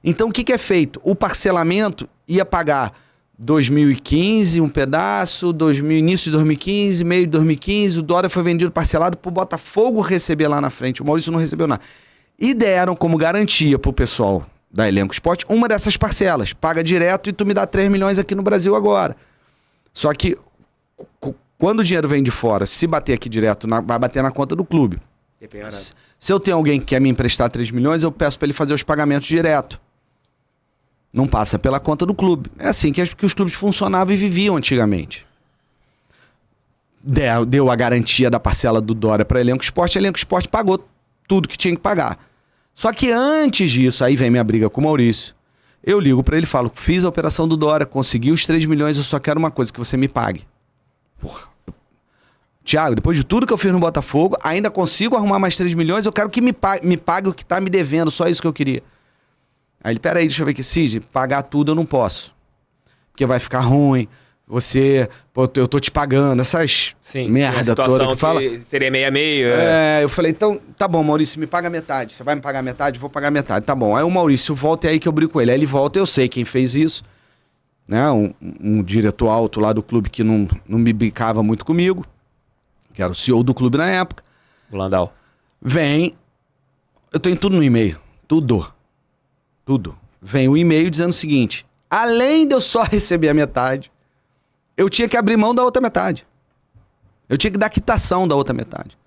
Então o que é feito? O parcelamento ia pagar 2015, um pedaço, início de 2015, meio de 2015, o Dória foi vendido parcelado pro Botafogo receber lá na frente. O Maurício não recebeu nada. E deram como garantia pro pessoal da Elenco Esporte uma dessas parcelas. Paga direto e tu me dá 3 milhões aqui no Brasil agora. Só que quando o dinheiro vem de fora, se bater aqui direto, vai bater na conta do clube. Se eu tenho alguém que quer me emprestar 3 milhões, eu peço para ele fazer os pagamentos direto. Não passa pela conta do clube. É assim que os clubes funcionavam e viviam antigamente. Deu a garantia da parcela do Dória para Elenco Esporte, a Elenco Esporte pagou tudo que tinha que pagar. Só que antes disso, aí vem minha briga com o Maurício, eu ligo para ele e falo, fiz a operação do Dória, consegui os 3 milhões, eu só quero uma coisa, que você me pague. Porra. Thiago, depois de tudo que eu fiz no Botafogo, ainda consigo arrumar mais 3 milhões, eu quero que me pague o que tá me devendo, só isso que eu queria. Aí ele, peraí, deixa eu ver aqui, Cid, pagar tudo eu não posso. Porque vai ficar ruim, eu tô te pagando, essas merda toda que fala. Seria meio a meio. Eu falei, então, tá bom, Maurício, me paga metade. Você vai me pagar metade? Vou pagar metade. Tá bom. Aí o Maurício volta e aí que eu brigo com ele. Aí ele volta, eu sei quem fez isso. Né? Um diretor alto lá do clube que não me bicava muito comigo, que era o CEO do clube na época. O Landau. Vem, eu tenho tudo no e-mail. Tudo. Vem o e-mail dizendo o seguinte, além de eu só receber a metade, eu tinha que abrir mão da outra metade. Eu tinha que dar quitação da outra metade.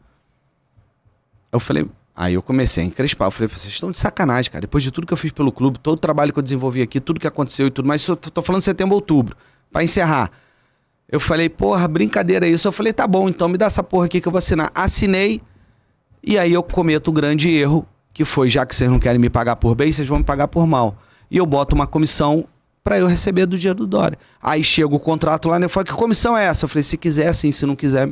Eu falei, aí eu comecei a encrespar. Eu falei, vocês estão de sacanagem, cara. Depois de tudo que eu fiz pelo clube, todo o trabalho que eu desenvolvi aqui, tudo que aconteceu e tudo mais, eu tô falando setembro, outubro, pra encerrar. Eu falei, porra, brincadeira isso. Eu falei, tá bom, então me dá essa porra aqui que eu vou assinar. Assinei, e aí eu cometo o grande erro, que foi, já que vocês não querem me pagar por bem, vocês vão me pagar por mal. E eu boto uma comissão para eu receber do dinheiro do Dória. Aí chega o contrato lá, né? Eu falo, que comissão é essa? Eu falei, se quiser sim, se não quiser,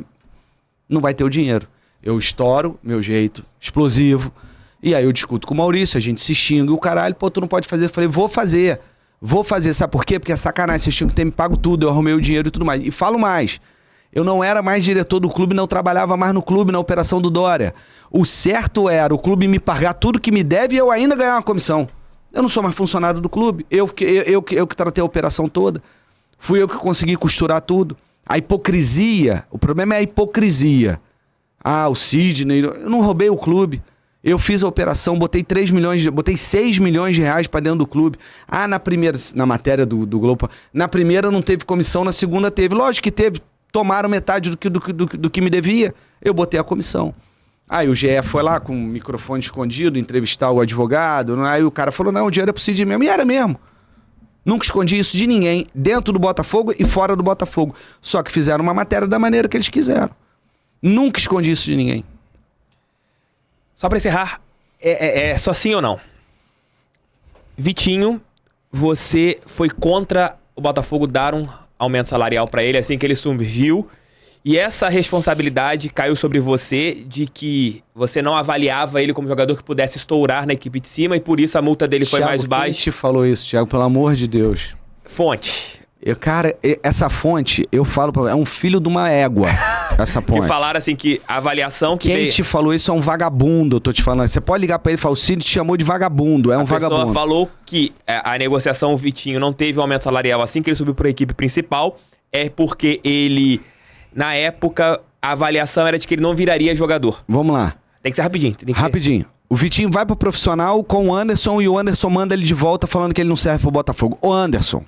não vai ter o dinheiro. Eu estouro, meu jeito, explosivo, e aí eu discuto com o Maurício, a gente se xinga, e o caralho, pô, tu não pode fazer. Eu falei, vou fazer, sabe por quê? Porque é sacanagem, vocês tinham que ter me pago tudo, eu arrumei o dinheiro e tudo mais. E falo mais, Eu não era mais diretor do clube, não trabalhava mais no clube, na operação do Dória. O certo era o clube me pagar tudo que me deve e eu ainda ganhar uma comissão. Eu não sou mais funcionário do clube, eu que tratei a operação toda. Fui eu que consegui costurar tudo. A hipocrisia, o problema é a hipocrisia. Ah, o Sidney, eu não roubei o clube. Eu fiz a operação, botei 6 milhões de reais para dentro do clube. Ah, na matéria do Globo, na primeira não teve comissão, na segunda teve. Lógico que teve, tomaram metade do que me devia. Eu botei a comissão. Aí o GE foi lá com o microfone escondido, entrevistar o advogado. Aí o cara falou, não, o dinheiro é pro Sidney mesmo. E era mesmo. Nunca escondi isso de ninguém, dentro do Botafogo e fora do Botafogo. Só que fizeram uma matéria da maneira que eles quiseram. Nunca escondi isso de ninguém. Só pra encerrar, é só sim ou não? Vitinho, você foi contra o Botafogo dar um aumento salarial pra ele assim que ele surgiu. E essa responsabilidade caiu sobre você de que você não avaliava ele como jogador que pudesse estourar na equipe de cima e por isso a multa dele foi mais baixa. Quem te falou isso, Thiago? Pelo amor de Deus. Fonte. Cara, essa fonte, eu falo pra você, é um filho de uma égua, essa fonte. Que falaram assim que a avaliação que Quem te falou isso é um vagabundo, eu tô te falando. Você pode ligar pra ele e falar, o Cid te chamou de vagabundo, é um vagabundo. A pessoa falou que a negociação, o Vitinho não teve um aumento salarial assim que ele subiu pra equipe principal, é porque ele, na época, a avaliação era de que ele não viraria jogador. Vamos lá. Tem que ser rapidinho. Rapidinho. O Vitinho vai pro profissional com o Anderson e o Anderson manda ele de volta falando que ele não serve pro Botafogo. Ô Anderson,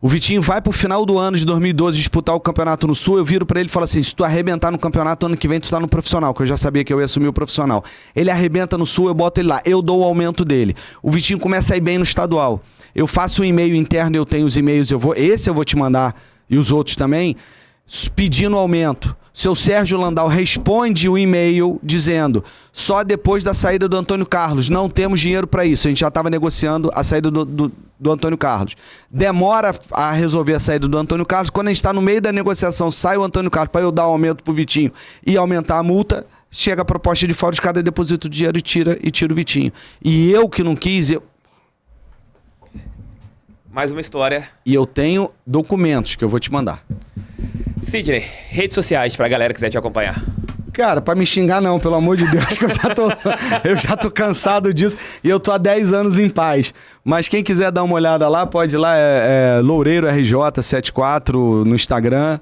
o Vitinho vai pro final do ano de 2012 disputar o campeonato no Sul, eu viro pra ele e falo assim, se tu arrebentar no campeonato ano que vem, tu tá no profissional, que eu já sabia que eu ia assumir o profissional. Ele arrebenta no Sul, eu boto ele lá, eu dou o aumento dele. O Vitinho começa a ir bem no estadual. Eu faço um e-mail interno, eu tenho os e-mails, esse eu vou te mandar, e os outros também, pedindo aumento. Seu Sérgio Landau responde o e-mail dizendo, só depois da saída do Antônio Carlos, não temos dinheiro para isso, a gente já estava negociando a saída do Antônio Carlos. Demora a resolver a saída do Antônio Carlos, quando a gente está no meio da negociação, sai o Antônio Carlos para eu dar um aumento pro Vitinho e aumentar a multa, chega a proposta de fora, os caras depositam o dinheiro e tira o Vitinho. E eu que não quis, Mais uma história. E eu tenho documentos que eu vou te mandar. Sidney, redes sociais pra galera que quiser te acompanhar. Cara, pra me xingar não, pelo amor de Deus, que eu já tô cansado disso e eu tô há 10 anos em paz. Mas quem quiser dar uma olhada lá, pode ir lá, Loureiro RJ74 no Instagram.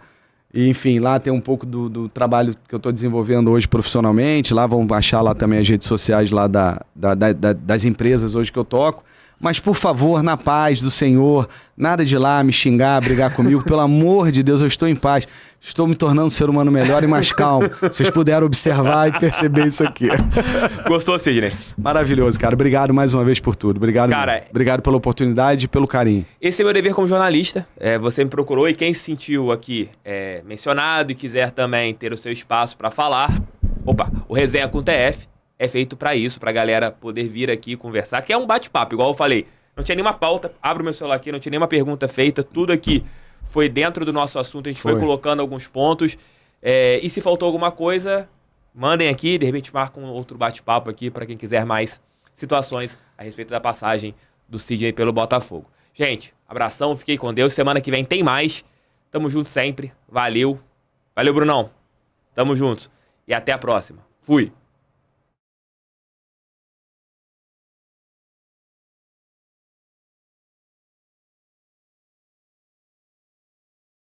E, enfim, lá tem um pouco do trabalho que eu tô desenvolvendo hoje profissionalmente. Lá vão achar lá também as redes sociais lá das empresas hoje que eu toco. Mas, por favor, na paz do Senhor, nada de ir lá me xingar, brigar comigo. Pelo amor de Deus, eu estou em paz. Estou me tornando um ser humano melhor e mais calmo. Vocês puderam observar e perceber isso aqui. Gostou, Sidney? Maravilhoso, cara. Obrigado mais uma vez por tudo. Obrigado, cara, obrigado pela oportunidade e pelo carinho. Esse é meu dever como jornalista. Você me procurou e quem se sentiu aqui mencionado e quiser também ter o seu espaço para falar, o Resenha com TF é feito pra isso, pra galera poder vir aqui conversar, que é um bate-papo, igual eu falei. Não tinha nenhuma pauta, abro o meu celular aqui, não tinha nenhuma pergunta feita, tudo aqui foi dentro do nosso assunto, a gente foi colocando alguns pontos. E se faltou alguma coisa, mandem aqui, de repente marca um outro bate-papo aqui pra quem quiser mais situações a respeito da passagem do Sidney pelo Botafogo. Gente, abração, fiquei com Deus, semana que vem tem mais. Tamo junto sempre, valeu. Valeu, Brunão. Tamo juntos. E até a próxima. Fui.